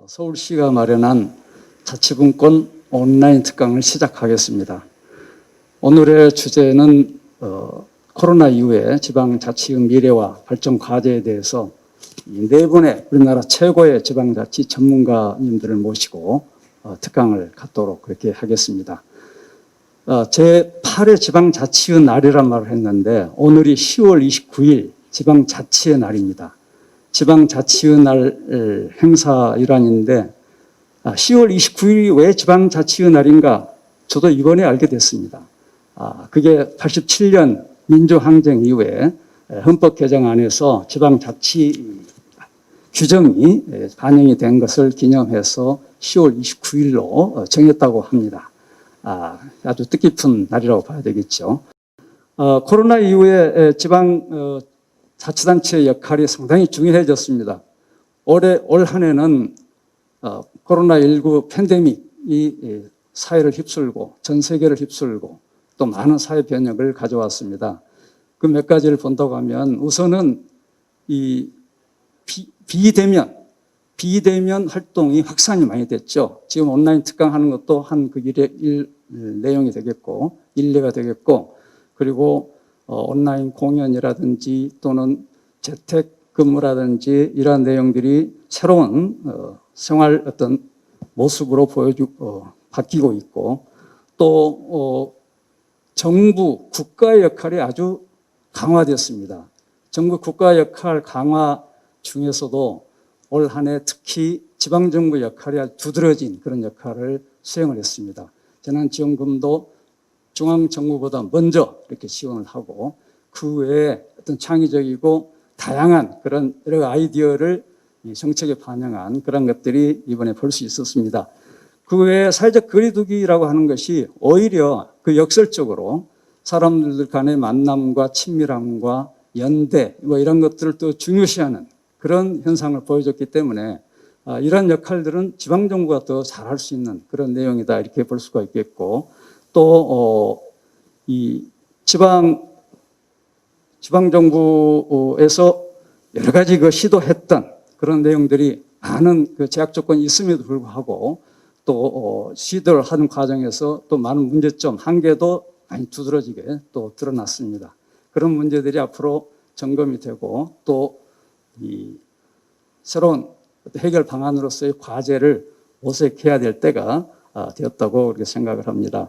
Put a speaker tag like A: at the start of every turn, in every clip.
A: 서울시가 마련한 자치분권 온라인 특강을 시작하겠습니다. 오늘의 주제는 코로나 이후에 지방자치의 미래와 발전 과제에 대해서 네 분의 우리나라 최고의 지방자치 전문가님들을 모시고 특강을 갖도록 그렇게 하겠습니다. 제8회 지방자치의 날이란 말을 했는데 오늘이 10월 29일 지방자치의 날입니다. 지방자치의 날 행사 일환인데 10월 29일이 왜 지방자치의 날인가 저도 이번에 알게 됐습니다. 그게 87년 민주항쟁 이후에 헌법 개정안에서 지방자치 규정이 반영이 된 것을 기념해서 10월 29일로 정했다고 합니다. 아주 뜻깊은 날이라고 봐야 되겠죠. 코로나 이후에 지방 자치단체의 역할이 상당히 중요해졌습니다. 올 한 해는 코로나19 팬데믹이 사회를 휩쓸고 전 세계를 휩쓸고 또 많은 사회 변혁을 가져왔습니다. 그 몇 가지를 본다고 하면 우선은 이 비대면 활동이 확산이 많이 됐죠. 지금 온라인 특강하는 것도 한 그 내용이 되겠고 일례가 되겠고 그리고 온라인 공연이라든지 또는 재택근무라든지 이러한 내용들이 새로운 생활 어떤 모습으로 바뀌고 있고 또 정부, 국가의 역할이 아주 강화됐습니다. 정부, 국가 역할 강화 중에서도 올 한 해 특히 지방정부 역할이 아주 두드러진 그런 역할을 수행을 했습니다. 재난지원금도 중앙정부보다 먼저 이렇게 지원을 하고 그 외에 어떤 창의적이고 다양한 그런 여러 아이디어를 정책에 반영한 그런 것들이 이번에 볼 수 있었습니다. 그 외에 사회적 거리두기라고 하는 것이 오히려 그 역설적으로 사람들 간의 만남과 친밀함과 연대 뭐 이런 것들을 또 중요시하는 그런 현상을 보여줬기 때문에 이런 역할들은 지방정부가 더 잘할 수 있는 그런 내용이다 이렇게 볼 수가 있겠고 또 이 지방정부에서 여러 가지 그 시도했던 그런 내용들이 많은 그 제약 조건이 있음에도 불구하고 또 시도를 하는 과정에서 또 많은 문제점, 한계도 많이 두드러지게 또 드러났습니다. 그런 문제들이 앞으로 점검이 되고 또 이 새로운 해결 방안으로서의 과제를 모색해야 될 때가 되었다고 그렇게 생각을 합니다.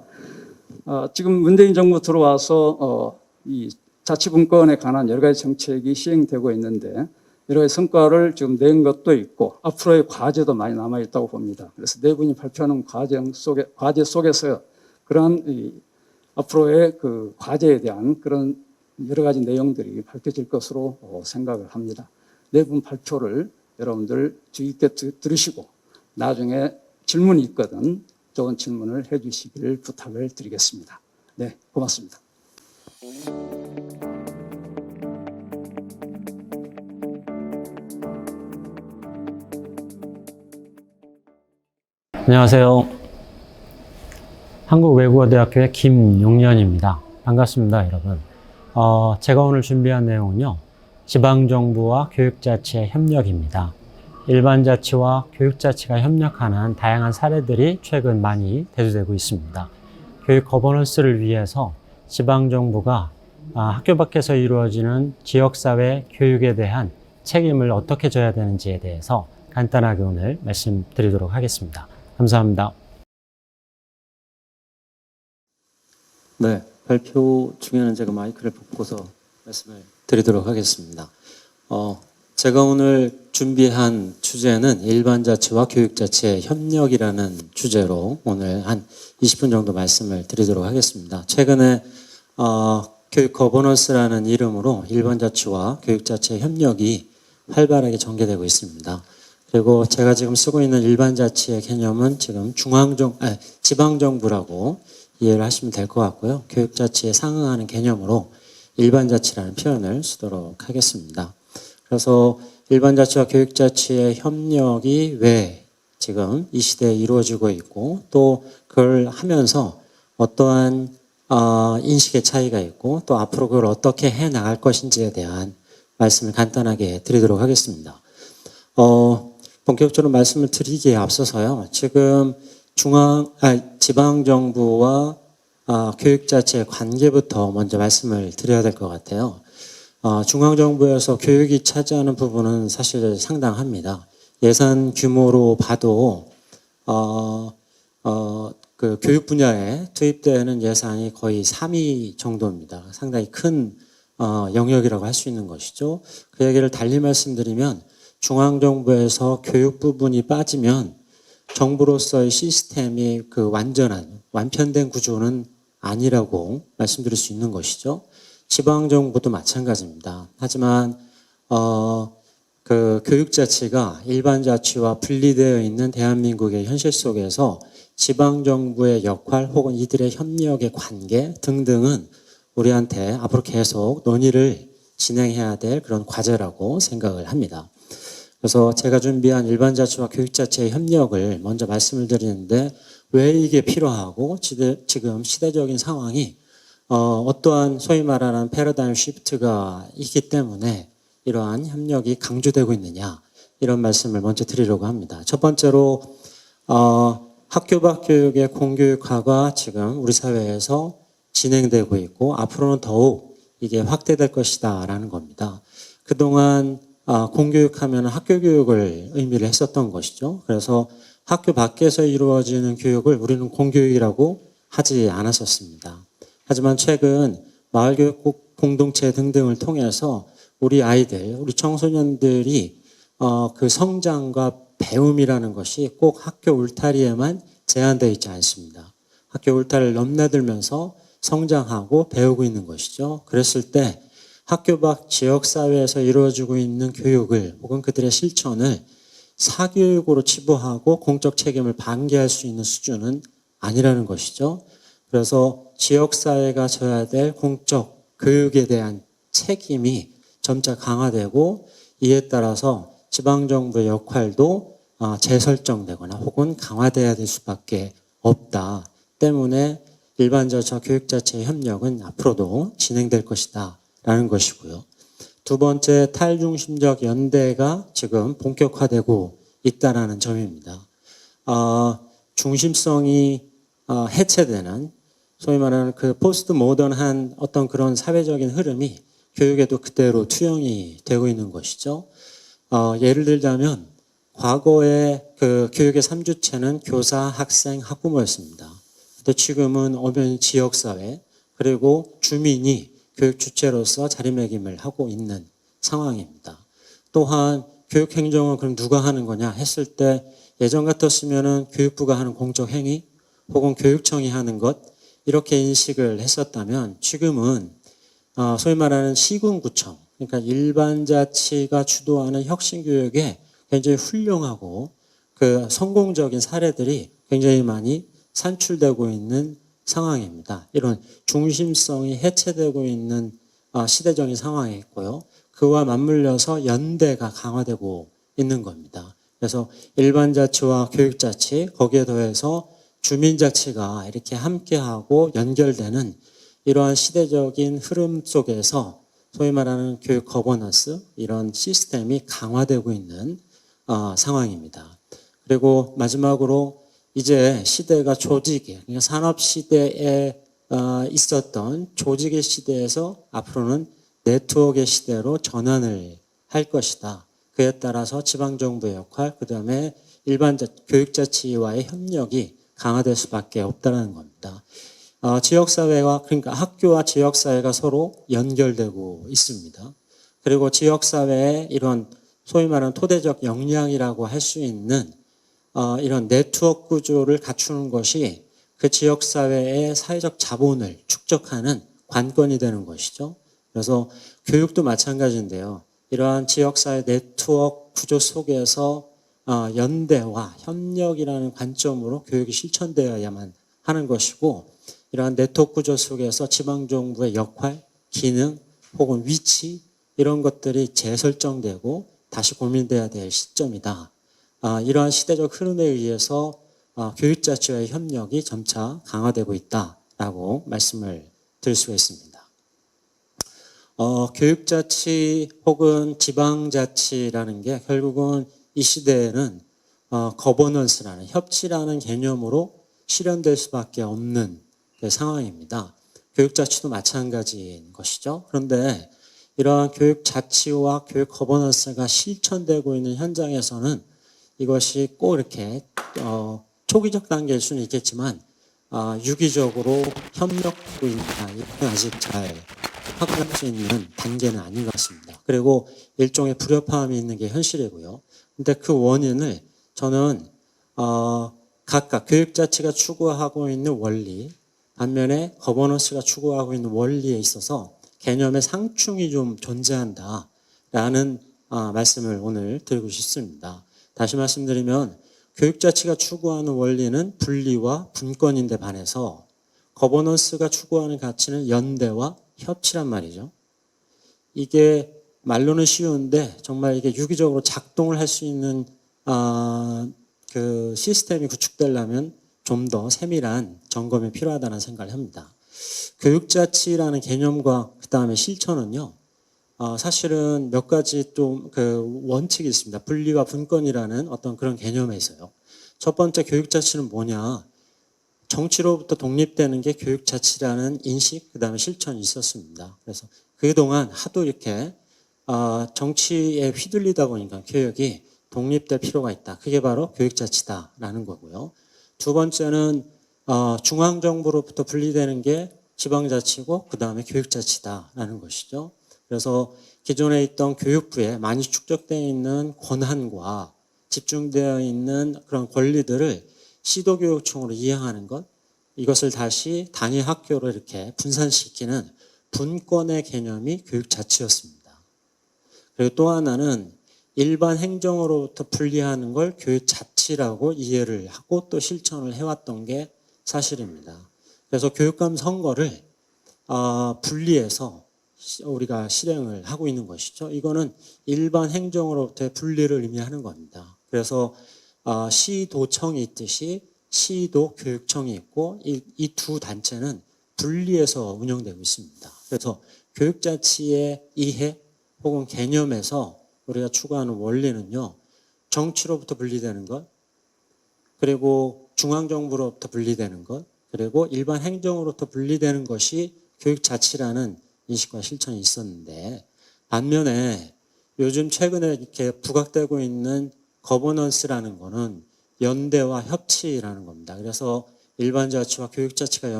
A: 지금 문재인 정부 들어와서 이 자치분권에 관한 여러 가지 정책이 시행되고 있는데 여러 가지 성과를 지금 낸 것도 있고 앞으로의 과제도 많이 남아 있다고 봅니다. 그래서 네 분이 발표하는 과제 속에서 그런 앞으로의 그 과제에 대한 그런 여러 가지 내용들이 밝혀질 것으로 생각을 합니다. 네 분 발표를 여러분들 주의 깊게 들으시고 나중에 질문이 있거든 좋은 질문을 해 주시기를 부탁을 드리겠습니다. 네, 고맙습니다.
B: 안녕하세요. 한국외국어대학교의 김용년입니다. 반갑습니다, 여러분. 제가 오늘 준비한 내용은요, 지방정부와 교육자치의 협력입니다. 일반자치와 교육자치가 협력하는 다양한 사례들이 최근 많이 대두되고 있습니다. 교육 거버넌스를 위해서 지방정부가 학교 밖에서 이루어지는 지역사회 교육에 대한 책임을 어떻게 져야 되는지에 대해서 간단하게 오늘 말씀드리도록 하겠습니다. 감사합니다.
C: 네, 발표 중에는 제가 마이크를 바꿔서 말씀을 드리도록 하겠습니다. 제가 오늘 준비한 주제는 일반자치와 교육자치의 협력이라는 주제로 오늘 한 20분 정도 말씀을 드리도록 하겠습니다. 최근에 교육 거버넌스라는 이름으로 일반자치와 교육자치의 협력이 활발하게 전개되고 있습니다. 그리고 제가 지금 쓰고 있는 일반자치의 개념은 지금 지방정부라고 이해를 하시면 될 것 같고요. 교육자치에 상응하는 개념으로 일반자치라는 표현을 쓰도록 하겠습니다. 그래서 일반자치와 교육자치의 협력이 왜 지금 이 시대에 이루어지고 있고 또 그걸 하면서 어떠한 인식의 차이가 있고 또 앞으로 그걸 어떻게 해 나갈 것인지에 대한 말씀을 간단하게 드리도록 하겠습니다. 본격적으로 말씀을 드리기에 앞서서요. 지금 지방정부와 교육자치의 관계부터 먼저 말씀을 드려야 될 것 같아요. 중앙정부에서 교육이 차지하는 부분은 사실 상당합니다. 예산 규모로 봐도 그 교육 분야에 투입되는 예산이 거의 3위 정도입니다. 상당히 큰 영역이라고 할 수 있는 것이죠. 그 얘기를 달리 말씀드리면 중앙정부에서 교육 부분이 빠지면 정부로서의 시스템이 그 완편된 구조는 아니라고 말씀드릴 수 있는 것이죠. 지방정부도 마찬가지입니다. 하지만 그 교육자치가 일반자치와 분리되어 있는 대한민국의 현실 속에서 지방정부의 역할 혹은 이들의 협력의 관계 등등은 우리한테 앞으로 계속 논의를 진행해야 될 그런 과제라고 생각을 합니다. 그래서 제가 준비한 일반자치와 교육자치의 협력을 먼저 말씀을 드리는데 왜 이게 필요하고 지금 시대적인 상황이 어떠한 소위 말하는 패러다임 시프트가 있기 때문에 이러한 협력이 강조되고 있느냐 이런 말씀을 먼저 드리려고 합니다. 첫 번째로 학교 밖 교육의 공교육화가 지금 우리 사회에서 진행되고 있고 앞으로는 더욱 이게 확대될 것이다 라는 겁니다. 그동안 공교육하면 학교 교육을 의미를 했었던 것이죠. 그래서 학교 밖에서 이루어지는 교육을 우리는 공교육이라고 하지 않았었습니다. 하지만 최근 마을교육 공동체 등등을 통해서 우리 아이들, 우리 청소년들이 그 성장과 배움이라는 것이 꼭 학교 울타리에만 제한되어 있지 않습니다. 학교 울타리를 넘나들면서 성장하고 배우고 있는 것이죠. 그랬을 때 학교 밖 지역사회에서 이루어지고 있는 교육을 혹은 그들의 실천을 사교육으로 치부하고 공적 책임을 방기할 수 있는 수준은 아니라는 것이죠. 그래서 지역사회가 져야 될 공적 교육에 대한 책임이 점차 강화되고 이에 따라서 지방정부의 역할도 재설정되거나 혹은 강화돼야 될 수밖에 없다. 때문에 일반자치와 교육자치의 협력은 앞으로도 진행될 것이다 라는 것이고요. 두 번째, 탈중심적 연대가 지금 본격화되고 있다는 점입니다. 중심성이 해체되는 소위 말하는 그 포스트 모던한 어떤 그런 사회적인 흐름이 교육에도 그대로 투영이 되고 있는 것이죠. 예를 들자면 과거에 그 교육의 3주체는 교사, 학생, 학부모였습니다. 근데 지금은 엄연히 지역사회 그리고 주민이 교육 주체로서 자리매김을 하고 있는 상황입니다. 또한 교육 행정은 그럼 누가 하는 거냐 했을 때 예전 같았으면은 교육부가 하는 공적 행위 혹은 교육청이 하는 것 이렇게 인식을 했었다면 지금은 소위 말하는 시군구청 그러니까 일반자치가 주도하는 혁신교육에 굉장히 훌륭하고 그 성공적인 사례들이 굉장히 많이 산출되고 있는 상황입니다. 이런 중심성이 해체되고 있는 시대적인 상황에 있고요. 그와 맞물려서 연대가 강화되고 있는 겁니다. 그래서 일반자치와 교육자치 거기에 더해서 주민자치가 이렇게 함께하고 연결되는 이러한 시대적인 흐름 속에서 소위 말하는 교육 거버넌스 이런 시스템이 강화되고 있는 상황입니다. 그리고 마지막으로 이제 시대가 조직의 그러니까 산업 시대에 있었던 조직의 시대에서 앞으로는 네트워크의 시대로 전환을 할 것이다. 그에 따라서 지방정부의 역할, 그 다음에 교육자치와의 협력이 강화될 수밖에 없다는 겁니다. 지역사회와 그러니까 학교와 지역사회가 서로 연결되고 있습니다. 그리고 지역사회의 이런 소위 말하는 토대적 역량이라고 할 수 있는 이런 네트워크 구조를 갖추는 것이 그 지역사회의 사회적 자본을 축적하는 관건이 되는 것이죠. 그래서 교육도 마찬가지인데요. 이러한 지역사회 네트워크 구조 속에서 연대와 협력이라는 관점으로 교육이 실천되어야만 하는 것이고, 이러한 네트워크 구조 속에서 지방정부의 역할, 기능 혹은 위치 이런 것들이 재설정되고 다시 고민돼야 될 시점이다. 이러한 시대적 흐름에 의해서 교육자치와의 협력이 점차 강화되고 있다라고 말씀을 드릴 수가 있습니다. 교육자치 혹은 지방자치라는 게 결국은 이 시대에는 거버넌스라는 협치라는 개념으로 실현될 수밖에 없는 상황입니다. 교육자치도 마찬가지인 것이죠. 그런데 이러한 교육자치와 교육 거버넌스가 실천되고 있는 현장에서는 이것이 꼭 이렇게 초기적 단계일 수는 있겠지만 유기적으로 협력하고 있다. 이건 아직 잘 확인할 수 있는 단계는 아닌 것 같습니다. 그리고 일종의 불협화음이 있는 게 현실이고요. 근데 그 원인을 저는 각각 교육자치가 추구하고 있는 원리, 반면에 거버넌스가 추구하고 있는 원리에 있어서 개념의 상충이 좀 존재한다라는 말씀을 오늘 드리고 싶습니다. 다시 말씀드리면 교육자치가 추구하는 원리는 분리와 분권인데 반해서 거버넌스가 추구하는 가치는 연대와 협치란 말이죠. 이게 말로는 쉬운데 정말 이게 유기적으로 작동을 할 수 있는 그 시스템이 구축되려면 좀 더 세밀한 점검이 필요하다는 생각을 합니다. 교육자치라는 개념과 그 다음에 실천은요, 사실은 몇 가지 좀 그 원칙이 있습니다. 분리와 분권이라는 어떤 그런 개념에 있어요. 첫 번째 교육자치는 뭐냐? 정치로부터 독립되는 게 교육자치라는 인식, 그 다음에 실천이 있었습니다. 그래서 그동안 하도 이렇게 정치에 휘둘리다 보니까 교육이 독립될 필요가 있다. 그게 바로 교육자치다라는 거고요. 두 번째는 중앙정부로부터 분리되는 게 지방자치고 그 다음에 교육자치다라는 것이죠. 그래서 기존에 있던 교육부에 많이 축적되어 있는 권한과 집중되어 있는 그런 권리들을 시도교육청으로 이양하는 것, 이것을 다시 단위 학교로 이렇게 분산시키는 분권의 개념이 교육자치였습니다. 그리고 또 하나는 일반 행정으로부터 분리하는 걸 교육자치라고 이해를 하고 또 실천을 해왔던 게 사실입니다. 그래서 교육감 선거를 분리해서 우리가 실행을 하고 있는 것이죠. 이거는 일반 행정으로부터의 분리를 의미하는 겁니다. 그래서 시도청이 있듯이 시도 교육청이 있고 이 두 단체는 분리해서 운영되고 있습니다. 그래서 교육자치의 이해 혹은 개념에서 우리가 추구하는 원리는요, 정치로부터 분리되는 것, 그리고 중앙정부로부터 분리되는 것, 그리고 일반 행정으로부터 분리되는 것이 교육자치라는 인식과 실천이 있었는데, 반면에 요즘 최근에 이렇게 부각되고 있는 거버넌스라는 거는 연대와 협치라는 겁니다. 그래서 일반자치와 교육자치가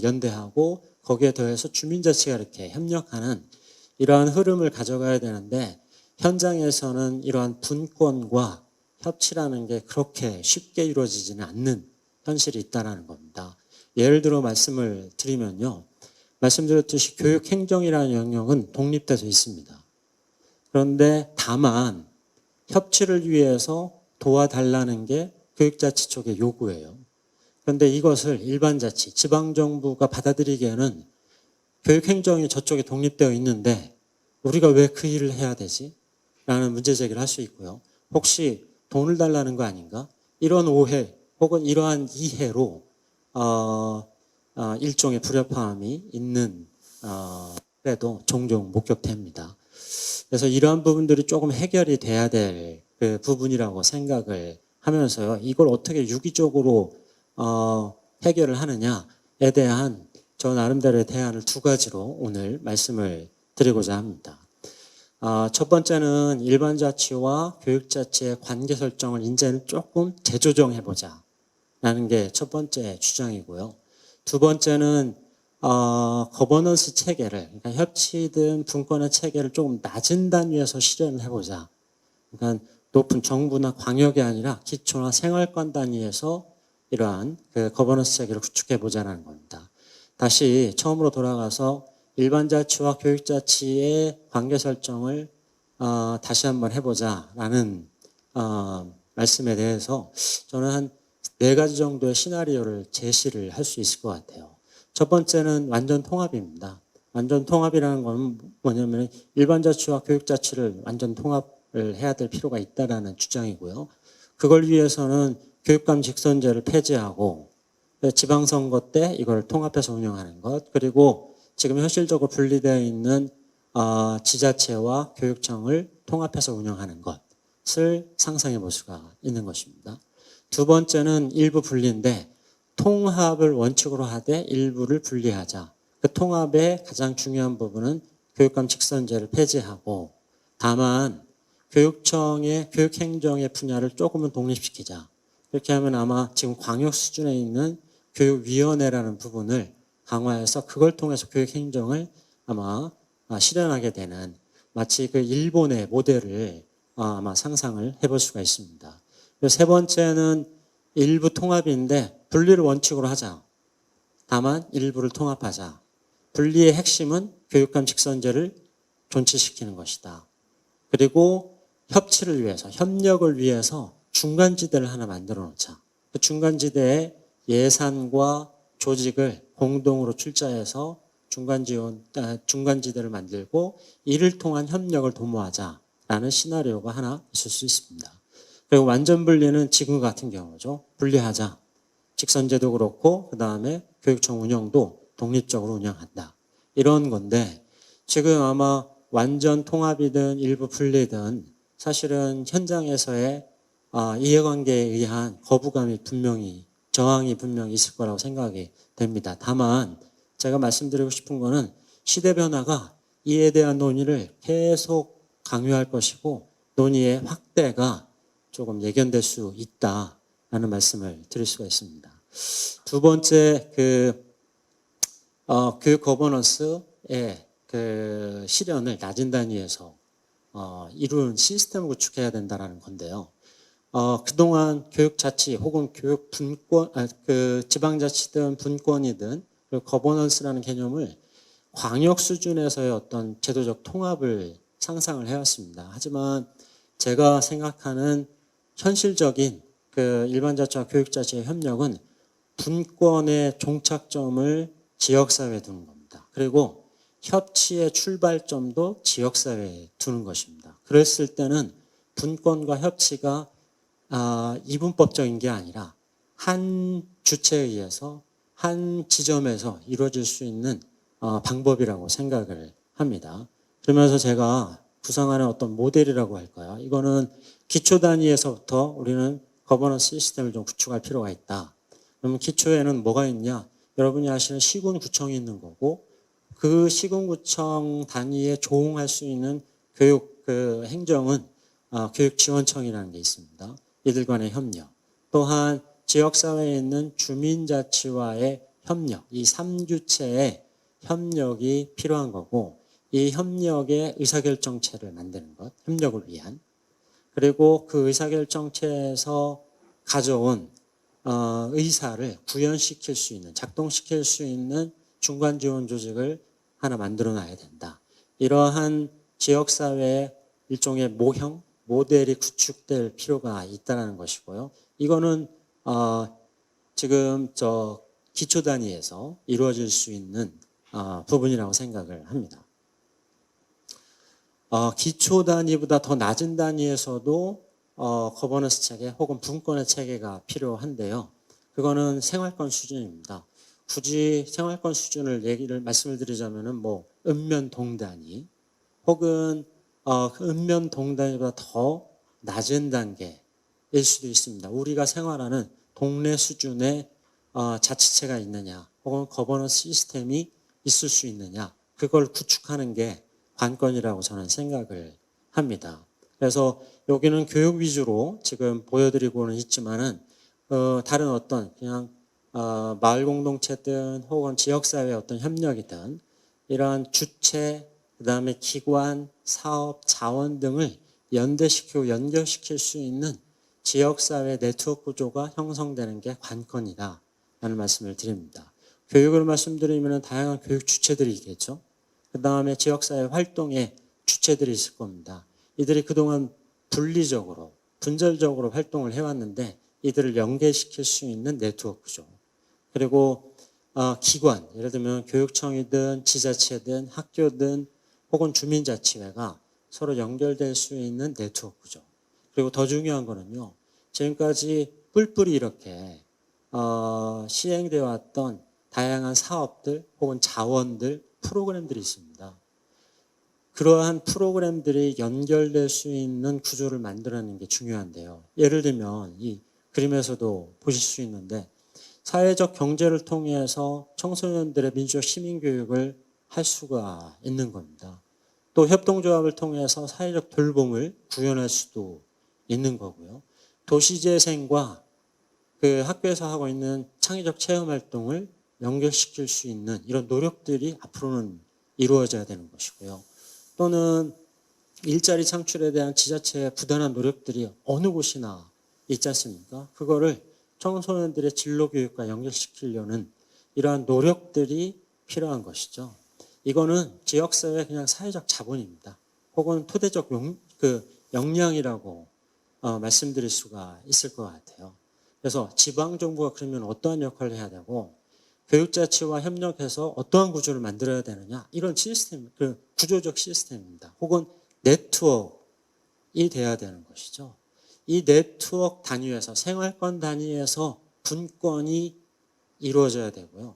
C: 연대하고 거기에 더해서 주민자치가 이렇게 협력하는 이러한 흐름을 가져가야 되는데, 현장에서는 이러한 분권과 협치라는 게 그렇게 쉽게 이루어지지는 않는 현실이 있다는 겁니다. 예를 들어 말씀을 드리면요. 말씀드렸듯이 교육행정이라는 영역은 독립돼서 있습니다. 그런데 다만 협치를 위해서 도와달라는 게 교육자치 쪽의 요구예요. 그런데 이것을 일반자치, 지방정부가 받아들이기에는 교육행정이 저쪽에 독립되어 있는데 우리가 왜 그 일을 해야 되지? 라는 문제제기를 할 수 있고요. 혹시 돈을 달라는 거 아닌가? 이런 오해 혹은 이러한 이해로 일종의 불협화음이 있는 때도 종종 목격됩니다. 그래서 이러한 부분들이 조금 해결이 돼야 될 그 부분이라고 생각을 하면서요. 이걸 어떻게 유기적으로 해결을 하느냐에 대한 저 나름대로의 대안을 두 가지로 오늘 말씀을 드리고자 합니다. 첫 번째는 일반자치와 교육자치의 관계 설정을 이제는 조금 재조정해보자 라는 게 첫 번째 주장이고요. 두 번째는 거버넌스 체계를, 그러니까 협치든 분권의 체계를 조금 낮은 단위에서 실현을 해보자 그러니까 높은 정부나 광역이 아니라 기초나 생활권 단위에서 이러한 그 거버넌스 체계를 구축해 보자는 겁니다. 다시 처음으로 돌아가서 일반자치와 교육자치의 관계 설정을 다시 한번 해보자라는 말씀에 대해서 저는 한 4가지 정도의 시나리오를 제시를 할 수 있을 것 같아요. 첫 번째는 완전 통합입니다. 완전 통합이라는 건 뭐냐면 일반자치와 교육자치를 완전 통합을 해야 될 필요가 있다라는 주장이고요. 그걸 위해서는 교육감 직선제를 폐지하고 지방선거 때 이걸 통합해서 운영하는 것, 그리고 지금 현실적으로 분리되어 있는 지자체와 교육청을 통합해서 운영하는 것을 상상해 볼 수가 있는 것입니다. 두 번째는 일부 분리인데 통합을 원칙으로 하되 일부를 분리하자. 그 통합의 가장 중요한 부분은 교육감 직선제를 폐지하고 다만 교육청의 교육행정의 분야를 조금은 독립시키자. 그렇게 하면 아마 지금 광역 수준에 있는 교육위원회라는 부분을 강화해서 그걸 통해서 교육행정을 아마 실현하게 되는 마치 그 일본의 모델을 아마 상상을 해볼 수가 있습니다. 세 번째는 일부 통합인데 분리를 원칙으로 하자. 다만 일부를 통합하자. 분리의 핵심은 교육감 직선제를 존치시키는 것이다. 그리고 협치를 위해서, 협력을 위해서 중간지대를 하나 만들어 놓자. 그 중간지대에 예산과 조직을 공동으로 출자해서 중간지대를 만들고 이를 통한 협력을 도모하자라는 시나리오가 하나 있을 수 있습니다. 그리고 완전 분리는 지금 같은 경우죠. 분리하자. 직선제도 그렇고 그 다음에 교육청 운영도 독립적으로 운영한다. 이런 건데 지금 아마 완전 통합이든 일부 분리든 사실은 현장에서의 이해관계에 의한 거부감이 분명히 저항이 분명히 있을 거라고 생각이 됩니다. 다만 제가 말씀드리고 싶은 거는 시대 변화가 이에 대한 논의를 계속 강요할 것이고 논의의 확대가 조금 예견될 수 있다라는 말씀을 드릴 수가 있습니다. 두 번째 교육 거버넌스의 그 실현을 낮은 단위에서 이루는 시스템을 구축해야 된다라는 건데요. 그동안 교육자치 혹은 교육 분권, 지방자치든 분권이든 거버넌스라는 개념을 광역 수준에서의 어떤 제도적 통합을 상상을 해왔습니다. 하지만 제가 생각하는 현실적인 그 일반자치와 교육자치의 협력은 분권의 종착점을 지역사회에 두는 겁니다. 그리고 협치의 출발점도 지역사회에 두는 것입니다. 그랬을 때는 분권과 협치가 이분법적인 게 아니라 한 주체에 의해서 한 지점에서 이루어질 수 있는 방법이라고 생각을 합니다. 그러면서 제가 구상하는 어떤 모델이라고 할까요? 이거는 기초 단위에서부터 우리는 거버넌스 시스템을 좀 구축할 필요가 있다. 그러면 기초에는 뭐가 있냐? 여러분이 아시는 시군구청이 있는 거고 그 시군구청 단위에 조응할 수 있는 교육 행정은 교육지원청이라는 게 있습니다. 이들 간의 협력. 또한 지역사회에 있는 주민자치와의 협력. 이 3주체의 협력이 필요한 거고 이 협력의 의사결정체를 만드는 것. 협력을 위한. 그리고 그 의사결정체에서 가져온 의사를 구현시킬 수 있는, 작동시킬 수 있는 중간지원 조직을 하나 만들어 놔야 된다. 이러한 지역사회의 일종의 모형, 모델이 구축될 필요가 있다는 것이고요. 이거는 지금 기초 단위에서 이루어질 수 있는 부분이라고 생각을 합니다. 기초 단위보다 더 낮은 단위에서도 거버넌스 체계 혹은 분권의 체계가 필요한데요. 그거는 생활권 수준입니다. 굳이 생활권 수준을 말씀을 드리자면은 뭐 읍면 동단위 혹은 읍면 동단위보다 더 낮은 단계일 수도 있습니다. 우리가 생활하는 동네 수준의 자치체가 있느냐 혹은 거버넌스 시스템이 있을 수 있느냐 그걸 구축하는 게 관건이라고 저는 생각을 합니다. 그래서 여기는 교육 위주로 지금 보여드리고는 있지만은 다른 어떤 그냥 마을 공동체든 혹은 지역사회의 어떤 협력이든 이러한 주체, 그 다음에 기관, 사업, 자원 등을 연대시키고 연결시킬 수 있는 지역사회 네트워크 구조가 형성되는 게 관건이다 라는 말씀을 드립니다. 교육을 말씀드리면 다양한 교육 주체들이 있겠죠. 그 다음에 지역사회 활동의 주체들이 있을 겁니다. 이들이 그동안 분리적으로, 분절적으로 활동을 해왔는데 이들을 연계시킬 수 있는 네트워크 구조. 그리고 기관, 예를 들면 교육청이든 지자체든 학교든 혹은 주민자치회가 서로 연결될 수 있는 네트워크 구조. 그리고 더 중요한 거는요. 지금까지 뿔뿔이 이렇게 시행되어 왔던 다양한 사업들 혹은 자원들, 프로그램들이 있습니다. 그러한 프로그램들이 연결될 수 있는 구조를 만들어내는 게 중요한데요. 예를 들면 이 그림에서도 보실 수 있는데 사회적 경제를 통해서 청소년들의 민주적 시민교육을 할 수가 있는 겁니다. 또 협동조합을 통해서 사회적 돌봄을 구현할 수도 있는 거고요. 도시재생과 그 학교에서 하고 있는 창의적 체험활동을 연결시킬 수 있는 이런 노력들이 앞으로는 이루어져야 되는 것이고요. 또는 일자리 창출에 대한 지자체의 부단한 노력들이 어느 곳이나 있지 않습니까? 그거를 청소년들의 진로교육과 연결시키려는 이러한 노력들이 필요한 것이죠. 이거는 지역사회의 그냥 사회적 자본입니다. 혹은 토대적 역량이라고 말씀드릴 수가 있을 것 같아요. 그래서 지방정부가 그러면 어떠한 역할을 해야 되고 교육자치와 협력해서 어떠한 구조를 만들어야 되느냐 이런 시스템, 그 구조적 시스템입니다. 혹은 네트워크가 돼야 되는 것이죠. 이 네트워크 단위에서 생활권 단위에서 분권이 이루어져야 되고요.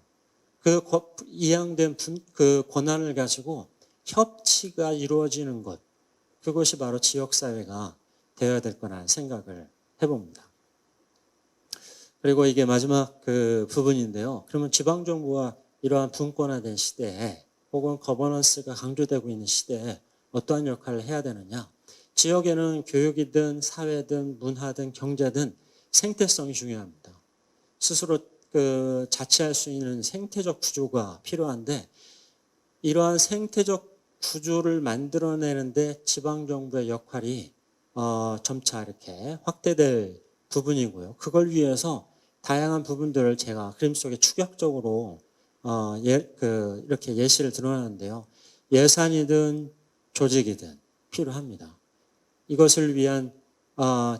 C: 그 이양된 그 권한을 가지고 협치가 이루어지는 것, 그것이 바로 지역사회가 되어야 될 거라는 생각을 해봅니다. 그리고 이게 마지막 그 부분인데요. 그러면 지방정부와 이러한 분권화된 시대에 혹은 거버넌스가 강조되고 있는 시대에 어떠한 역할을 해야 되느냐. 지역에는 교육이든 사회든 문화든 경제든 생태성이 중요합니다. 스스로 그 자치할 수 있는 생태적 구조가 필요한데 이러한 생태적 구조를 만들어내는데 지방정부의 역할이 점차 이렇게 확대될 부분이고요. 그걸 위해서 다양한 부분들을 제가 그림 속에 추격적으로 이렇게 예시를 드러내는데요. 예산이든 조직이든 필요합니다. 이것을 위한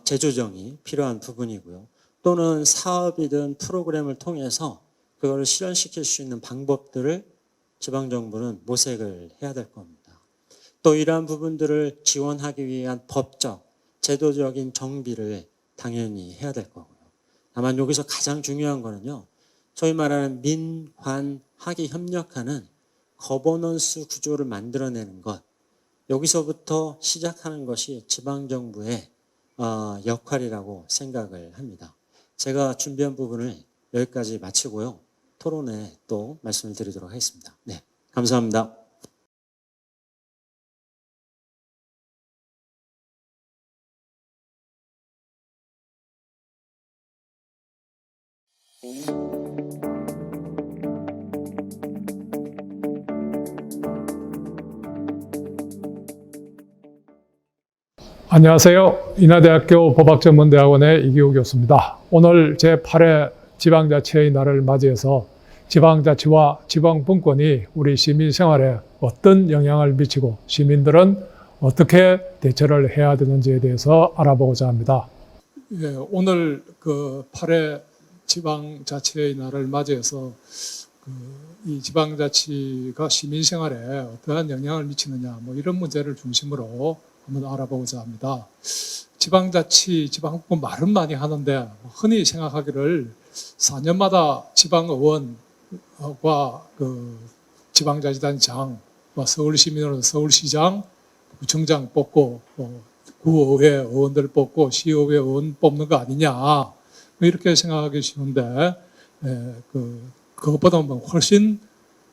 C: 재조정이 필요한 부분이고요. 또는 사업이든 프로그램을 통해서 그걸 실현시킬 수 있는 방법들을 지방정부는 모색을 해야 될 겁니다. 또 이러한 부분들을 지원하기 위한 법적, 제도적인 정비를 당연히 해야 될 거고요. 다만 여기서 가장 중요한 거는요. 소위 말하는 민, 관, 학이 협력하는 거버넌스 구조를 만들어내는 것. 여기서부터 시작하는 것이 지방정부의 역할이라고 생각을 합니다. 제가 준비한 부분을 여기까지 마치고요. 토론에 또 말씀을 드리도록 하겠습니다. 네, 감사합니다.
D: 안녕하세요. 인하대학교 법학전문대학원의 이기호 교수입니다. 오늘 제8회 지방자치의 날을 맞이해서 지방자치와 지방분권이 우리 시민 생활에 어떤 영향을 미치고 시민들은 어떻게 대처를 해야 되는지에 대해서 알아보고자 합니다. 예, 오늘 그 8회 지방자치의 날을 맞이해서 이 지방자치가 시민 생활에 어떠한 영향을 미치느냐 이런 문제를 중심으로 한번 알아보고자 합니다. 지방자치, 지방분권 말은 많이 하는데 흔히 생각하기를 4년마다 지방의원과 그 지방자치단장, 서울시민으로는 서울시장, 구청장 뽑고 구의회 의원들 뽑고 시의회 의원 뽑는 거 아니냐 이렇게 생각하기 쉬운데 그것보다 훨씬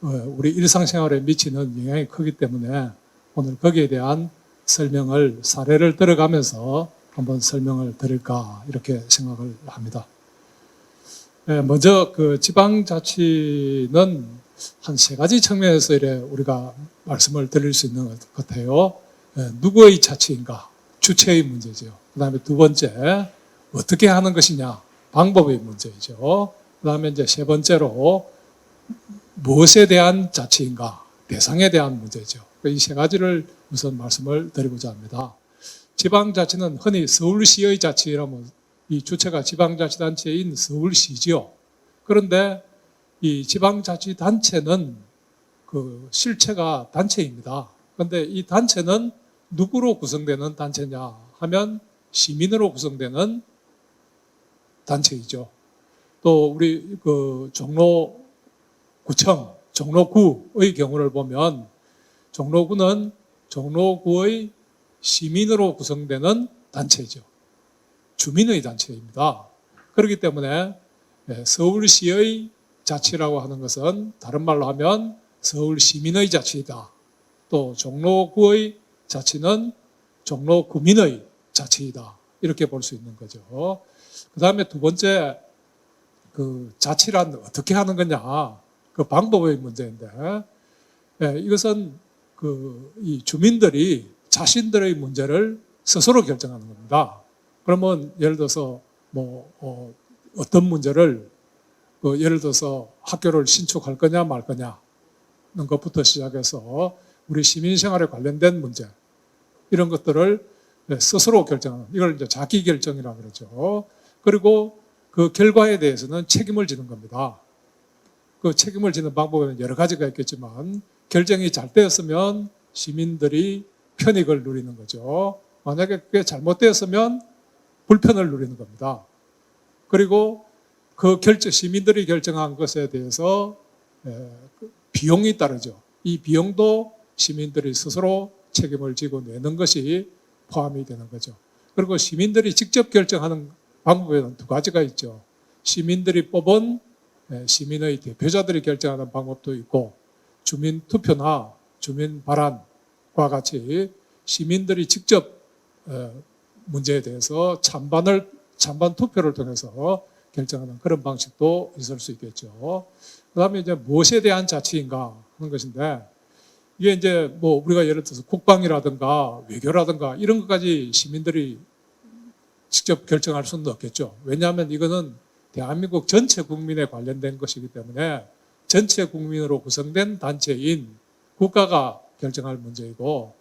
D: 우리 일상생활에 미치는 영향이 크기 때문에 오늘 거기에 대한 설명을 사례를 들어가면서 한번 설명을 드릴까 이렇게 생각을 합니다. 먼저 그 지방자치는 한 세 가지 측면에서 이래 우리가 말씀을 드릴 수 있는 것 같아요. 누구의 자치인가? 주체의 문제죠. 그 다음에 두 번째, 어떻게 하는 것이냐, 방법의 문제이죠. 그 다음에 이제 세 번째로, 무엇에 대한 자치인가, 대상에 대한 문제죠. 이 세 가지를 우선 말씀을 드리고자 합니다. 지방자치는 흔히 서울시의 자치라면 이 주체가 지방자치단체인 서울시지요. 그런데 이 지방자치단체는 그 실체가 단체입니다. 그런데 이 단체는 누구로 구성되는 단체냐 하면 시민으로 구성되는 단체이죠. 또 우리 그 종로구청, 종로구의 경우를 보면 종로구는 종로구의 시민으로 구성되는 단체죠. 주민의 단체입니다. 그렇기 때문에 서울시의 자치라고 하는 것은 다른 말로 하면 서울시민의 자치이다. 또 종로구의 자치는 종로구민의 자치이다. 이렇게 볼 수 있는 거죠. 그 다음에 두 번째, 그 자치란 어떻게 하는 거냐, 그 방법의 문제인데, 이것은 이 주민들이 자신들의 문제를 스스로 결정하는 겁니다. 그러면 예를 들어서 어떤 문제를 예를 들어서 학교를 신축할 거냐 말 거냐는 것부터 시작해서 우리 시민 생활에 관련된 문제 이런 것들을 스스로 결정하는, 이걸 이제 자기 결정이라고 그러죠. 그리고 그 결과에 대해서는 책임을 지는 겁니다. 그 책임을 지는 방법에는 여러 가지가 있겠지만 결정이 잘 되었으면 시민들이 편익을 누리는 거죠. 만약에 그게 잘못되었으면 불편을 누리는 겁니다. 그리고 그 시민들이 결정한 것에 대해서 비용이 따르죠. 이 비용도 시민들이 스스로 책임을 지고 내는 것이 포함이 되는 거죠. 그리고 시민들이 직접 결정하는 방법에는 두 가지가 있죠. 시민들이 뽑은 시민의 대표자들이 결정하는 방법도 있고, 주민 투표나 주민 발언과 같이 시민들이 직접 문제에 대해서 찬반 투표를 통해서 결정하는 그런 방식도 있을 수 있겠죠. 그 다음에 이제 무엇에 대한 자치인가 하는 것인데, 이게 이제 우리가 예를 들어서 국방이라든가 외교라든가 이런 것까지 시민들이 직접 결정할 수는 없겠죠. 왜냐하면 이거는 대한민국 전체 국민에 관련된 것이기 때문에 전체 국민으로 구성된 단체인 국가가 결정할 문제이고,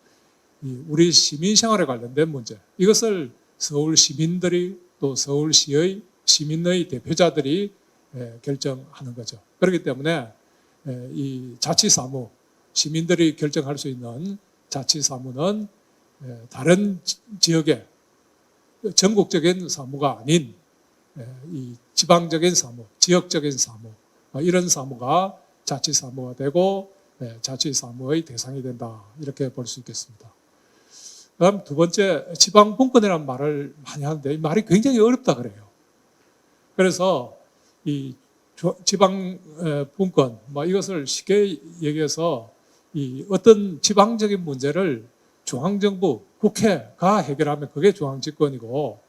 D: 우리 시민 생활에 관련된 문제, 이것을 서울 시민들이 또 서울시의 시민의 대표자들이 결정하는 거죠. 그렇기 때문에 이 자치사무, 시민들이 결정할 수 있는 자치사무는 다른 지역의 전국적인 사무가 아닌 이 지방적인 사무, 지역적인 사무, 이런 사무가 자치사무가 되고 자치사무의 대상이 된다, 이렇게 볼 수 있겠습니다. 그다음 두 번째, 지방분권이라는 말을 많이 하는데 이 말이 굉장히 어렵다 그래요. 그래서 이 지방분권, 이것을 쉽게 얘기해서 이 어떤 지방적인 문제를 중앙정부, 국회가 해결하면 그게 중앙집권이고,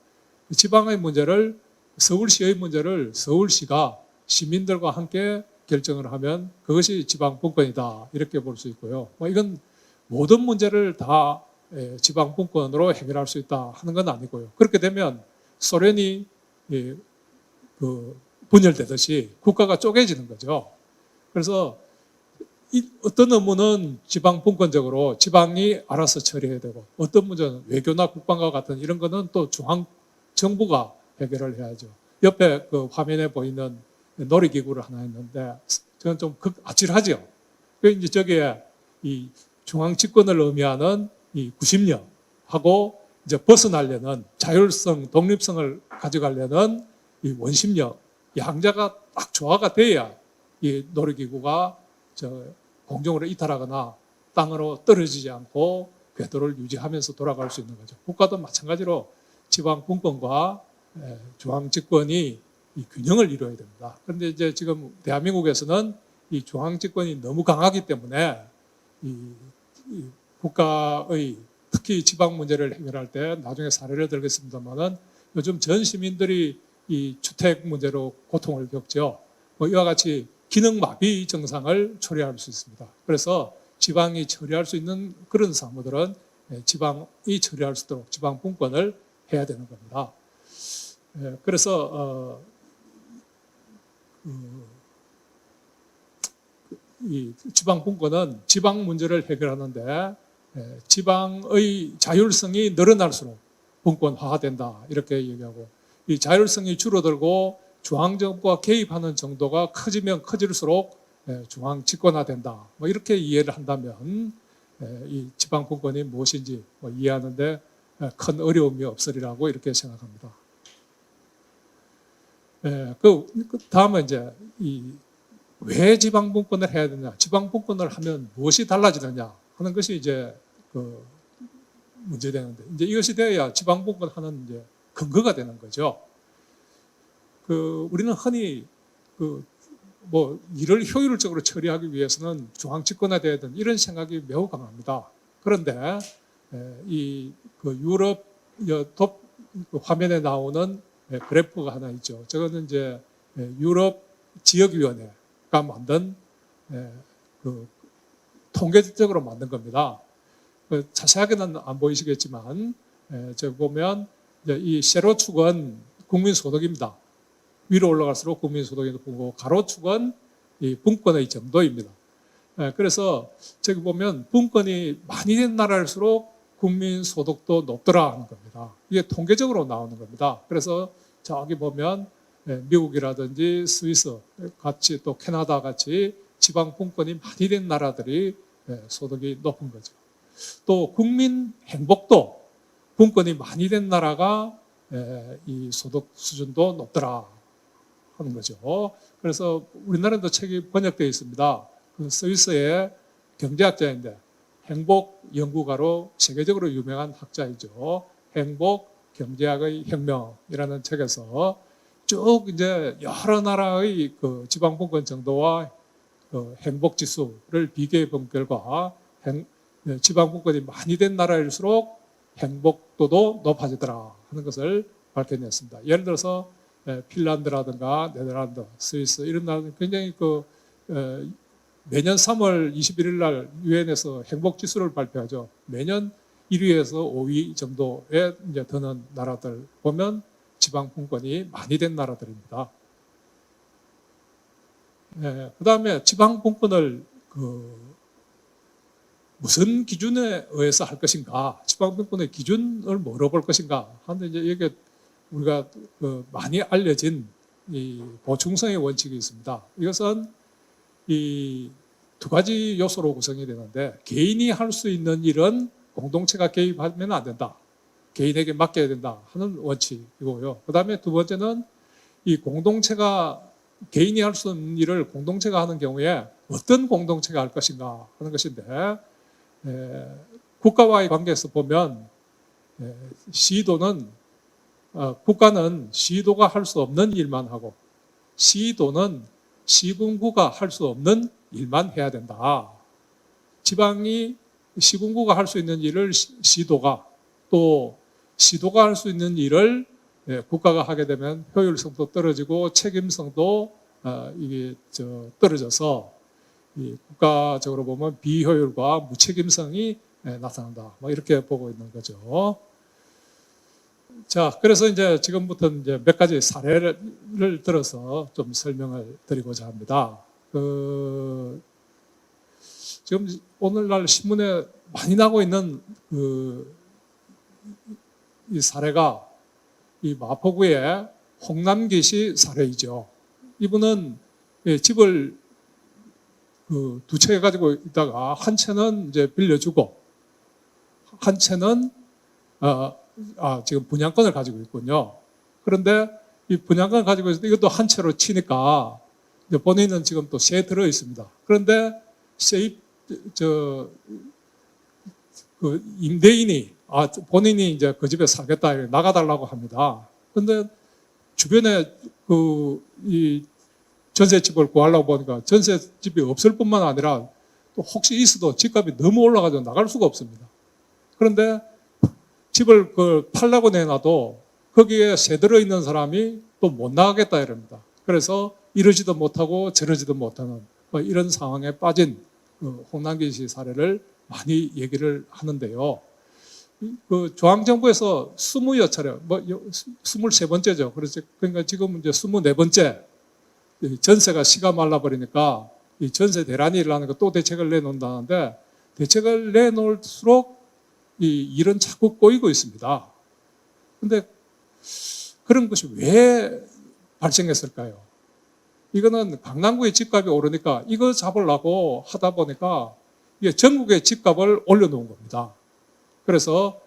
D: 지방의 문제를, 서울시의 문제를 서울시가 시민들과 함께 결정을 하면 그것이 지방분권이다, 이렇게 볼 수 있고요. 이건 모든 문제를 다 지방분권으로 해결할 수 있다 하는 건 아니고요. 그렇게 되면 소련이 분열되듯이 국가가 쪼개지는 거죠. 그래서 어떤 업무는 지방분권적으로 지방이 알아서 처리해야 되고, 어떤 문제는 외교나 국방과 같은 이런 거는 또 중앙정부가 해결을 해야죠. 옆에 그 화면에 보이는 놀이기구를 하나 있는데 저는 좀 아찔하죠. 이제 저기에 이 중앙집권을 의미하는 이 구심력하고 이제 벗어나려는 자율성, 독립성을 가져가려는 이 원심력, 양자가 딱 조화가 돼야 이 놀이기구가 공중으로 이탈하거나 땅으로 떨어지지 않고 궤도를 유지하면서 돌아갈 수 있는 거죠. 국가도 마찬가지로 지방분권과 중앙집권이 이 균형을 이루어야 됩니다. 그런데 이제 지금 대한민국에서는 이 중앙집권이 너무 강하기 때문에 이 국가의 특히 지방 문제를 해결할 때, 나중에 사례를 들겠습니다만은 요즘 전 시민들이 이 주택 문제로 고통을 겪죠. 이와 같이 기능마비 증상을 초래할 수 있습니다. 그래서 지방이 처리할 수 있는 그런 사무들은 지방이 처리할 수 있도록 지방 분권을 해야 되는 겁니다. 그래서 이 지방 분권은 지방 문제를 해결하는데 지방의 자율성이 늘어날수록 분권화된다 이렇게 얘기하고, 이 자율성이 줄어들고 중앙정부가 개입하는 정도가 커지면 커질수록 중앙 집권화된다. 뭐 이렇게 이해를 한다면 이 지방 분권이 무엇인지 이해하는데 큰 어려움이 없으리라고 이렇게 생각합니다. 그 다음에 이제 왜 지방 분권을 해야 되냐, 지방 분권을 하면 무엇이 달라지느냐 하는 것이 이제 그 문제되는데, 이제 이것이 되어야 지방 분권하는 이제 근거가 되는 거죠. 우리는 흔히 뭐 일을 효율적으로 처리하기 위해서는 중앙 집권화돼야 되는 이런 생각이 매우 강합니다. 그런데 유럽 화면에 나오는 그래프가 하나 있죠. 저거는 이제 유럽 지역위원회가 만든 통계적으로 만든 겁니다. 자세하게는 안 보이시겠지만 저기 보면 이 세로축은 국민소득입니다. 위로 올라갈수록 국민소득이 높고 가로축은 이 분권의 정도입니다. 그래서 저기 보면 분권이 많이 된 나라일수록 국민소득도 높더라 하는 겁니다. 이게 통계적으로 나오는 겁니다. 그래서 저기 보면 미국이라든지 스위스 같이 또 캐나다 같이 지방 분권이 많이 된 나라들이 소득이 높은 거죠. 또 국민 행복도 분권이 많이 된 나라가 이 소득 수준도 높더라 하는 거죠. 그래서 우리나라도 책이 번역되어 있습니다. 그 스위스의 경제학자인데 행복 연구가로 세계적으로 유명한 학자이죠. 행복 경제학의 혁명이라는 책에서 쭉 이제 여러 나라의 그 지방 분권 정도와 행복 지수를 비교해 본 결과 지방 분권이 많이 된 나라일수록 행복도도 높아지더라 하는 것을 밝혀냈습니다. 예를 들어서 핀란드라든가 네덜란드, 스위스 이런 나라는 굉장히 매년 3월 21일 날 유엔에서 행복 지수를 발표하죠. 매년 1위에서 5위 정도에 이제 드는 나라들 보면 지방 분권이 많이 된 나라들입니다. 그 다음에 지방 분권을 무슨 기준에 의해서 할 것인가, 지방 분권의 기준을 뭐로 볼 것인가 하는데 이제 이게 우리가 많이 알려진 이 보충성의 원칙이 있습니다. 이것은 이 두 가지 요소로 구성이 되는데, 개인이 할 수 있는 일은 공동체가 개입하면 안 된다. 개인에게 맡겨야 된다 하는 원칙이고요. 그 다음에 두 번째는 이 공동체가 개인이 할 수 있는 일을 공동체가 하는 경우에 어떤 공동체가 할 것인가 하는 것인데, 국가와의 관계에서 보면 시도는 국가는 시도가 할 수 없는 일만 하고 시도는 시군구가 할 수 없는 일만 해야 된다. 지방이 시군구가 할 수 있는 일을 시도가, 또 시도가 할 수 있는 일을 국가가 하게 되면 효율성도 떨어지고 책임성도 이게 떨어져서 국가적으로 보면 비효율과 무책임성이 나타난다. 뭐 이렇게 보고 있는 거죠. 자, 그래서 이제 지금부터 이제 몇 가지 사례를 들어서 좀 설명을 드리고자 합니다. 지금 오늘날 신문에 많이 나고 있는 이 사례가 이 마포구의 홍남기 씨 사례이죠. 이분은 집을 두 채 가지고 있다가 한 채는 이제 빌려주고 한 채는 지금 분양권을 가지고 있군요. 그런데 이 분양권을 가지고 있을 때 이것도 한 채로 치니까 이제 본인은 지금 또 세에 들어 있습니다. 그런데 임대인이 본인이 이제 그 집에 살겠다 나가달라고 합니다. 그런데 주변에 이 전셋집을 구하려고 보니까 전셋집이 없을 뿐만 아니라 또 혹시 있어도 집값이 너무 올라가서 나갈 수가 없습니다. 그런데 집을 팔라고 내놔도 거기에 세 들어 있는 사람이 또 못 나가겠다 이럽니다. 그래서 이러지도 못하고 저러지도 못하는 이런 상황에 빠진 홍남기 씨 사례를 많이 얘기를 하는데요. 그 중앙정부에서 20여 차례, 23번째죠. 그러니까 지금 이제 24번째 전세가 시가 말라버리니까 이 전세 대란이 일어나는 거 또 대책을 내놓는다는데 대책을 내놓을수록 이 일은 자꾸 꼬이고 있습니다. 근데 그런 것이 왜 발생했을까요? 이거는 강남구의 집값이 오르니까 이거 잡으려고 하다 보니까 이게 전국의 집값을 올려놓은 겁니다. 그래서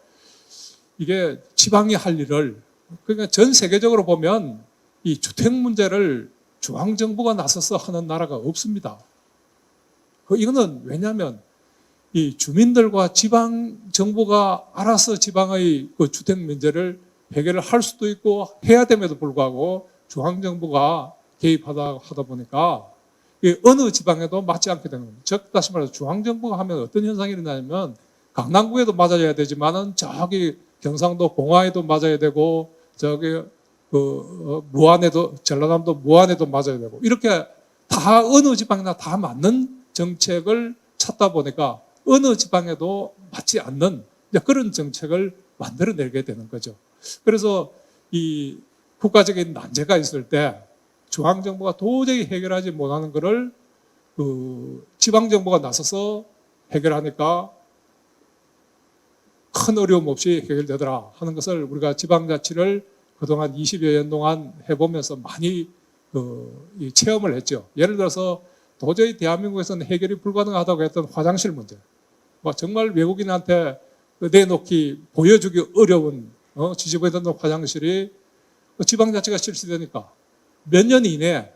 D: 이게 지방이 할 일을, 그러니까 전 세계적으로 보면 이 주택 문제를 중앙정부가 나서서 하는 나라가 없습니다. 이거는 왜냐하면 이 주민들과 지방정부가 알아서 지방의 그 주택 문제를 해결을 할 수도 있고 해야 됨에도 불구하고 중앙정부가 개입하다 보니까 어느 지방에도 맞지 않게 되는 겁니다. 즉, 다시 말해서 중앙정부가 하면 어떤 현상이 일어나냐면 강남구에도 맞아야 되지만은 저기 경상도 봉화에도 맞아야 되고 저기 무안에도 전라남도 무안에도 맞아야 되고 이렇게 다 어느 지방이나 다 맞는 정책을 찾다 보니까 어느 지방에도 맞지 않는 그런 정책을 만들어내게 되는 거죠. 그래서 이 국가적인 난제가 있을 때 중앙정부가 도저히 해결하지 못하는 것을 지방정부가 나서서 해결하니까 큰 어려움 없이 해결되더라 하는 것을 우리가 지방자치를 그동안 20여 년 동안 해보면서 많이 체험을 했죠. 예를 들어서 도저히 대한민국에서는 해결이 불가능하다고 했던 화장실 문제. 정말 외국인한테 내놓기, 보여주기 어려운 지지부에 있는 화장실이 지방자치가 실시되니까 몇 년 이내에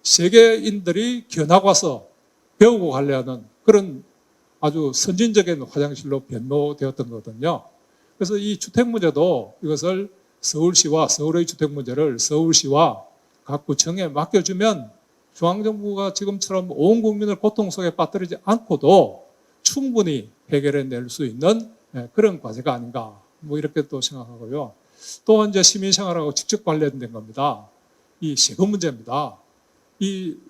D: 세계인들이 견학 와서 배우고 가려는 그런 아주 선진적인 화장실로 변모되었던 거거든요. 그래서 이 주택 문제도 이것을 서울시와 서울의 주택 문제를 서울시와 각 구청에 맡겨주면 중앙정부가 지금처럼 온 국민을 고통 속에 빠뜨리지 않고도 충분히 해결해낼 수 있는 그런 과제가 아닌가 이렇게 또 생각하고요. 또 이제 시민생활하고 직접 관련된 겁니다. 이 세금 문제입니다. 예를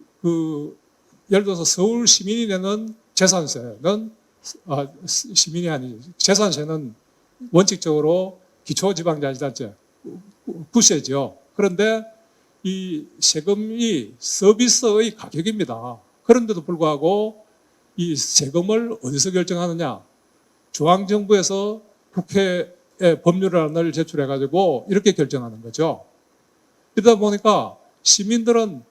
D: 들어서 서울 시민이 내는 재산세는 시민이 아니죠. 재산세는 원칙적으로 기초지방자치단체 구세죠. 그런데 이 세금이 서비스의 가격입니다. 그런데도 불구하고 이 세금을 어디서 결정하느냐? 중앙정부에서 국회에 법률안을 제출해가지고 이렇게 결정하는 거죠. 이러다 보니까 시민들은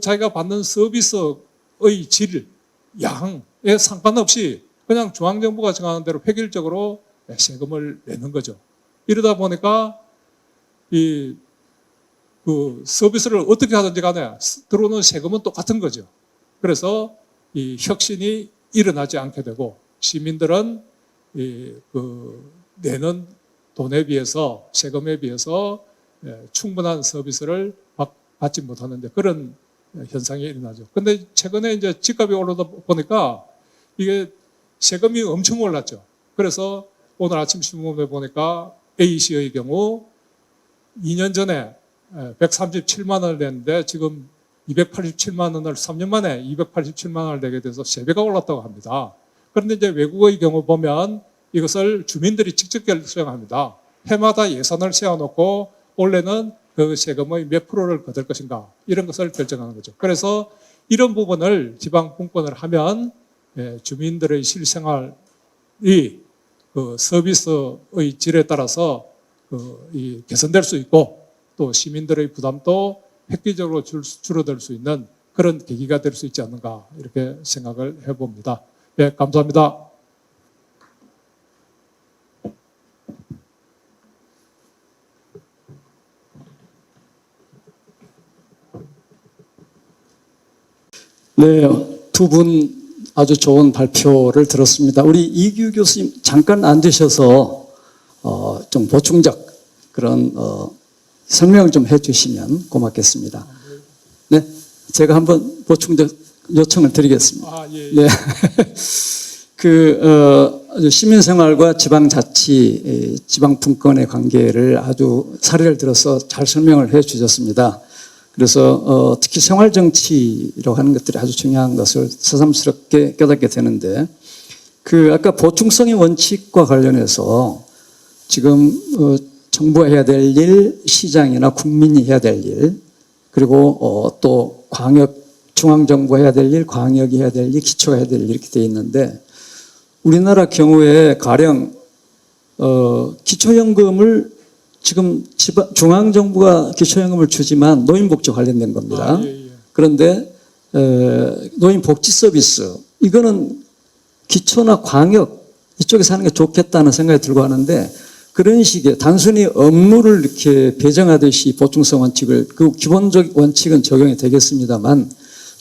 D: 자기가 받는 서비스의 질, 양에 상관없이 그냥 중앙정부가 정하는 대로 획일적으로 세금을 내는 거죠. 이러다 보니까 서비스를 어떻게 하든지 간에 들어오는 세금은 똑같은 거죠. 그래서 이 혁신이 일어나지 않게 되고 시민들은 내는 돈에 비해서 세금에 비해서 충분한 서비스를 받지 못하는데 그런 현상이 일어나죠. 근데 최근에 이제 집값이 오르다 보니까 이게 세금이 엄청 올랐죠. 그래서 오늘 아침 신문에 보니까 A씨의 경우 2년 전에 137만 원을 냈는데 지금 287만 원을 3년 만에 287만 원을 내게 돼서 3배가 올랐다고 합니다. 그런데 이제 외국의 경우 보면 이것을 주민들이 직접 결정합니다. 해마다 예산을 세워놓고 올해는 그 세금의 몇 프로를 거둘 것인가 이런 것을 결정하는 거죠. 그래서 이런 부분을 지방 분권을 하면 주민들의 실생활이 그 서비스의 질에 따라서 개선될 수 있고 또 시민들의 부담도 획기적으로 줄어들 수 있는 그런 계기가 될 수 있지 않는가 이렇게 생각을 해봅니다. 네, 감사합니다.
A: 네, 두 분 아주 좋은 발표를 들었습니다. 우리 이규 교수님 잠깐 앉으셔서 좀 보충적 그런 설명을 좀 해주시면 고맙겠습니다. 네, 제가 한번 보충적 요청을 드리겠습니다.
D: 예.
A: 네, 시민생활과 지방자치, 지방분권의 관계를 아주 사례를 들어서 잘 설명을 해주셨습니다. 그래서 특히 생활정치라고 하는 것들이 아주 중요한 것을 새삼스럽게 깨닫게 되는데 그 아까 보충성의 원칙과 관련해서 지금 정부가 해야 될 일, 시장이나 국민이 해야 될 일, 그리고 또 중앙정부가 해야 될 일, 광역이 해야 될 일, 기초가 해야 될 일 이렇게 돼 있는데 우리나라 경우에 가령 기초연금을 지금 중앙정부가 기초연금을 주지만 노인복지 관련된 겁니다.
D: 예.
A: 그런데 노인복지 서비스 이거는 기초나 광역 이쪽에서 하는 게 좋겠다는 생각이 들고 하는데 그런 식의 단순히 업무를 이렇게 배정하듯이 보충성 원칙을 그 기본적 원칙은 적용이 되겠습니다만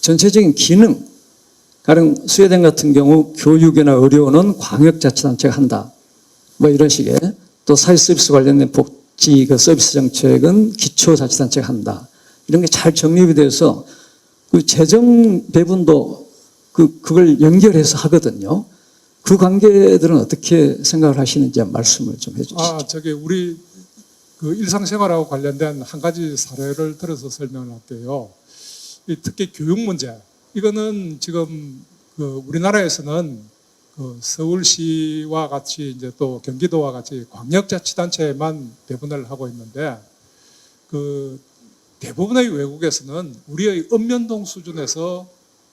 A: 전체적인 기능 가령 스웨덴 같은 경우 교육이나 의료는 광역자치단체가 한다. 뭐 이런 식의 또 사회서비스 관련된 복지 그 서비스 정책은 기초자치단체가 한다. 이런 게 잘 정립이 돼서 그 재정 배분도 그걸 연결해서 하거든요. 그 관계들은 어떻게 생각을 하시는지 말씀을 좀 해주시죠.
D: 우리 그 일상생활하고 관련된 한 가지 사례를 들어서 설명을 할게요. 특히 교육 문제. 이거는 지금 그 우리나라에서는 그 서울시와 같이 이제 또 경기도와 같이 광역자치단체에만 배분을 하고 있는데 그 대부분의 외국에서는 우리의 읍면동 수준에서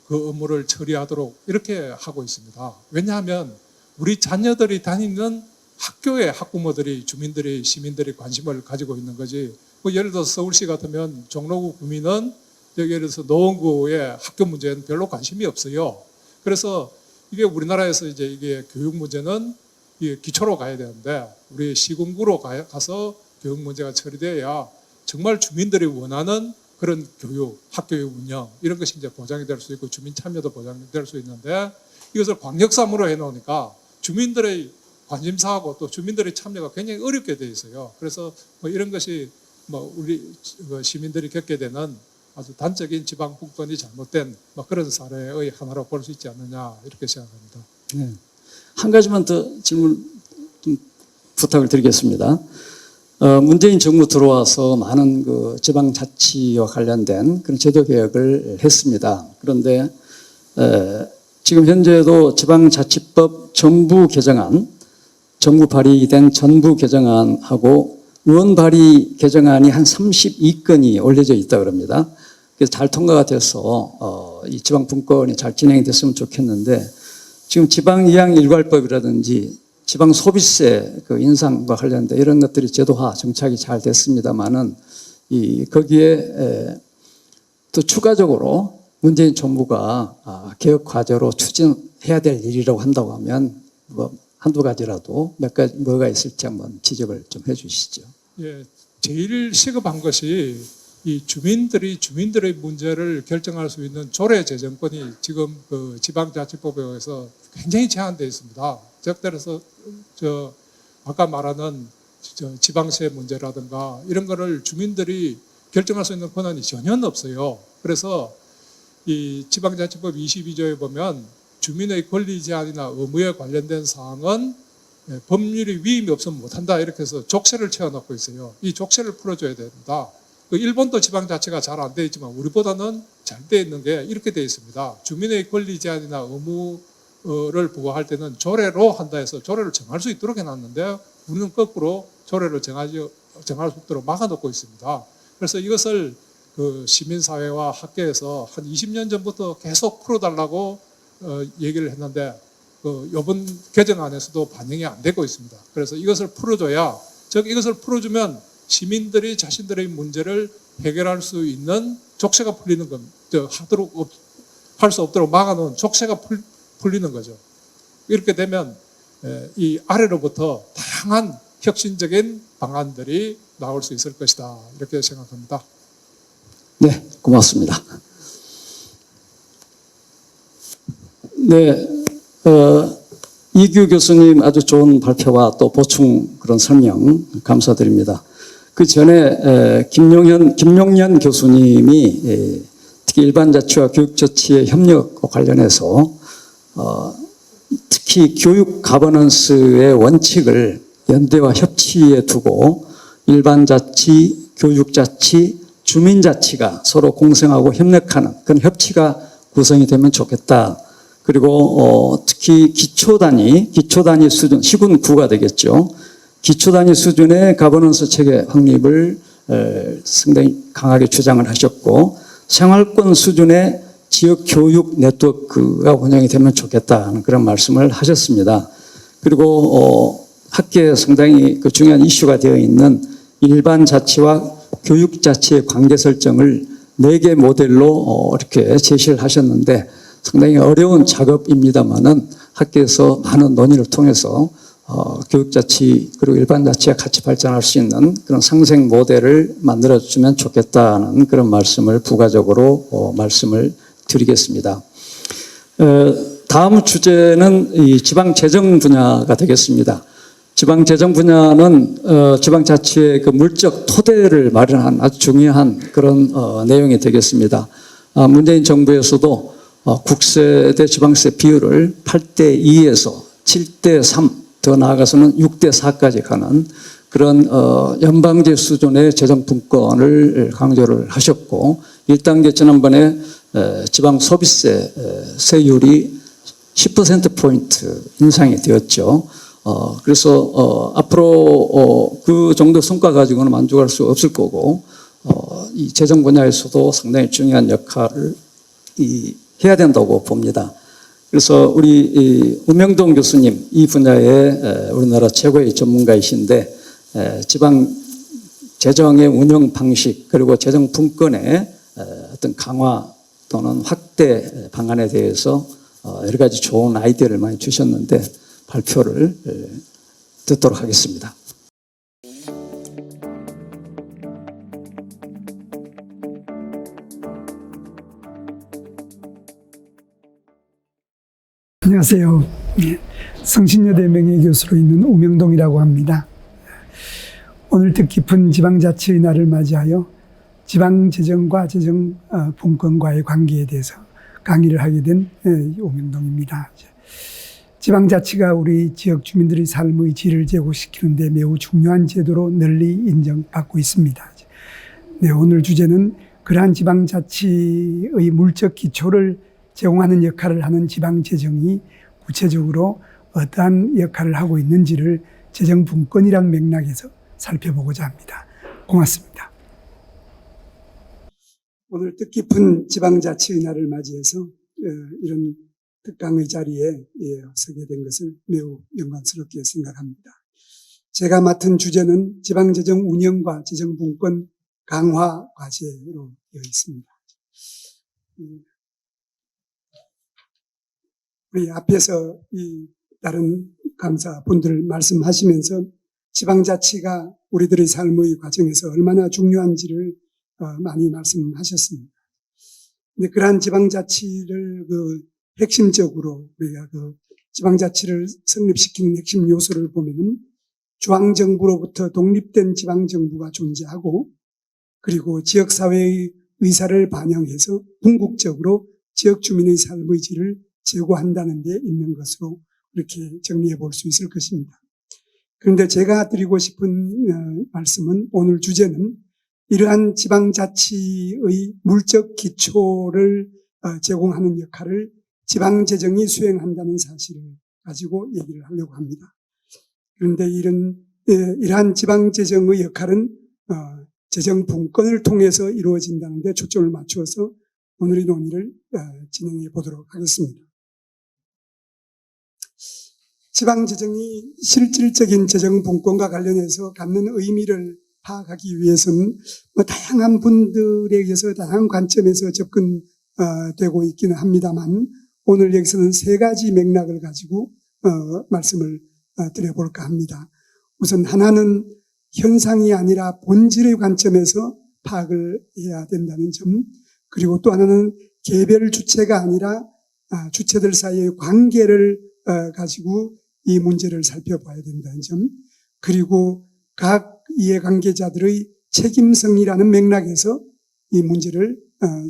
D: 그 업무를 처리하도록 이렇게 하고 있습니다. 왜냐하면 우리 자녀들이 다니는 학교에 학부모들이, 주민들이, 시민들이 관심을 가지고 있는 거지. 뭐 예를 들어서 서울시 같으면 종로구 구민은 예를 들어서 노원구의 학교 문제는 별로 관심이 없어요. 그래서 이게 우리나라에서 이제 이게 교육 문제는 이게 기초로 가야 되는데 우리 시군구로 가서 교육 문제가 처리돼야 정말 주민들이 원하는 그런 교육, 학교의 운영 이런 것이 이제 보장이 될 수 있고 주민 참여도 보장이 될 수 있는데 이것을 광역사무로 해놓으니까 주민들의 관심사하고 또 주민들의 참여가 굉장히 어렵게 돼 있어요. 그래서 뭐 이런 것이 뭐 우리 시민들이 겪게 되는 아주 단적인 지방 분권이 잘못된 뭐 그런 사례의 하나로 볼 수 있지 않느냐 이렇게 생각합니다.
A: 네. 한 가지만 더 질문 좀 부탁을 드리겠습니다. 문재인 정부 들어와서 많은 그 지방자치와 관련된 그런 제도 개혁을 했습니다. 그런데 지금 현재도 지방자치법 전부 개정안, 정부 발의된 전부 개정안하고 의원 발의 개정안이 한 32건이 올려져 있다 그럽니다. 그래서 잘 통과가 돼서 이 지방 분권이 잘 진행이 됐으면 좋겠는데 지금 지방이양일괄법이라든지 지방 소비세 그 인상과 관련된 이런 것들이 제도화 정착이 잘 됐습니다만은 거기에 또 추가적으로 문재인 정부가 개혁 과제로 추진해야 될 일이라고 한다고 하면 뭐 한두 가지라도 몇 가지 뭐가 있을지 한번 지적을 좀 해주시죠.
D: 예, 제일 시급한 것이 이 주민들의 문제를 결정할 수 있는 조례 재정권이 지금 그 지방자치법에 의해서 굉장히 제한되어 있습니다. 즉 따라서 아까 말하는 지방세 문제라든가 이런 거를 주민들이 결정할 수 있는 권한이 전혀 없어요. 그래서 이 지방자치법 22조에 보면 주민의 권리 제한이나 의무에 관련된 사항은 법률이 위임이 없으면 못한다 이렇게 해서 족쇄를 채워놓고 있어요. 이 족쇄를 풀어줘야 된다. 일본도 지방자치가 잘 안 돼 있지만 우리보다는 잘 돼 있는 게 이렇게 돼 있습니다. 주민의 권리 제한이나 의무를 부과할 때는 조례로 한다 해서 조례를 정할 수 있도록 해놨는데 우리는 거꾸로 조례를 정할 수 없도록 막아놓고 있습니다. 그래서 이것을 그 시민사회와 학계에서 한 20년 전부터 계속 풀어달라고 얘기를 했는데 이번 개정안에서도 반영이 안 되고 있습니다. 그래서 이것을 풀어줘야 이것을 풀어주면 시민들이 자신들의 문제를 해결할 수 있는 족쇄가 풀리는 겁니다. 할 수 없도록 막아놓은 족쇄가 풀리는 거죠. 이렇게 되면 이 아래로부터 다양한 혁신적인 방안들이 나올 수 있을 것이다. 이렇게 생각합니다.
A: 네, 고맙습니다. 네, 이규 교수님 아주 좋은 발표와 또 보충 그런 설명 감사드립니다. 그 전에 김용년 교수님이 특히 일반자치와 교육자치의 협력과 관련해서 특히 교육 가버넌스의 원칙을 연대와 협치에 두고 일반자치, 교육자치, 주민자치가 서로 공생하고 협력하는 그런 협치가 구성이 되면 좋겠다. 그리고 특히 기초 단위 수준, 시군구가 되겠죠. 기초 단위 수준의 가버넌스 체계 확립을 상당히 강하게 주장을 하셨고, 생활권 수준의 지역 교육 네트워크가 운영이 되면 좋겠다는 그런 말씀을 하셨습니다. 그리고 학계에 상당히 그 중요한 이슈가 되어 있는 일반 자치와 교육 자치의 관계 설정을 4개 모델로 이렇게 제시를 하셨는데, 상당히 어려운 작업입니다만은 학계에서 많은 논의를 통해서 교육자치 그리고 일반자치가 같이 발전할 수 있는 그런 상생 모델을 만들어주면 좋겠다는 그런 말씀을 부가적으로 말씀을 드리겠습니다. 다음 주제는 이 지방재정 분야가 되겠습니다. 지방재정 분야는 지방자치의 그 물적 토대를 마련한 아주 중요한 그런 내용이 되겠습니다. 문재인 정부에서도 국세 대 지방세 비율을 8대2에서 7대3, 더 나아가서는 6대4까지 가는 그런 연방제 수준의 재정 분권을 강조를 하셨고, 1단계 지난번에 지방 소비세 세율이 10%포인트 인상이 되었죠. 그래서 앞으로 그 정도 성과 가지고는 만족할 수 없을 거고, 이 재정 분야에서도 상당히 중요한 역할을 해야 된다고 봅니다. 그래서 우리 우명동 교수님, 이 분야에 우리나라 최고의 전문가이신데, 지방 재정의 운영 방식 그리고 재정 분권의 어떤 강화 또는 확대 방안에 대해서 여러 가지 좋은 아이디어를 많이 주셨는데, 발표를 듣도록 하겠습니다.
E: 안녕하세요. 성신여대 명예교수로 있는 우명동이라고 합니다. 오늘 뜻깊은 지방자치의 날을 맞이하여 지방재정과 재정 분권과의 관계에 대해서 강의를 하게 된 우명동입니다. 지방자치가 우리 지역 주민들의 삶의 질을 제고시키는 데 매우 중요한 제도로 널리 인정받고 있습니다. 네, 오늘 주제는 그러한 지방자치의 물적 기초를 제공하는 역할을 하는 지방재정이 구체적으로 어떠한 역할을 하고 있는지를 재정분권이란 맥락에서 살펴보고자 합니다. 고맙습니다. 오늘 뜻깊은 지방자치의 날을 맞이해서 이런 특강의 자리에 서게 된 것을 매우 영광스럽게 생각합니다. 제가 맡은 주제는 지방재정 운영과 재정분권 강화 과제로 되어 있습니다. 우리 앞에서 이 다른 강사분들 말씀하시면서 지방자치가 우리들의 삶의 과정에서 얼마나 중요한지를 많이 말씀하셨습니다. 근데 그러한 지방자치를 핵심적으로 우리가 지방자치를 성립시키는 핵심 요소를 보면은 중앙정부로부터 독립된 지방정부가 존재하고, 그리고 지역사회의 의사를 반영해서 궁극적으로 지역 주민의 삶의 질을 제고한다는 데 있는 것으로 이렇게 정리해 볼 수 있을 것입니다. 그런데 제가 드리고 싶은 말씀은, 오늘 주제는 이러한 지방자치의 물적 기초를 제공하는 역할을 지방재정이 수행한다는 사실을 가지고 얘기를 하려고 합니다. 그런데 이러한 지방재정의 역할은 재정분권을 통해서 이루어진다는 데 초점을 맞추어서 오늘의 논의를 진행해 보도록 하겠습니다. 지방재정이 실질적인 재정분권과 관련해서 갖는 의미를 파악하기 위해서는 다양한 분들에 의해서 다양한 관점에서 접근되고 있기는 합니다만, 오늘 여기서는 3가지 맥락을 가지고 말씀을 드려볼까 합니다. 우선 하나는 현상이 아니라 본질의 관점에서 파악을 해야 된다는 점, 그리고 또 하나는 개별 주체가 아니라 주체들 사이의 관계를 가지고 이 문제를 살펴봐야 된다는 점, 그리고 각 이해관계자들의 책임성이라는 맥락에서 이 문제를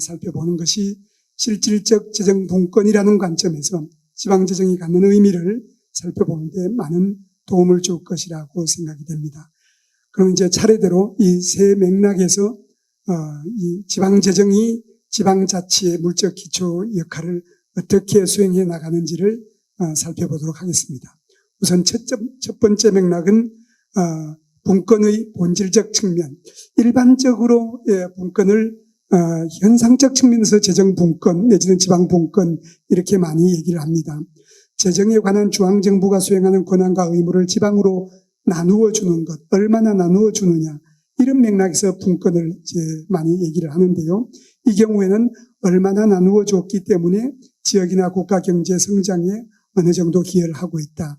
E: 살펴보는 것이 실질적 재정분권이라는 관점에서 지방재정이 갖는 의미를 살펴보는 데 많은 도움을 줄 것이라고 생각이 됩니다. 그럼 이제 차례대로 이 3 맥락에서 이 지방재정이 지방자치의 물적 기초 역할을 어떻게 수행해 나가는지를 살펴보도록 하겠습니다. 우선 첫 번째 맥락은 분권의 본질적 측면. 일반적으로 분권을 현상적 측면에서 재정분권 내지는 지방분권 이렇게 많이 얘기를 합니다. 재정에 관한 중앙정부가 수행하는 권한과 의무를 지방으로 나누어 주는 것, 얼마나 나누어 주느냐 이런 맥락에서 분권을 이제 많이 얘기를 하는데요. 이 경우에는 얼마나 나누어 줬기 때문에 지역이나 국가 경제 성장에 어느 정도 기여를 하고 있다.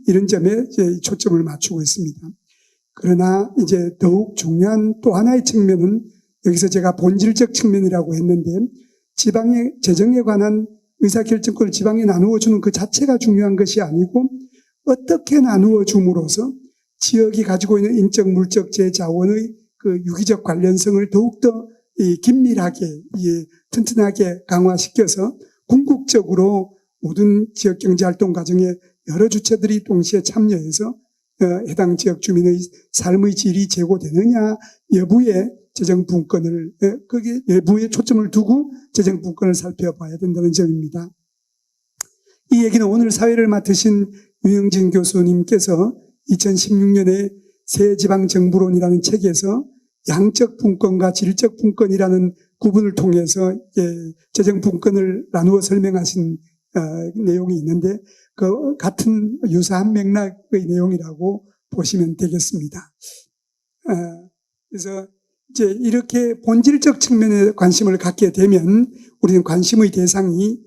E: 이런 점에 이제 초점을 맞추고 있습니다. 그러나 이제 더욱 중요한 또 하나의 측면은 여기서 제가 본질적 측면이라고 했는데 지방의 재정에 관한 의사결정권을 지방에 나누어 주는 그 자체가 중요한 것이 아니고 어떻게 나누어 줌으로써 지역이 가지고 있는 인적, 물적, 재자원의 그 유기적 관련성을 더욱더 긴밀하게, 튼튼하게 강화시켜서 궁극적으로 모든 지역 경제 활동 과정에 여러 주체들이 동시에 참여해서 해당 지역 주민의 삶의 질이 제고되느냐 여부에 재정분권을, 거기에 여부에 초점을 두고 재정분권을 살펴봐야 된다는 점입니다. 이 얘기는 오늘 사회를 맡으신 유영진 교수님께서 2016년에 새 지방정부론이라는 책에서 양적 분권과 질적 분권이라는 구분을 통해서 재정분권을 나누어 설명하신 내용이 있는데 그 같은 유사한 맥락의 내용이라고 보시면 되겠습니다. 그래서 이제 이렇게 본질적 측면에 관심을 갖게 되면 우리는 관심의 대상이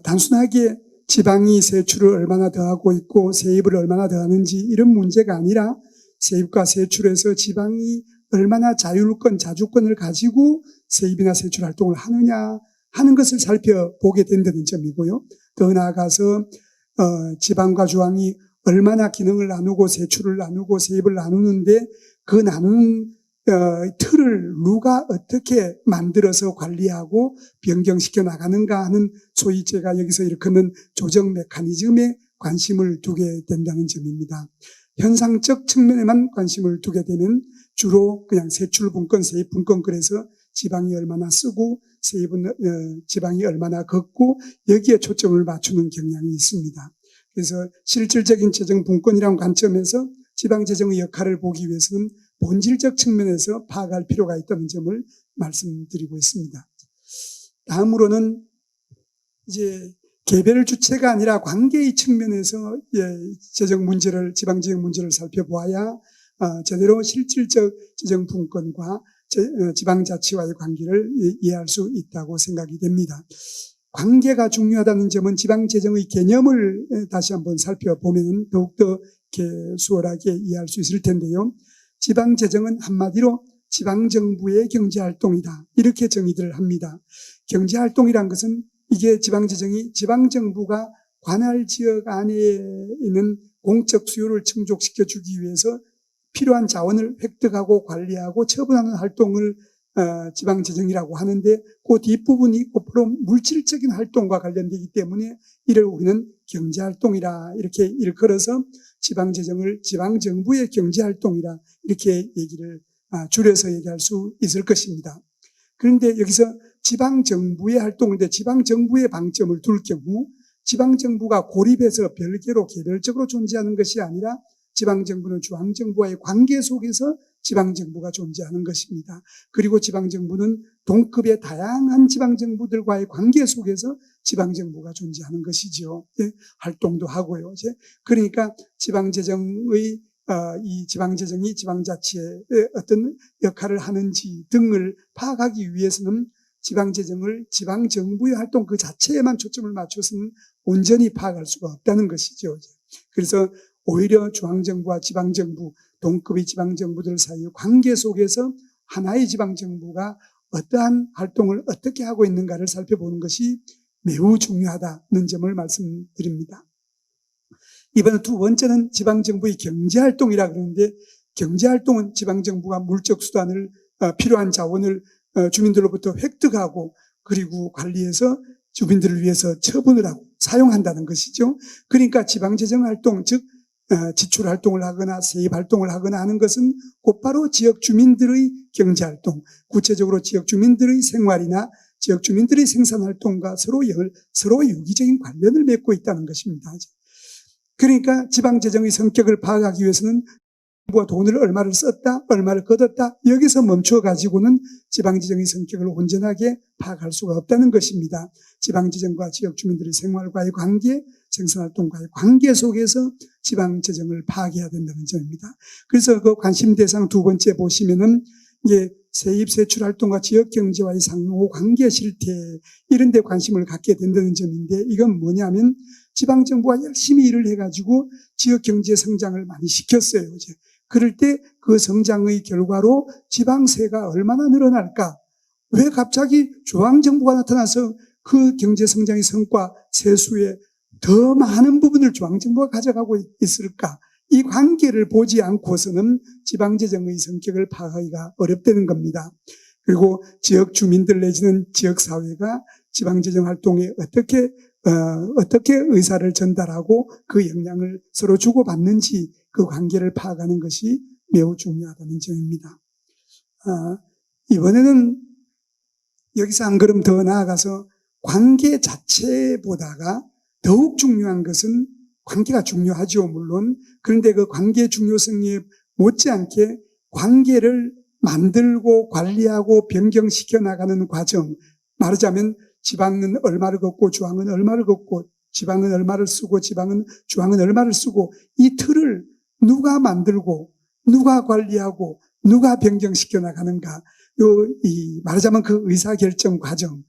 E: 단순하게 지방이 세출을 얼마나 더하고 있고 세입을 얼마나 더하는지 이런 문제가 아니라 세입과 세출에서 지방이 얼마나 자율권, 자주권을 가지고 세입이나 세출 활동을 하느냐 하는 것을 살펴보게 된다는 점이고요. 더 나아가서 지방과 중앙이 얼마나 기능을 나누고 세출을 나누고 세입을 나누는데 그 나누는 틀을 누가 어떻게 만들어서 관리하고 변경시켜 나가는가 하는 소위 제가 여기서 일컫는 조정 메커니즘에 관심을 두게 된다는 점입니다. 현상적 측면에만 관심을 두게 되면 주로 그냥 세출 분권, 세입 분권 그래서 지방이 얼마나 쓰고 세입은 지방이 얼마나 걷고 여기에 초점을 맞추는 경향이 있습니다. 그래서 실질적인 재정 분권이라는 관점에서 지방 재정의 역할을 보기 위해서는 본질적 측면에서 파악할 필요가 있다는 점을 말씀드리고 있습니다. 다음으로는 이제 개별 주체가 아니라 관계의 측면에서 재정 문제를 지방 재정 문제를 살펴보아야 제대로 실질적 재정 분권과 지방자치와의 관계를 이해할 수 있다고 생각이 됩니다. 관계가 중요하다는 점은 지방재정의 개념을 다시 한번 살펴보면 더욱더 수월하게 이해할 수 있을 텐데요. 지방재정은 한마디로 지방정부의 경제활동이다. 이렇게 정의를 합니다. 경제활동이란 것은 이게 지방재정이 지방정부가 관할 지역 안에 있는 공적 수요를 충족시켜주기 위해서 필요한 자원을 획득하고 관리하고 처분하는 활동을 지방재정이라고 하는데 그 뒷부분이 곧바로 물질적인 활동과 관련되기 때문에 이를 우리는 경제활동이라 이렇게 일컬어서 지방재정을 지방정부의 경제활동이라 이렇게 얘기를 줄여서 얘기할 수 있을 것입니다. 그런데 여기서 지방정부의 활동인데 지방정부의 방점을 둘 경우 지방정부가 고립해서 별개로 개별적으로 존재하는 것이 아니라 지방정부는 중앙정부와의 관계 속에서 지방정부가 존재하는 것입니다. 그리고 지방정부는 동급의 다양한 지방정부들과의 관계 속에서 지방정부가 존재하는 것이죠. 활동도 하고요. 그러니까 지방재정의 이 지방재정이 지방자치에 어떤 역할을 하는지 등을 파악하기 위해서는 지방재정을 지방정부의 활동 그 자체에만 초점을 맞춰서는 온전히 파악할 수가 없다는 것이죠. 그래서 오히려 중앙정부와 지방정부, 동급의 지방정부들 사이의 관계 속에서 하나의 지방정부가 어떠한 활동을 어떻게 하고 있는가를 살펴보는 것이 매우 중요하다는 점을 말씀드립니다. 이번에 두 번째는 지방정부의 경제활동이라 그러는데 경제활동은 지방정부가 물적 수단을 필요한 자원을 주민들로부터 획득하고 그리고 관리해서 주민들을 위해서 처분을 하고 사용한다는 것이죠. 그러니까 지방재정활동 즉 지출활동을 하거나 세입활동을 하거나 하는 것은 곧바로 지역 주민들의 경제활동, 구체적으로 지역 주민들의 생활이나 지역 주민들의 생산 활동과 서로 유기적인 관련을 맺고 있다는 것입니다. 그러니까 지방 재정의 성격을 파악하기 위해서는 정부가 돈을 얼마를 썼다, 얼마를 거뒀다, 여기서 멈춰 가지고는 지방 재정의 성격을 온전하게 파악할 수가 없다는 것입니다. 지방 재정과 지역 주민들의 생활과의 관계, 생산 활동과의 관계 속에서 지방 재정을 파악해야 된다는 점입니다. 그래서 그 관심 대상 두 번째 보시면은 이제 세입 세출 활동과 지역 경제와의 상호 관계 실태 이런 데 관심을 갖게 된다는 점인데, 이건 뭐냐면 지방 정부가 열심히 일을 해가지고 지역 경제 성장을 많이 시켰어요. 이제 그럴 때 그 성장의 결과로 지방세가 얼마나 늘어날까? 왜 갑자기 중앙정부가 나타나서 그 경제 성장의 성과 세수의 더 많은 부분을 중앙정부가 가져가고 있을까? 이 관계를 보지 않고서는 지방재정의 성격을 파악하기가 어렵다는 겁니다. 그리고 지역 주민들 내지는 지역사회가 지방재정 활동에 어떻게 의사를 전달하고 그 영향을 서로 주고받는지 그 관계를 파악하는 것이 매우 중요하다는 점입니다. 이번에는 여기서 한 걸음 더 나아가서 관계 자체보다가 더욱 중요한 것은, 관계가 중요하죠, 물론. 그런데 그 관계 중요성에 못지않게 관계를 만들고 관리하고 변경시켜 나가는 과정, 말하자면 지방은 얼마를 걷고 중앙은 얼마를 걷고, 지방은 얼마를 쓰고 중앙은 얼마를 쓰고, 이 틀을 누가 만들고 누가 관리하고 누가 변경시켜 나가는가, 말하자면 그 의사결정 과정,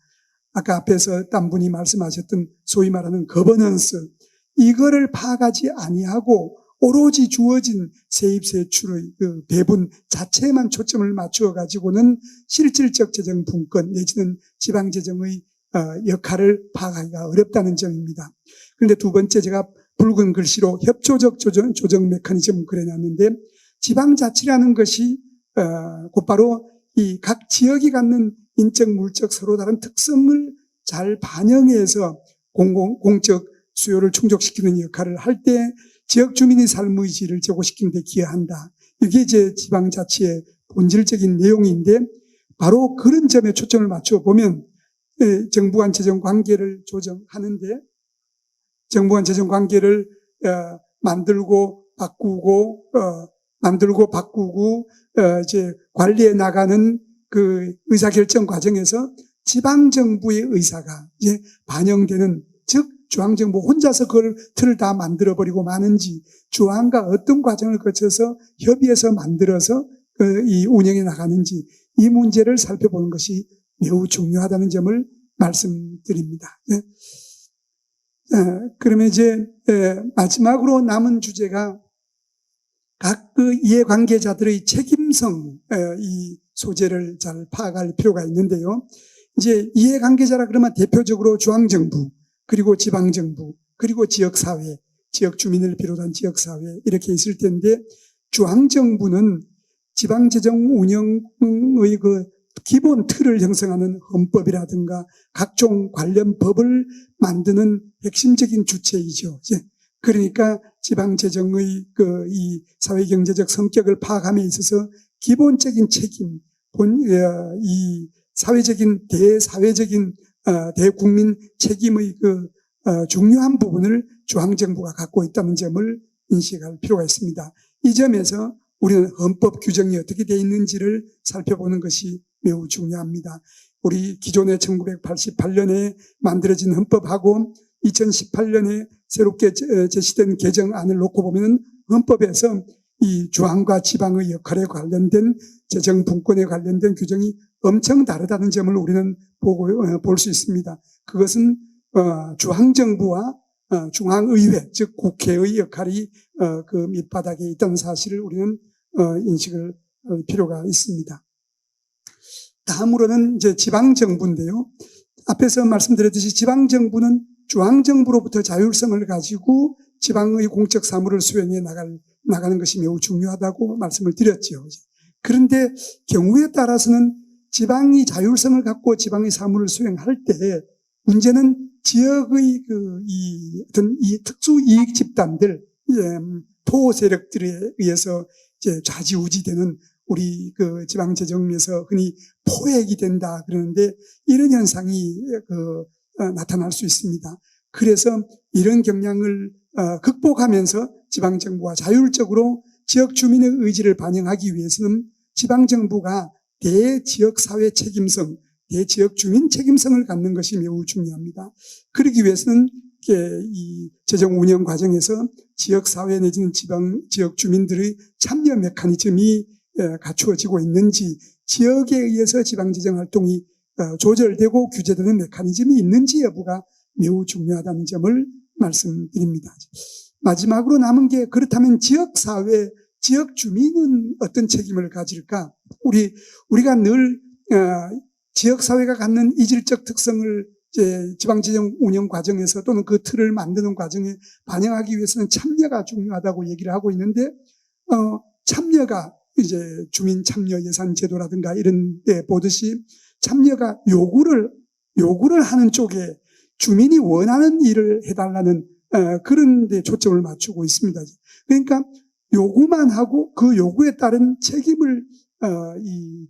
E: 아까 앞에서 딴 분이 말씀하셨던 소위 말하는 거버넌스, 이거를 파악하지 아니하고 오로지 주어진 세입세출의 그 배분 자체에만 초점을 맞추어 가지고는 실질적 재정 분권 내지는 지방재정의 역할을 파악하기가 어렵다는 점입니다. 그런데 두 번째, 제가 붉은 글씨로 협조적 조정 메커니즘 그려놨는데, 지방자치라는 것이 곧바로 이 각 지역이 갖는 인적, 물적 서로 다른 특성을 잘 반영해서 공적 수요를 충족시키는 역할을 할 때 지역 주민의 삶의 질을 제고시키는 데 기여한다. 이게 이제 지방자치의 본질적인 내용인데, 바로 그런 점에 초점을 맞춰 보면 정부 간 재정 관계를 조정하는데, 정부 간 재정 관계를 만들고 바꾸고 이제 관리해 나가는 그 의사결정 과정에서 지방정부의 의사가 이제 반영되는, 즉 중앙정부 혼자서 그걸 틀을 다 만들어버리고 마는지, 중앙과 어떤 과정을 거쳐서 협의해서 만들어서 이 운영해 나가는지, 이 문제를 살펴보는 것이 매우 중요하다는 점을 말씀드립니다. 그러면 이제 마지막으로 남은 주제가 각 그 이해관계자들의 책임성, 이 소재를 잘 파악할 필요가 있는데요. 이제 이해관계자라 그러면 대표적으로 중앙정부, 그리고 지방정부, 그리고 지역사회, 지역 주민을 비롯한 지역사회 이렇게 있을 텐데, 중앙정부는 지방재정 운영의 그 기본 틀을 형성하는 헌법이라든가 각종 관련 법을 만드는 핵심적인 주체이죠. 그러니까 지방재정의 이 사회경제적 성격을 파악함에 있어서 기본적인 책임, 이 사회적인 대사회적인 대국민 책임의 그 중요한 부분을 중앙정부가 갖고 있다는 점을 인식할 필요가 있습니다. 이 점에서 우리는 헌법 규정이 어떻게 되어 있는지를 살펴보는 것이 매우 중요합니다. 우리 기존의 1988년에 만들어진 헌법하고 2018년에 새롭게 제시된 개정안을 놓고 보면 헌법에서 이 중앙과 지방의 역할에 관련된 재정 분권에 관련된 규정이 엄청 다르다는 점을 우리는 볼 수 있습니다. 그것은 중앙정부와 중앙의회, 즉 국회의 역할이 그 밑바닥에 있다는 사실을 우리는 인식을 할 필요가 있습니다. 다음으로는 이제 지방정부인데요. 앞에서 말씀드렸듯이 지방정부는 중앙정부로부터 자율성을 가지고 지방의 공적 사무를 수행해 나가는 것이 매우 중요하다고 말씀을 드렸죠. 그런데 경우에 따라서는 지방이 자율성을 갖고 지방의 사무를 수행할 때 문제는 지역의 어떤 이 특수 이익 집단들, 토 세력들에 의해서 이제 좌지우지되는 우리 그 지방재정에서 흔히 포획이 된다 그러는데 이런 현상이 나타날 수 있습니다. 그래서 이런 경향을 극복하면서 지방정부가 자율적으로 지역 주민의 의지를 반영하기 위해서는 지방정부가 대지역사회 책임성, 대지역 주민 책임성을 갖는 것이 매우 중요합니다. 그러기 위해서는 이 재정 운영 과정에서 지역사회 내지는 지역 주민들의 참여 메커니즘이 갖추어지고 있는지, 지역에 의해서 지방재정 활동이 조절되고 규제되는 메커니즘이 있는지 여부가 매우 중요하다는 점을 말씀드립니다. 마지막으로 남은 게, 그렇다면 지역사회, 지역 주민은 어떤 책임을 가질까? 우리가 늘 지역사회가 갖는 이질적 특성을 지방재정 운영 과정에서 또는 그 틀을 만드는 과정에 반영하기 위해서는 참여가 중요하다고 얘기를 하고 있는데, 참여가 이제 주민 참여 예산 제도라든가 이런 데 보듯이 참여가 요구를 하는 쪽에 주민이 원하는 일을 해달라는 그런 데 초점을 맞추고 있습니다. 그러니까 요구만 하고 그 요구에 따른 책임을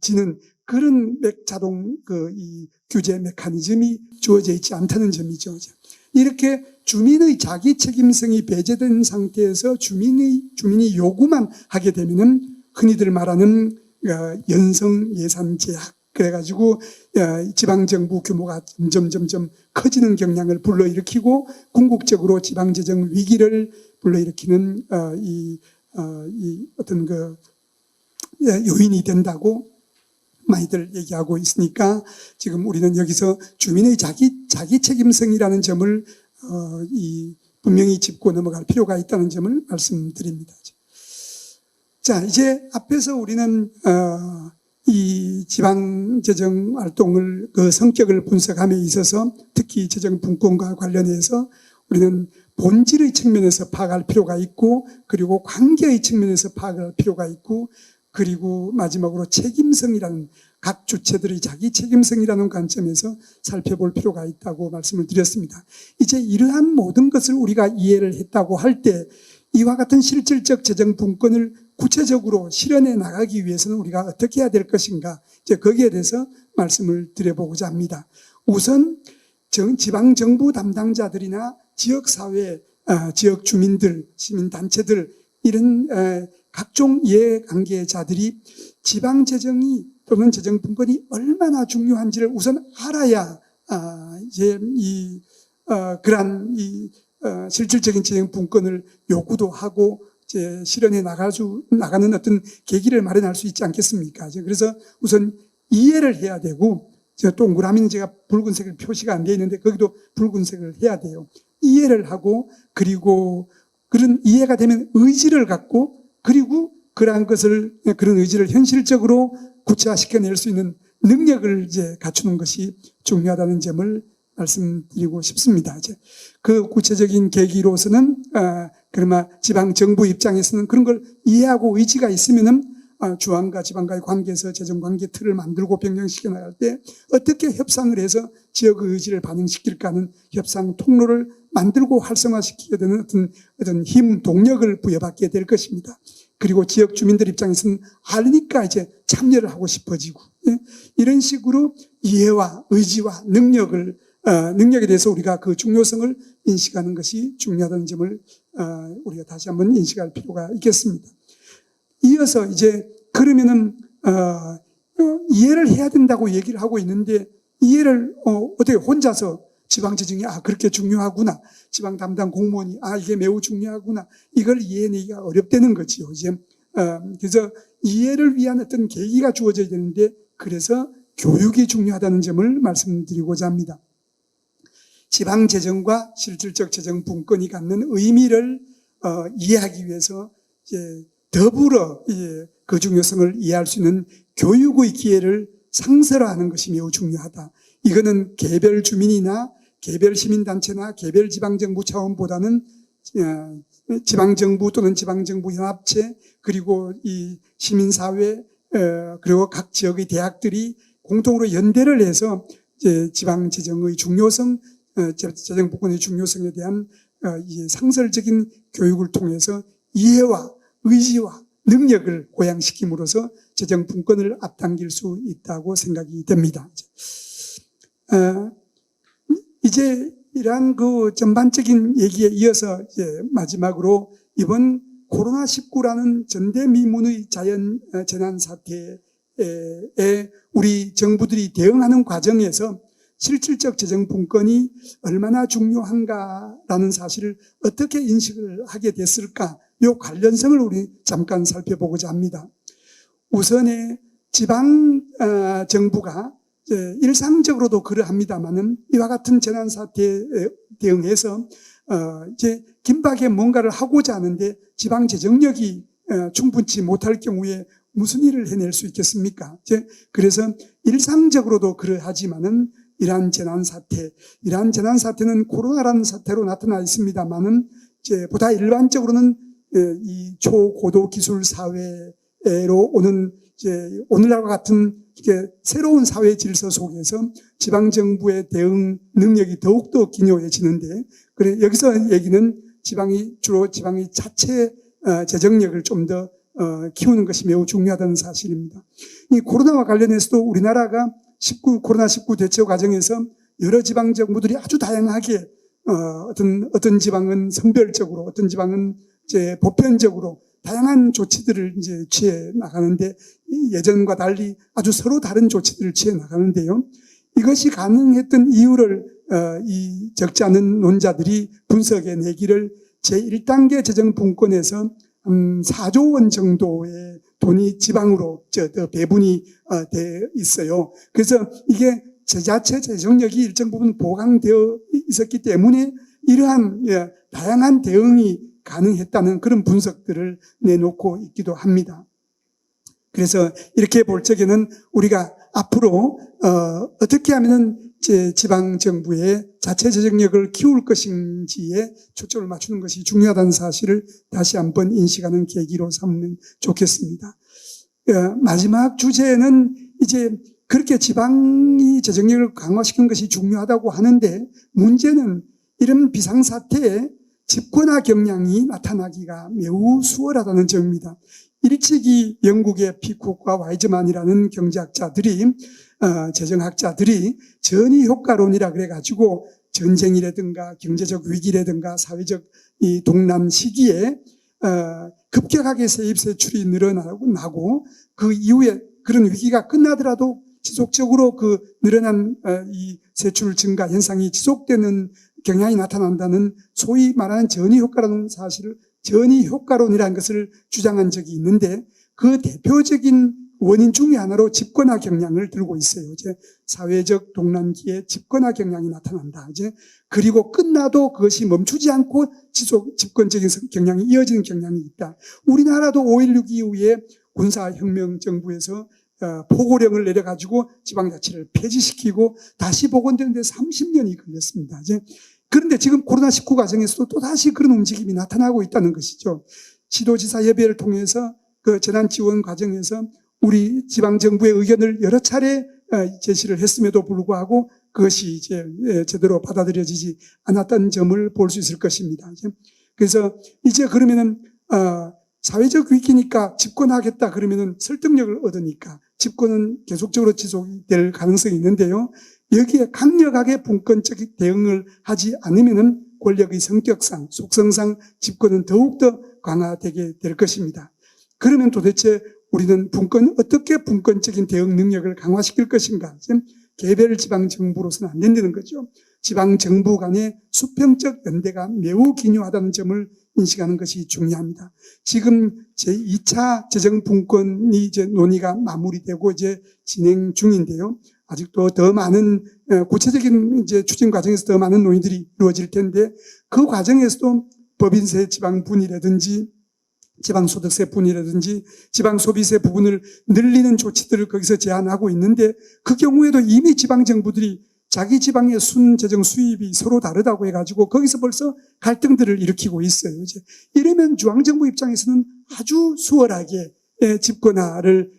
E: 지는 그런 자동 이 규제 메커니즘이 주어져 있지 않다는 점이죠. 이렇게 주민의 자기 책임성이 배제된 상태에서 주민이 요구만 하게 되면은 흔히들 말하는 연성 예산 제약, 그래가지고 지방정부 규모가 점점 커지는 경향을 불러일으키고 궁극적으로 지방재정 위기를 불러일으키는 이 어떤 요인이 된다고 많이들 얘기하고 있으니까 지금 우리는 여기서 주민의 자기 책임성이라는 점을 분명히 짚고 넘어갈 필요가 있다는 점을 말씀드립니다. 자, 이제 앞에서 우리는 이 지방재정 활동을 그 성격을 분석함에 있어서 특히 재정 분권과 관련해서 우리는 본질의 측면에서 파악할 필요가 있고, 그리고 관계의 측면에서 파악할 필요가 있고, 그리고 마지막으로 책임성이라는, 각 주체들의 자기 책임성이라는 관점에서 살펴볼 필요가 있다고 말씀을 드렸습니다. 이제 이러한 모든 것을 우리가 이해를 했다고 할 때 이와 같은 실질적 재정 분권을 구체적으로 실현해 나가기 위해서는 우리가 어떻게 해야 될 것인가, 이제 거기에 대해서 말씀을 드려보고자 합니다. 우선 지방정부 담당자들이나 지역사회, 지역 주민들, 시민단체들, 이런 각종 이해관계자들이 지방재정이 또는 재정분권이 얼마나 중요한지를 우선 알아야 이제 그러한 실질적인 재정분권을 요구도 하고 이제 실현해 나가는 어떤 계기를 마련할 수 있지 않겠습니까? 그래서 우선 이해를 해야 되고, 동그라미는 제가 붉은색을 표시가 안 되어 있는데 거기도 붉은색을 해야 돼요. 이해를 하고, 그리고 그런 이해가 되면 의지를 갖고, 그리고 그런 의지를 현실적으로 구체화시켜낼 수 있는 능력을 이제 갖추는 것이 중요하다는 점을 말씀드리고 싶습니다. 그 구체적인 계기로서는 그러나 지방 정부 입장에서는 그런 걸 이해하고 의지가 있으면은 중앙과 지방과의 관계에서 재정 관계 틀을 만들고 변경시켜 나갈 때 어떻게 협상을 해서 지역의 의지를 반영시킬까 하는 협상 통로를 만들고 활성화시키게 되는 어떤 힘, 동력을 부여받게 될 것입니다. 그리고 지역 주민들 입장에서는 알니까 이제 참여를 하고 싶어지고, 이런 식으로 이해와 의지와 능력에 대해서 우리가 그 중요성을 인식하는 것이 중요하다는 점을 우리가 다시 한번 인식할 필요가 있겠습니다. 이어서 이제 그러면은 이해를 해야 된다고 얘기를 하고 있는데, 이해를 어떻게 혼자서 지방재정이 그렇게 중요하구나, 지방 담당 공무원이 이게 매우 중요하구나, 이걸 이해내기가 어렵다는 거지요. 이제 그래서 이해를 위한 어떤 계기가 주어져야 되는데, 그래서 교육이 중요하다는 점을 말씀드리고자 합니다. 지방재정과 실질적 재정분권이 갖는 의미를 이해하기 위해서 이제 더불어 그 중요성을 이해할 수 있는 교육의 기회를 상설화하는 것이 매우 중요하다. 이거는 개별 주민이나 개별 시민단체나 개별 지방정부 차원보다는 지방정부 또는 지방정부 연합체, 그리고 이 시민사회, 그리고 각 지역의 대학들이 공동으로 연대를 해서 지방재정의 중요성, 재정분권의 중요성에 대한 상설적인 교육을 통해서 이해와 의지와 능력을 고양시킴으로써 재정 분권을 앞당길 수 있다고 생각이 됩니다. 이제 이러한 그 전반적인 얘기에 이어서 이제 마지막으로 이번 코로나19라는 전대미문의 재난 사태에 우리 정부들이 대응하는 과정에서 실질적 재정 분권이 얼마나 중요한가라는 사실을 어떻게 인식을 하게 됐을까? 이 관련성을 우리 잠깐 살펴보고자 합니다. 우선에 지방 정부가 일상적으로도 그러합니다만은 이와 같은 재난 사태에 대응해서 이제 긴박하게 뭔가를 하고자 하는데 지방 재정력이 충분치 못할 경우에 무슨 일을 해낼 수 있겠습니까? 그래서 일상적으로도 그러하지만은 이러한 재난 사태는 코로나라는 사태로 나타나 있습니다만은 이제 보다 일반적으로는 이 초고도 기술 사회로 오는 이제 오늘날과 같은 이게 새로운 사회 질서 속에서 지방 정부의 대응 능력이 더욱더 기묘해지는데, 그래 여기서 얘기는 주로 지방이 자체 재정력을 좀 더 키우는 것이 매우 중요하다는 사실입니다. 이 코로나와 관련해서도 우리나라가 코로나19 대처 과정에서 여러 지방 정부들이 아주 다양하게 어떤 지방은 선별적으로, 어떤 지방은 이제 보편적으로 다양한 조치들을 이제 취해 나가는데, 예전과 달리 아주 서로 다른 조치들을 취해 나가는데요. 이것이 가능했던 이유를 이 적지 않은 논자들이 분석해 내기를 제1단계 재정 분권에서 4조 원 정도의 돈이 지방으로 더 배분이 돼 있어요. 그래서 이게 지자체 재정력이 일정 부분 보강되어 있었기 때문에 이러한 다양한 대응이 가능했다는 그런 분석들을 내놓고 있기도 합니다. 그래서 이렇게 볼 적에는 우리가 앞으로 어떻게 하면은 지방 정부의 자체 재정력을 키울 것인지에 초점을 맞추는 것이 중요하다는 사실을 다시 한번 인식하는 계기로 삼으면 좋겠습니다. 마지막 주제는 이제 그렇게 지방이 재정력을 강화시키는 것이 중요하다고 하는데, 문제는 이런 비상사태에 집권화 경향이 나타나기가 매우 수월하다는 점입니다. 일찍이 영국의 피쿡과 와이즈만이라는 경제학자들이 재정학자들이 전이 효과론이라 그래가지고 전쟁이라든가 경제적 위기라든가 사회적 이 동난 시기에 급격하게 세입 세출이 늘어나고 그 이후에 그런 위기가 끝나더라도 지속적으로 그 늘어난 이 세출 증가 현상이 지속되는 경향이 나타난다는 소위 말하는 전이 효과라는 사실을 전이 효과론이라는 것을 주장한 적이 있는데, 그 대표적인 원인 중에 하나로 집권화 경향을 들고 있어요. 이제 사회적 동난기에 집권화 경향이 나타난다. 이제 그리고 끝나도 그것이 멈추지 않고 집권적인 경향이 이어지는 경향이 있다. 우리나라도 5.16 이후에 군사혁명 정부에서 포고령을 내려가지고 지방자치를 폐지시키고 다시 복원되는데 30년이 걸렸습니다. 이제 그런데 지금 코로나19 과정에서도 또다시 그런 움직임이 나타나고 있다는 것이죠. 시도지사 협의회를 통해서 그 재난 지원 과정에서 우리 지방정부의 의견을 여러 차례 제시를 했음에도 불구하고 그것이 이제 제대로 받아들여지지 않았다는 점을 볼 수 있을 것입니다. 그래서 이제 그러면은 사회적 위기니까 집권하겠다 그러면은 설득력을 얻으니까 집권은 계속적으로 지속될 가능성이 있는데요. 여기에 강력하게 분권적 대응을 하지 않으면은 권력의 성격상, 속성상 집권은 더욱더 강화되게 될 것입니다. 그러면 도대체 우리는 어떻게 분권적인 대응 능력을 강화시킬 것인가? 개별 지방정부로서는 안 된다는 거죠. 지방정부 간의 수평적 연대가 매우 기묘하다는 점을 인식하는 것이 중요합니다. 지금 제2차 재정분권이 이제 논의가 마무리되고 이제 진행 중인데요. 아직도 더 많은 구체적인 이제 추진 과정에서 더 많은 논의들이 이루어질 텐데, 그 과정에서도 법인세 지방분이라든지 지방소득세 분이라든지 지방소비세 부분을 늘리는 조치들을 거기서 제안하고 있는데, 그 경우에도 이미 지방정부들이 자기 지방의 순재정 수입이 서로 다르다고 해가지고 거기서 벌써 갈등들을 일으키고 있어요. 이제 이러면 중앙정부 입장에서는 아주 수월하게 집권화를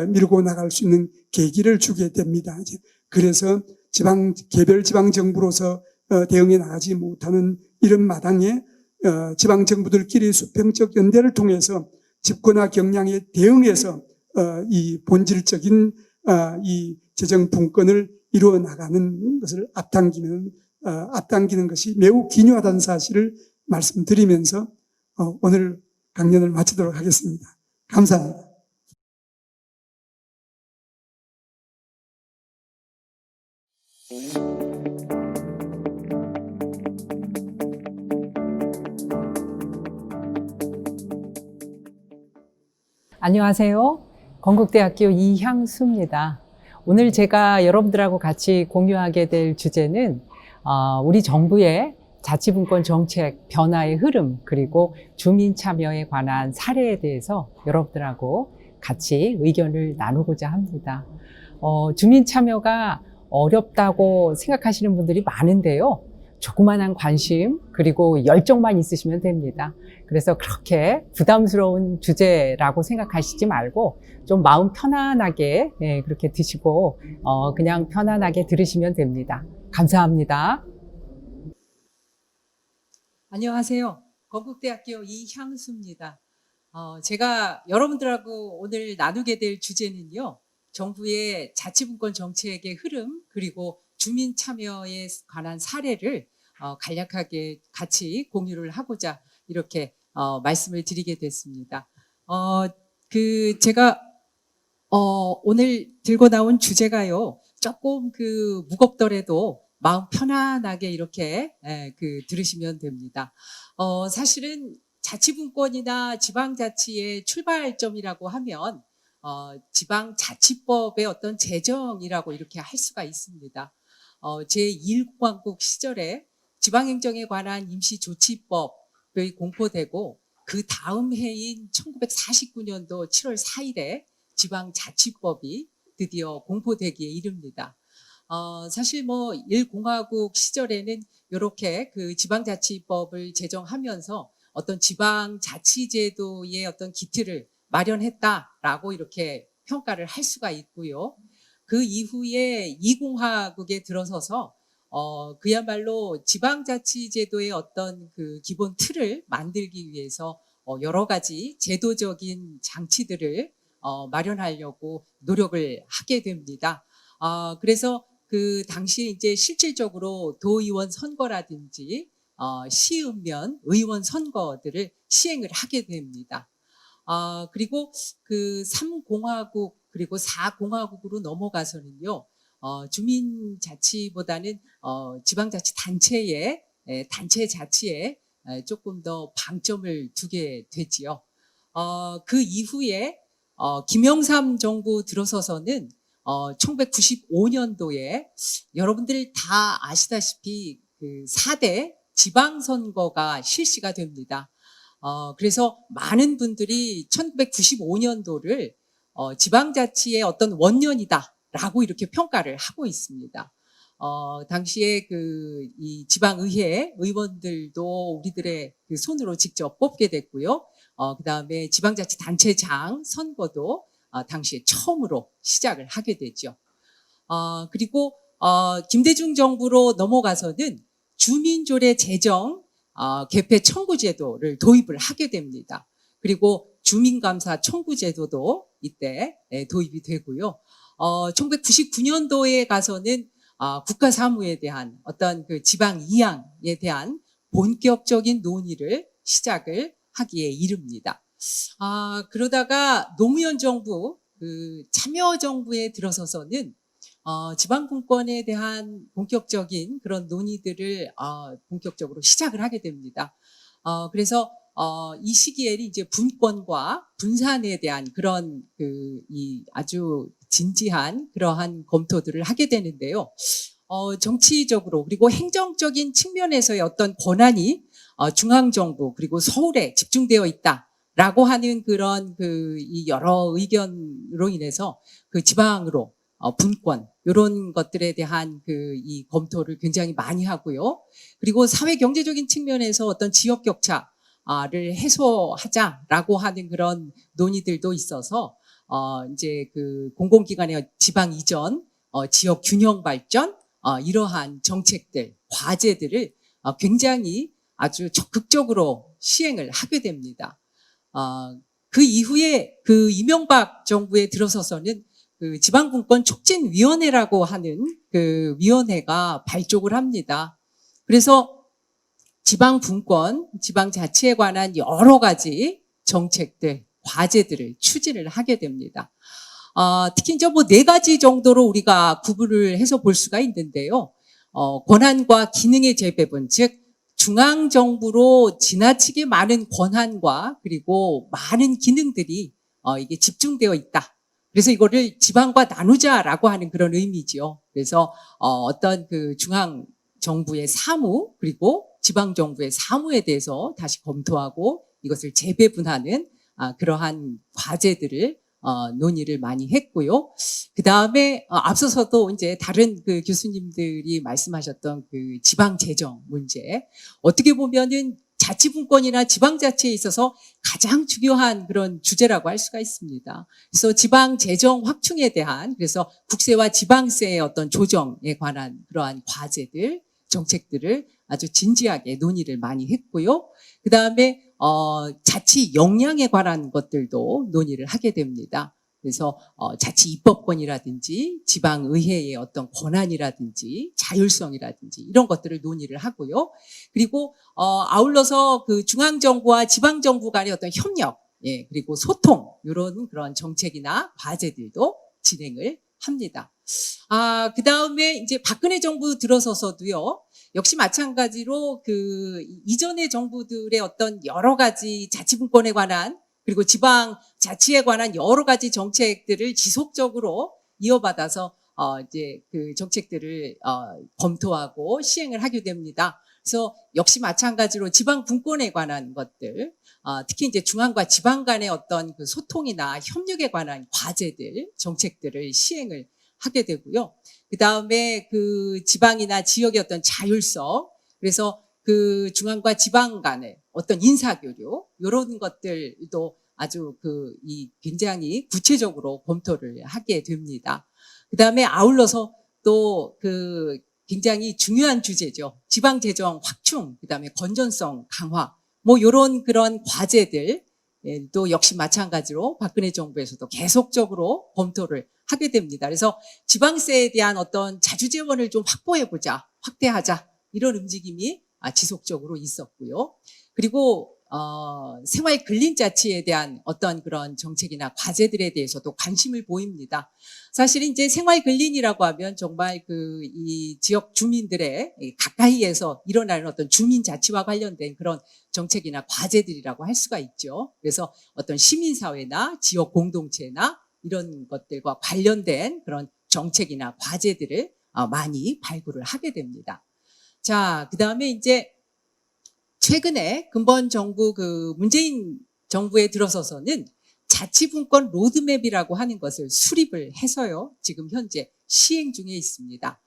E: 밀고 나갈 수 있는 계기를 주게 됩니다. 이제 그래서 개별 지방정부로서 대응해 나가지 못하는 이런 마당에 지방정부들끼리 수평적 연대를 통해서 집권화 경향에 대응해서 이 본질적인 이 재정 분권을 이루어 나가는 것을 앞당기는 것이 매우 기묘하다는 사실을 말씀드리면서 오늘 강연을 마치도록 하겠습니다. 감사합니다.
F: 안녕하세요. 건국대학교 이향수입니다. 오늘 제가 여러분들하고 같이 공유하게 될 주제는 우리 정부의 자치분권 정책 변화의 흐름 그리고 주민 참여에 관한 사례에 대해서 여러분들하고 같이 의견을 나누고자 합니다. 주민 참여가 어렵다고 생각하시는 분들이 많은데요. 조그만한 관심 그리고 열정만 있으시면 됩니다. 그래서 그렇게 부담스러운 주제라고 생각하시지 말고 좀 마음 편안하게 그렇게 드시고 그냥 편안하게 들으시면 됩니다. 감사합니다. 안녕하세요. 건국대학교 이향수입니다. 제가 여러분들하고 오늘 나누게 될 주제는요. 정부의 자치분권 정책의 흐름 그리고 주민 참여에 관한 사례를 간략하게 같이 공유를 하고자 이렇게 말씀을 드리게 됐습니다. 제가 오늘 들고 나온 주제가요. 조금 무겁더라도 마음 편안하게 이렇게 들으시면 됩니다. 사실은 자치분권이나 지방자치의 출발점이라고 하면 지방자치법의 어떤 제정이라고 이렇게 할 수가 있습니다. 제1공화국 시절에 지방행정에 관한 임시조치법이 공포되고 그 다음 해인 1949년도 7월 4일에 지방자치법이 드디어 공포되기에 이릅니다. 사실 1공화국 시절에는 이렇게 지방자치법을 제정하면서 어떤 지방자치제도의 어떤 기틀을 마련했다라고 이렇게 평가를 할 수가 있고요. 그 이후에 2공화국에 들어서서 그야말로 지방자치제도의 어떤 기본 틀을 만들기 위해서 여러 가지 제도적인 장치들을 마련하려고 노력을 하게 됩니다. 그래서 그 당시에 이제 실질적으로 도의원 선거라든지 시읍면 의원 선거들을 시행을 하게 됩니다. 그리고 3공화국 그리고 4공화국으로 넘어가서는요. 주민자치보다는 지방자치 단체 자치에 조금 더 방점을 두게 되지요. 그 이후에 김영삼 정부 들어서서는 1995년도에 여러분들 다 아시다시피 4대 지방선거가 실시가 됩니다. 그래서 많은 분들이 1995년도를 지방자치의 어떤 원년이다라고 이렇게 평가를 하고 있습니다. 당시에 이 지방의회 의원들도 우리들의 손으로 직접 뽑게 됐고요. 그 다음에 지방자치 단체장 선거도 당시에 처음으로 시작을 하게 되죠. 그리고 김대중 정부로 넘어가서는 주민조례 제정 개폐 청구제도를 도입을 하게 됩니다. 그리고 주민감사 청구제도도 이때 도입이 되고요. 1999년도에 가서는 국가사무에 대한 어떤 지방 이양에 대한 본격적인 논의를 시작을 하기에 이릅니다. 그러다가 노무현 정부, 참여정부에 들어서서는 지방분권에 대한 본격적인 그런 논의들을 본격적으로 시작을 하게 됩니다. 그래서 이 시기에는 이제 분권과 분산에 대한 그런 이 아주 진지한 그러한 검토들을 하게 되는데요. 정치적으로 그리고 행정적인 측면에서의 어떤 권한이 중앙정부 그리고 서울에 집중되어 있다라고 하는 그런 이 여러 의견으로 인해서 지방으로 분권 이런 것들에 대한 이 검토를 굉장히 많이 하고요. 그리고 사회 경제적인 측면에서 어떤 지역 격차를 해소하자라고 하는 그런 논의들도 있어서 이제 공공기관의 지방 이전, 지역 균형 발전 이러한 정책들, 과제들을 굉장히 아주 적극적으로 시행을 하게 됩니다. 그 이후에 그 이명박 정부에 들어서서는 그 지방분권 촉진위원회라고 하는 그 위원회가 발족을 합니다. 그래서 지방분권, 지방자치에 관한 여러 가지 정책들, 과제들을 추진을 하게 됩니다. 특히 이제 뭐 4가지 정도로 우리가 구분을 해서 볼 수가 있는데요. 권한과 기능의 재배분, 즉 중앙정부로 지나치게 많은 권한과 그리고 많은 기능들이 이게 집중되어 있다. 그래서 이거를 지방과 나누자라고 하는 그런 의미지요. 그래서 어떤 그 중앙정부의 사무 그리고 지방정부의 사무에 대해서 다시 검토하고 이것을 재배분하는 그러한 과제들을 논의를 많이 했고요. 그 다음에 앞서서도 이제 다른 그 교수님들이 말씀하셨던 그 지방 재정 문제, 어떻게 보면은 자치분권이나 지방자치에 있어서 가장 중요한 그런 주제라고 할 수가 있습니다. 그래서 지방 재정 확충에 대한, 그래서 국세와 지방세의 어떤 조정에 관한 그러한 과제들, 정책들을 아주 진지하게 논의를 많이 했고요. 그 다음에 자치 역량에 관한 것들도 논의를 하게 됩니다. 그래서 자치 입법권이라든지 지방의회의 어떤 권한이라든지 자율성이라든지 이런 것들을 논의를 하고요. 그리고 아울러서 그 중앙정부와 지방정부 간의 어떤 협력, 예, 그리고 소통 이런 그런 정책이나 과제들도 진행을 합니다. 그 다음에 이제 박근혜 정부 들어서서도요, 역시 마찬가지로 그 이전의 정부들의 어떤 여러 가지 자치분권에 관한 그리고 지방 자치에 관한 여러 가지 정책들을 지속적으로 이어받아서 이제 그 정책들을 검토하고 시행을 하게 됩니다. 그래서 역시 마찬가지로 지방 분권에 관한 것들, 특히 이제 중앙과 지방 간의 어떤 그 소통이나 협력에 관한 과제들, 정책들을 시행을 하게 되고요. 그 다음에 그 지방이나 지역의 어떤 자율성, 그래서 그 중앙과 지방 간의 어떤 인사교류, 이런 것들도 아주 굉장히 구체적으로 검토를 하게 됩니다. 그 다음에 아울러서 또 그 굉장히 중요한 주제죠. 지방재정 확충, 그 다음에 건전성 강화, 뭐 이런 그런 과제들, 또 역시 마찬가지로 박근혜 정부에서도 계속적으로 검토를 하게 됩니다. 그래서 지방세에 대한 어떤 자주재원을 좀 확보해보자, 확대하자, 이런 움직임이 지속적으로 있었고요. 그리고 생활 근린자치에 대한 어떤 그런 정책이나 과제들에 대해서도 관심을 보입니다. 사실 이제 생활 근린이라고 하면 정말 이 지역 주민들의 가까이에서 일어나는 어떤 주민 자치와 관련된 그런 정책이나 과제들이라고 할 수가 있죠. 그래서 어떤 시민사회나 지역 공동체나 이런 것들과 관련된 그런 정책이나 과제들을 많이 발굴을 하게 됩니다. 자, 그 다음에 이제 최근에 근본 정부 문재인 정부에 들어서서는 자치분권 로드맵이라고 하는 것을 수립을 해서요, 지금 현재 시행 중에 있습니다.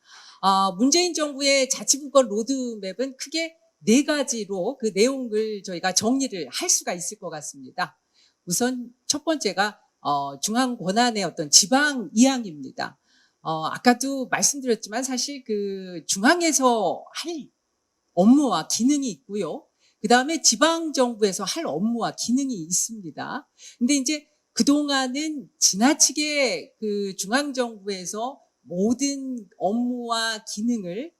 F: 문재인 정부의 자치분권 로드맵은 크게 4가지로 그 내용을 저희가 정리를 할 수가 있을 것 같습니다. 우선 첫 번째가 중앙 권한의 어떤 지방 이양입니다. 아까도 말씀드렸지만 사실 그 중앙에서 할 업무와 기능이 있고요. 그 다음에 지방정부에서 할 업무와 기능이 있습니다. 근데 이제 그동안은 지나치게 그 중앙정부에서 모든 업무와 기능을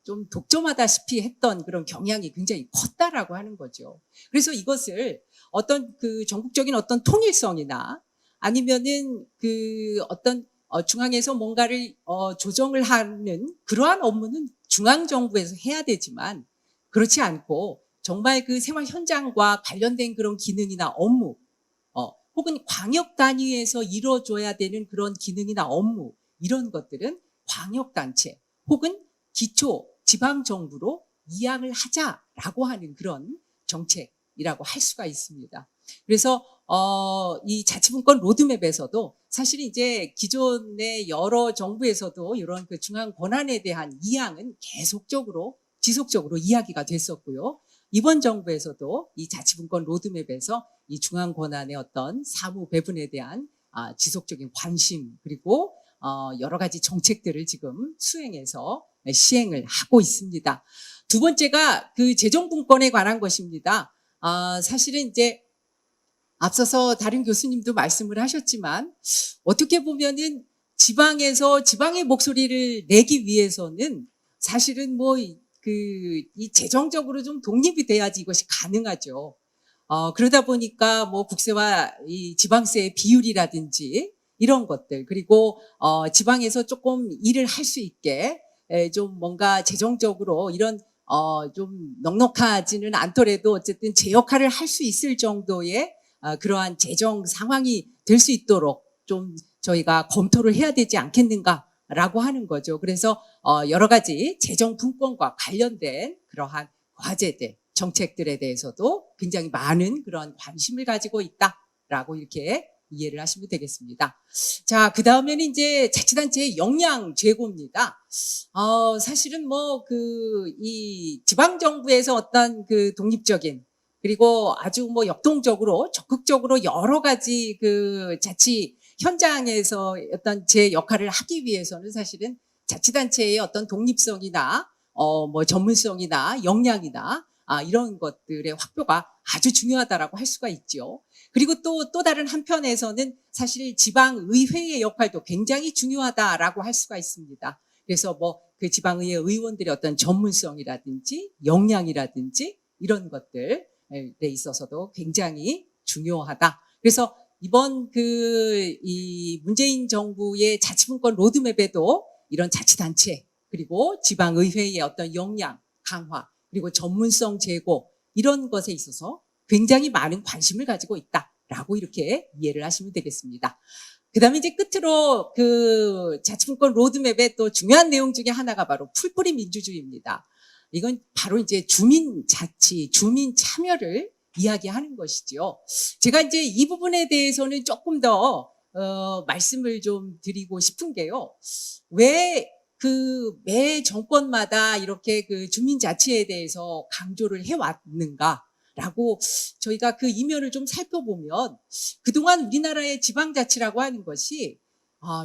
F: 좀 독점하다시피 했던 그런 경향이 굉장히 컸다라고 하는 거죠. 그래서 이것을 어떤 그 전국적인 어떤 통일성이나 아니면은 그 어떤 중앙에서 뭔가를 조정을 하는 그러한 업무는 중앙정부에서 해야 되지만 그렇지 않고 정말 그 생활 현장과 관련된 그런 기능이나 업무, 혹은 광역 단위에서 이루어져야 되는 그런 기능이나 업무, 이런 것들은 광역단체 혹은 기초 지방정부로 이양을 하자라고 하는 그런 정책이라고 할 수가 있습니다. 그래서 이 자치분권 로드맵에서도 사실 이제 기존의 여러 정부에서도 이런 그 중앙 권한에 대한 이양은 계속적으로 지속적으로 이야기가 됐었고요. 이번 정부에서도 이 자치분권 로드맵에서 이 중앙 권한의 어떤 사무 배분에 대한 지속적인 관심 그리고 여러 가지 정책들을 지금 수행해서 시행을 하고 있습니다. 두 번째가 그 재정분권에 관한 것입니다. 사실은 이제 앞서서 다른 교수님도 말씀을 하셨지만 어떻게 보면은 지방에서 지방의 목소리를 내기 위해서는 사실은 뭐 이 재정적으로 좀 독립이 돼야지 이것이 가능하죠. 그러다 보니까 뭐 국세와 이 지방세의 비율이라든지 이런 것들, 그리고 지방에서 조금 일을 할 수 있게 좀 뭔가 재정적으로 이런 좀 넉넉하지는 않더라도 어쨌든 제 역할을 할 수 있을 정도의 그러한 재정 상황이 될 수 있도록 좀 저희가 검토를 해야 되지 않겠는가라고 하는 거죠. 그래서 여러 가지 재정 분권과 관련된 그러한 과제들, 정책들에 대해서도 굉장히 많은 그런 관심을 가지고 있다라고 이렇게 이해를 하시면 되겠습니다. 자, 그 다음에는 이제 자치단체의 역량 제고입니다. 사실은 뭐 이 지방정부에서 어떤 그 독립적인 그리고 아주 뭐 역동적으로 적극적으로 여러 가지 그 자치 현장에서 어떤 제 역할을 하기 위해서는 사실은 자치단체의 어떤 독립성이나 뭐 전문성이나 역량이나 이런 것들의 확보가 아주 중요하다라고 할 수가 있죠. 그리고 또 다른 한편에서는 사실 지방의회의 역할도 굉장히 중요하다라고 할 수가 있습니다. 그래서 뭐 그 지방의회 의원들의 어떤 전문성이라든지 역량이라든지 이런 것들에 있어서도 굉장히 중요하다. 그래서 이번 이 문재인 정부의 자치분권 로드맵에도 이런 자치단체 그리고 지방의회의 어떤 역량 강화 그리고 전문성 제고 이런 것에 있어서 굉장히 많은 관심을 가지고 있다라고 이렇게 이해를 하시면 되겠습니다. 그 다음에 이제 끝으로 그 자치분권 로드맵의 또 중요한 내용 중에 하나가 바로 풀뿌리 민주주의입니다. 이건 바로 이제 주민 자치, 주민 참여를 이야기하는 것이죠. 제가 이제 이 부분에 대해서는 조금 더 말씀을 좀 드리고 싶은 게요. 왜 매 정권마다 이렇게 그 주민 자치에 대해서 강조를 해왔는가라고 저희가 그 이면을 좀 살펴보면 그동안 우리나라의 지방자치라고 하는 것이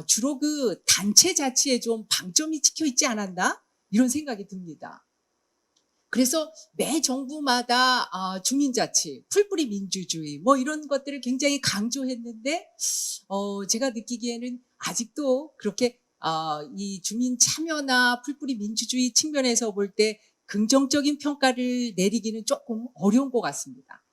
F: 주로 그 단체 자치에 좀 방점이 찍혀 있지 않았나 이런 생각이 듭니다. 그래서 매 정부마다 주민자치, 풀뿌리 민주주의 뭐 이런 것들을 굉장히 강조했는데 제가 느끼기에는 아직도 그렇게 이 주민 참여나 풀뿌리 민주주의 측면에서 볼 때 긍정적인 평가를 내리기는 조금 어려운 것 같습니다.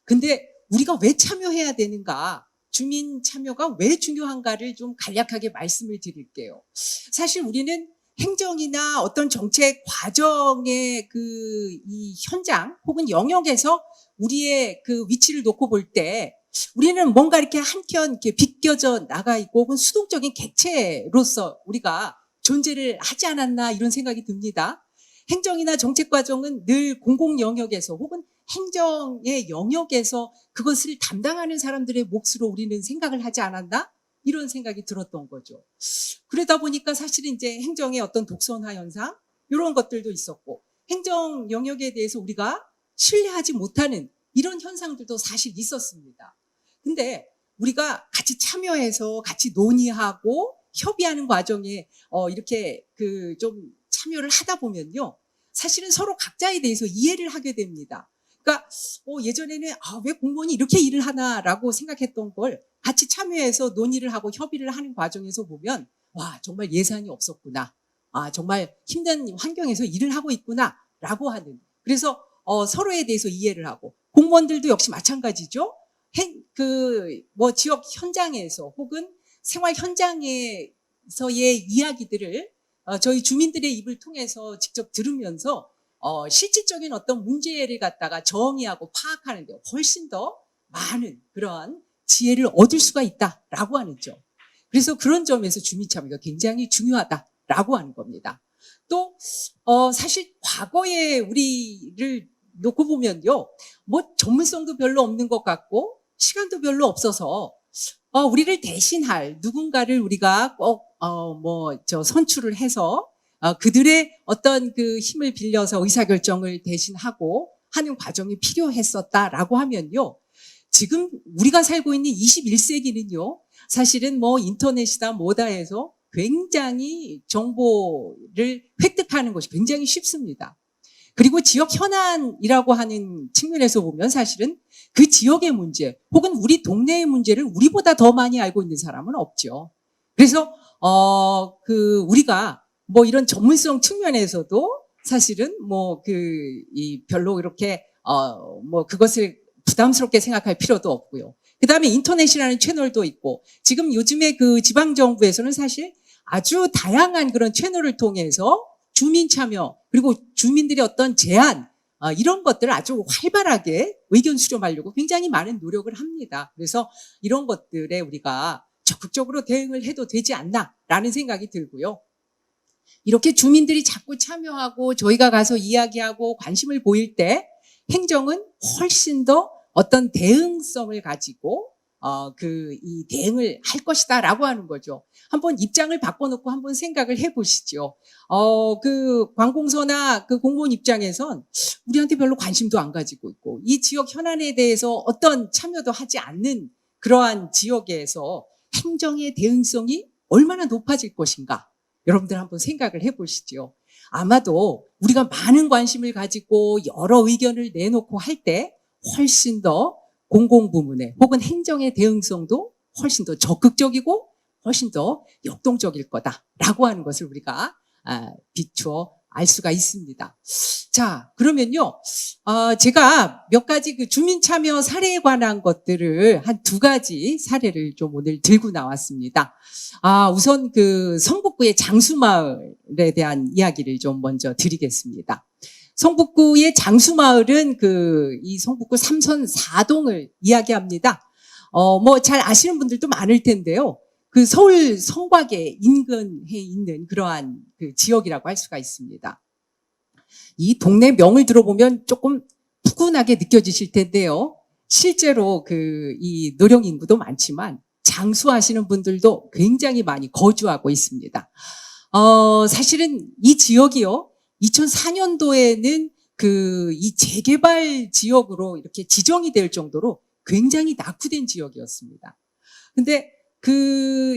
F: 근데 우리가 왜 참여해야 되는가? 주민 참여가 왜 중요한가를 좀 간략하게 말씀을 드릴게요. 사실 우리는 행정이나 어떤 정책 과정의 이 현장 혹은 영역에서 우리의 그 위치를 놓고 볼 때 우리는 뭔가 이렇게 한켠 이렇게 비껴져 나가 있고 혹은 수동적인 객체로서 우리가 존재를 하지 않았나 이런 생각이 듭니다. 행정이나 정책 과정은 늘 공공 영역에서 혹은 행정의 영역에서 그것을 담당하는 사람들의 몫으로 우리는 생각을 하지 않았나? 이런 생각이 들었던 거죠. 그러다 보니까 사실은 이제 행정의 어떤 독선화 현상 이런 것들도 있었고 행정 영역에 대해서 우리가 신뢰하지 못하는 이런 현상들도 사실 있었습니다. 근데 우리가 같이 참여해서 같이 논의하고 협의하는 과정에 이렇게 좀 참여를 하다 보면요. 사실은 서로 각자에 대해서 이해를 하게 됩니다. 그러니까 예전에는 왜 공무원이 이렇게 일을 하나라고 생각했던 걸 같이 참여해서 논의를 하고 협의를 하는 과정에서 보면 와 정말 예산이 없었구나. 정말 힘든 환경에서 일을 하고 있구나라고 하는. 그래서 서로에 대해서 이해를 하고 공무원들도 역시 마찬가지죠. 지역 현장에서 혹은 생활 현장에서의 이야기들을 저희 주민들의 입을 통해서 직접 들으면서 실질적인 어떤 문제를 갖다가 정의하고 파악하는 데 훨씬 더 많은 그러한 지혜를 얻을 수가 있다라고 하는 점. 그래서 그런 점에서 주민 참여가 굉장히 중요하다라고 하는 겁니다. 또 사실 과거에 우리를 놓고 보면요. 뭐 전문성도 별로 없는 것 같고 시간도 별로 없어서 우리를 대신할 누군가를 우리가 꼭 선출을 해서 그들의 어떤 그 힘을 빌려서 의사결정을 대신하고 하는 과정이 필요했었다라고 하면요. 지금 우리가 살고 있는 21세기는요. 사실은 뭐 인터넷이다 뭐다 해서 굉장히 정보를 획득하는 것이 굉장히 쉽습니다. 그리고 지역 현안이라고 하는 측면에서 보면 사실은 그 지역의 문제 혹은 우리 동네의 문제를 우리보다 더 많이 알고 있는 사람은 없죠. 그래서 우리가 뭐 이런 전문성 측면에서도 사실은 별로 이렇게 그것을 부담스럽게 생각할 필요도 없고요. 그다음에 인터넷이라는 채널도 있고 지금 요즘에 그 지방 정부에서는 사실 아주 다양한 그런 채널을 통해서 주민 참여 그리고 주민들의 어떤 제안 이런 것들을 아주 활발하게 의견 수렴하려고 굉장히 많은 노력을 합니다. 그래서 이런 것들에 우리가 적극적으로 대응을 해도 되지 않나라는 생각이 들고요. 이렇게 주민들이 자꾸 참여하고 저희가 가서 이야기하고 관심을 보일 때 행정은 훨씬 더 어떤 대응성을 가지고 이 대응을 할 것이다라고 하는 거죠. 한번 입장을 바꿔놓고 한번 생각을 해보시죠. 그 관공서나 그 공무원 입장에선 우리한테 별로 관심도 안 가지고 있고 이 지역 현안에 대해서 어떤 참여도 하지 않는 그러한 지역에서 행정의 대응성이 얼마나 높아질 것인가? 여러분들 한번 생각을 해보시죠. 아마도 우리가 많은 관심을 가지고 여러 의견을 내놓고 할 때 훨씬 더 공공부문의 혹은 행정의 대응성도 훨씬 더 적극적이고 훨씬 더 역동적일 거다라고 하는 것을 우리가 비추어 알 수가 있습니다. 자, 그러면요, 제가 몇 가지 그 주민 참여 사례에 관한 것들을 한 2가지 사례를 좀 오늘 들고 나왔습니다. 우선 그 성북구의 장수마을에 대한 이야기를 좀 먼저 드리겠습니다. 성북구의 장수마을은 이 성북구 3선 4동을 이야기합니다. 잘 아시는 분들도 많을 텐데요. 그 서울 성곽에 인근해 있는 그러한 그 지역이라고 할 수가 있습니다. 이 동네 명을 들어보면 조금 푸근하게 느껴지실 텐데요. 실제로 이 노령 인구도 많지만 장수하시는 분들도 굉장히 많이 거주하고 있습니다. 사실은 이 지역이요. 2004년도에는 이 재개발 지역으로 이렇게 지정이 될 정도로 굉장히 낙후된 지역이었습니다. 근데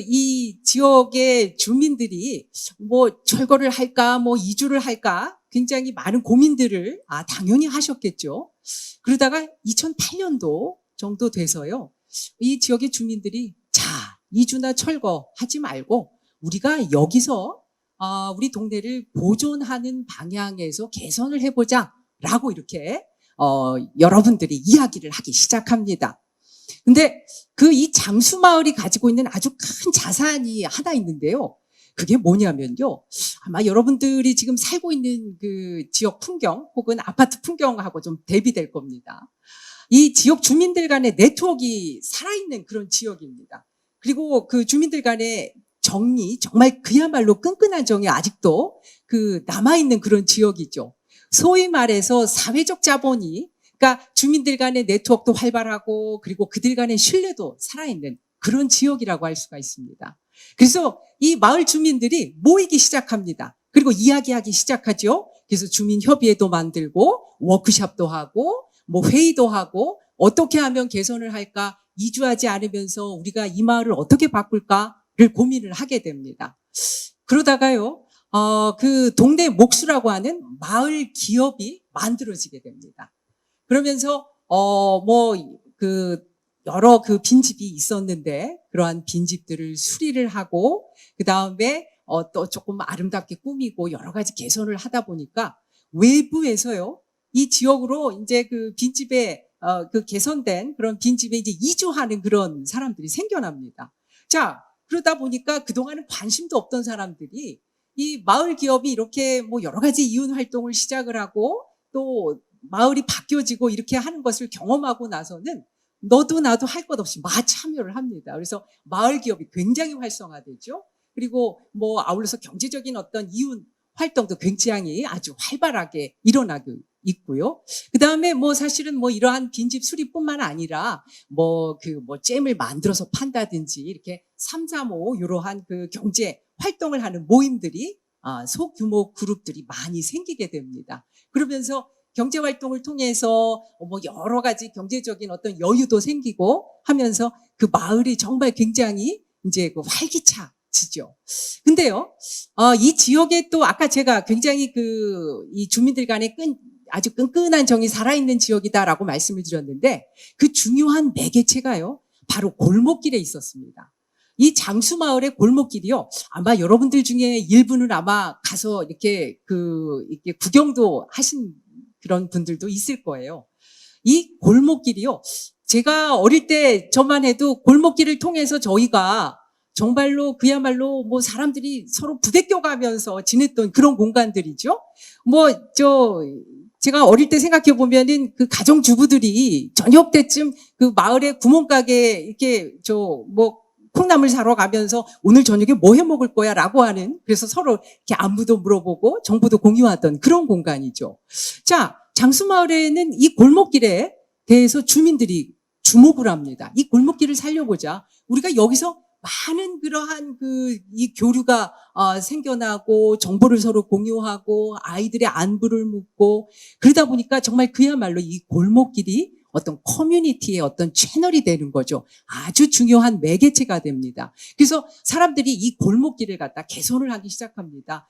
F: 이 지역의 주민들이 철거를 할까, 이주를 할까 굉장히 많은 고민들을 당연히 하셨겠죠. 그러다가 2008년도 정도 돼서요. 이 지역의 주민들이 이주나 철거 하지 말고 우리가 여기서 우리 동네를 보존하는 방향에서 개선을 해보자라고 이렇게 여러분들이 이야기를 하기 시작합니다. 근데 이 장수마을이 가지고 있는 아주 큰 자산이 하나 있는데요. 그게 뭐냐면요. 아마 여러분들이 지금 살고 있는 그 지역 풍경 혹은 아파트 풍경하고 좀 대비될 겁니다. 이 지역 주민들 간의 네트워크가 살아있는 그런 지역입니다. 그리고 그 주민들 간의 정이 정말 그야말로 끈끈한 정이 아직도 남아있는 그런 지역이죠. 소위 말해서 사회적 자본이 그러니까 주민들 간의 네트워크도 활발하고 그리고 그들 간의 신뢰도 살아있는 그런 지역이라고 할 수가 있습니다. 그래서 이 마을 주민들이 모이기 시작합니다. 그리고 이야기하기 시작하죠. 그래서 주민협의회도 만들고 워크숍도 하고 회의도 하고 어떻게 하면 개선을 할까, 이주하지 않으면서 우리가 이 마을을 어떻게 바꿀까를 고민을 하게 됩니다. 그러다가요, 그 동네 목수라고 하는 마을 기업이 만들어지게 됩니다. 그러면서 여러 빈집이 있었는데 그러한 빈집들을 수리를 하고 그 다음에 또 조금 아름답게 꾸미고 여러 가지 개선을 하다 보니까 외부에서요 이 지역으로 이제 그 빈집에 개선된 그런 빈집에 이제 이주하는 그런 사람들이 생겨납니다. 자, 그러다 보니까 그동안은 관심도 없던 사람들이 이 마을 기업이 이렇게 여러 가지 이윤 활동을 시작을 하고 또 마을이 바뀌어지고 이렇게 하는 것을 경험하고 나서는 너도 나도 할 것 없이 참여를 합니다. 그래서 마을 기업이 굉장히 활성화되죠. 그리고 아울러서 경제적인 어떤 이윤 활동도 굉장히 아주 활발하게 일어나고 있고요. 그 다음에 사실은 이러한 빈집 수리뿐만 아니라 잼을 만들어서 판다든지 이렇게 3, 4, 5 이러한 그 경제 활동을 하는 모임들이 소규모 그룹들이 많이 생기게 됩니다. 그러면서 경제 활동을 통해서 여러 가지 경제적인 어떤 여유도 생기고 하면서 그 마을이 정말 굉장히 이제 활기차지 마치죠. 근데요, 이 지역에 또 아까 제가 굉장히 이 주민들 간의 아주 끈끈한 정이 살아있는 지역이다라고 말씀을 드렸는데 그 중요한 매개체가요, 바로 골목길에 있었습니다. 이 장수마을의 골목길이요, 아마 여러분들 중에 일부는 아마 가서 이렇게 이렇게 구경도 하신 그런 분들도 있을 거예요. 이 골목길이요, 제가 어릴 때 저만 해도 골목길을 통해서 저희가 정말로 그야말로 뭐 사람들이 서로 부대껴 가면서 지냈던 그런 공간들이죠. 제가 어릴 때 생각해 보면은 그 가정주부들이 저녁 때쯤 그 마을의 구멍가게에 이렇게 콩나물 사러 가면서 오늘 저녁에 뭐 해 먹을 거야 라고 하는, 그래서 서로 이렇게 안부도 물어보고 정보도 공유하던 그런 공간이죠. 자, 장수마을에는 이 골목길에 대해서 주민들이 주목을 합니다. 이 골목길을 살려보자. 우리가 여기서 많은 그러한 이 교류가 생겨나고 정보를 서로 공유하고 아이들의 안부를 묻고 그러다 보니까 정말 그야말로 이 골목길이 어떤 커뮤니티의 어떤 채널이 되는 거죠. 아주 중요한 매개체가 됩니다. 그래서 사람들이 이 골목길을 갖다 개선을 하기 시작합니다.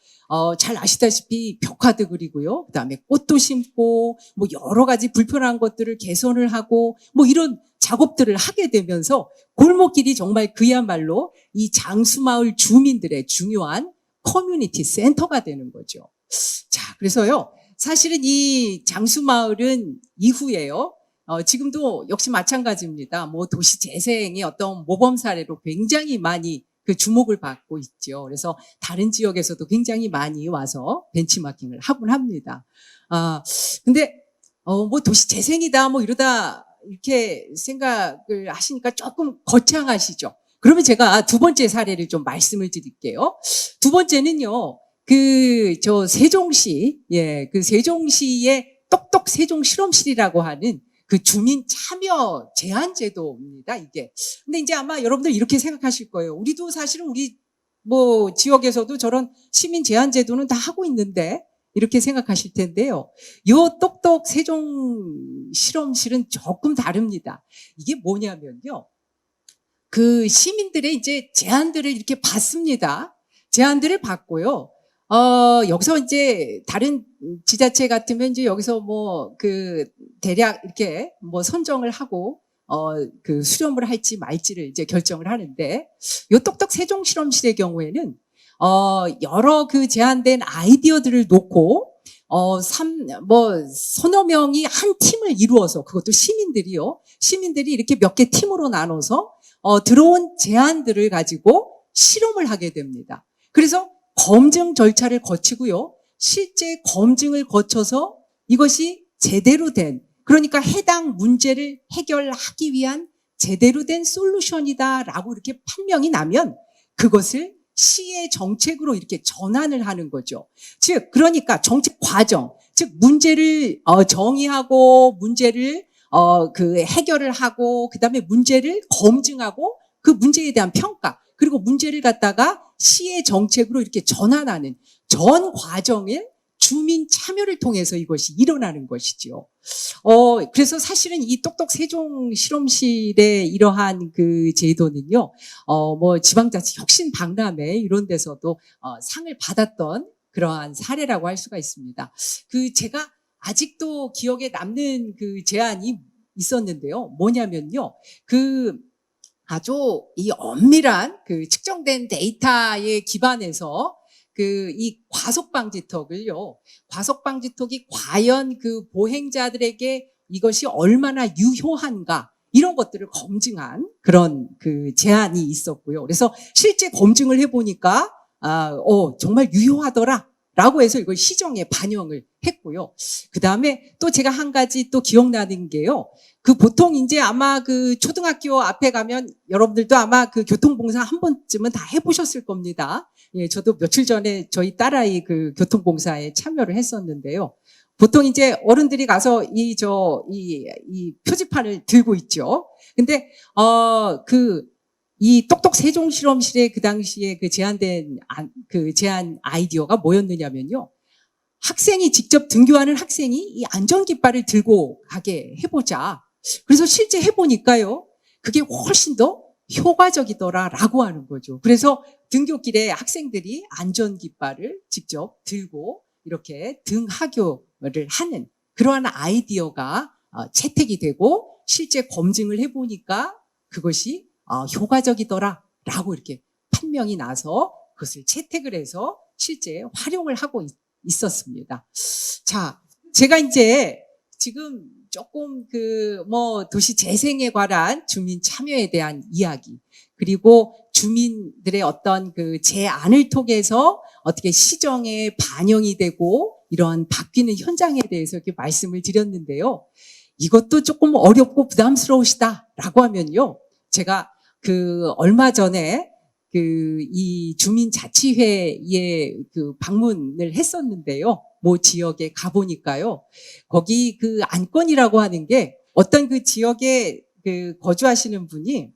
F: 잘 아시다시피 벽화도 그리고요. 그다음에 꽃도 심고 뭐 여러 가지 불편한 것들을 개선을 하고 뭐 이런 작업들을 하게 되면서 골목길이 정말 그야말로 이 장수마을 주민들의 중요한 커뮤니티 센터가 되는 거죠. 자, 그래서요, 사실은 이 장수마을은 이후에요, 지금도 역시 마찬가지입니다. 뭐 도시 재생의 어떤 모범 사례로 굉장히 많이 그 주목을 받고 있죠. 그래서 다른 지역에서도 굉장히 많이 와서 벤치마킹을 하곤 합니다. 근데 뭐 도시 재생이다 뭐 이러다 이렇게 생각을 하시니까 조금 거창하시죠. 그러면 제가 두 번째 사례를 좀 말씀을 드릴게요. 두 번째는요, 세종시, 그 세종시의 똑똑 세종 실험실이라고 하는 그 주민 참여 제한 제도입니다, 이게. 근데 이제 아마 여러분들 이렇게 생각하실 거예요. 우리도 사실은 우리 뭐 지역에서도 저런 시민 제한 제도는 다 하고 있는데, 이렇게 생각하실 텐데요. 요 똑똑 세종 실험실은 조금 다릅니다. 이게 뭐냐면요, 그 시민들의 이제 제안들을 이렇게 받습니다. 제안들을 받고요. 여기서 이제 다른 지자체 같으면 이제 여기서 대략 이렇게 선정을 하고 수렴을 할지 말지를 이제 결정을 하는데, 요 똑똑 세종 실험실의 경우에는 여러 그 제안된 아이디어들을 놓고 서너 명이 한 팀을 이루어서, 그것도 시민들이 이렇게 몇 개 팀으로 나눠서 들어온 제안들을 가지고 실험을 하게 됩니다. 그래서 검증 절차를 거치고요, 실제 검증을 거쳐서 이것이 제대로 된, 그러니까 해당 문제를 해결하기 위한 제대로 된 솔루션이다라고 이렇게 판명이 나면 그것을 시의 정책으로 이렇게 전환을 하는 거죠. 즉, 그러니까 정책 과정, 즉 문제를 정의하고 문제를 해결을 하고 그다음에 문제를 검증하고 그 문제에 대한 평가, 그리고 문제를 갖다가 시의 정책으로 이렇게 전환하는 전 과정을 주민 참여를 통해서 이것이 일어나는 것이죠. 그래서 사실은 이 똑똑 세종 실험실의 이러한 그 제도는요, 지방자치 혁신 박람회 이런 데서도 상을 받았던 그러한 사례라고 할 수가 있습니다. 제가 아직도 기억에 남는 그 제안이 있었는데요. 뭐냐면요, 아주 이 엄밀한 측정된 데이터에 기반해서 이 과속방지턱을요, 과속방지턱이 과연 그 보행자들에게 이것이 얼마나 유효한가, 이런 것들을 검증한 그런 제안이 있었고요. 그래서 실제 검증을 해보니까, 정말 유효하더라 라고 해서 이걸 시정에 반영을 했고요. 그 다음에 또 제가 한 가지 또 기억나는 게요, 보통 이제 아마 초등학교 앞에 가면 여러분들도 아마 교통봉사 한 번쯤은 다 해보셨을 겁니다. 예, 저도 며칠 전에 저희 딸아이 교통봉사에 참여를 했었는데요. 보통 이제 어른들이 가서 이 표지판을 들고 있죠. 근데, 이 똑똑 세종 실험실에 그 당시에 제안된 제안 아이디어가 뭐였느냐면요, 학생이 직접 등교하는 학생이 이 안전깃발을 들고 가게 해보자. 그래서 실제 해보니까요, 그게 훨씬 더 효과적이더라라고 하는 거죠. 그래서 등굣길에 학생들이 안전깃발을 직접 들고 이렇게 등하교를 하는 그러한 아이디어가 채택이 되고 실제 검증을 해보니까 그것이 효과적이더라라고 이렇게 판명이 나서 그것을 채택을 해서 실제 활용을 하고 있었습니다. 자, 제가 이제 지금 조금 도시 재생에 관한 주민 참여에 대한 이야기, 그리고 주민들의 어떤 제안을 통해서 어떻게 시정에 반영이 되고 이러한 바뀌는 현장에 대해서 이렇게 말씀을 드렸는데요. 이것도 조금 어렵고 부담스러우시다라고 하면요. 제가 얼마 전에 이 주민자치회에 방문을 했었는데요. 모 지역에 가보니까요. 거기 안건이라고 하는 게 어떤 지역에 거주하시는 분이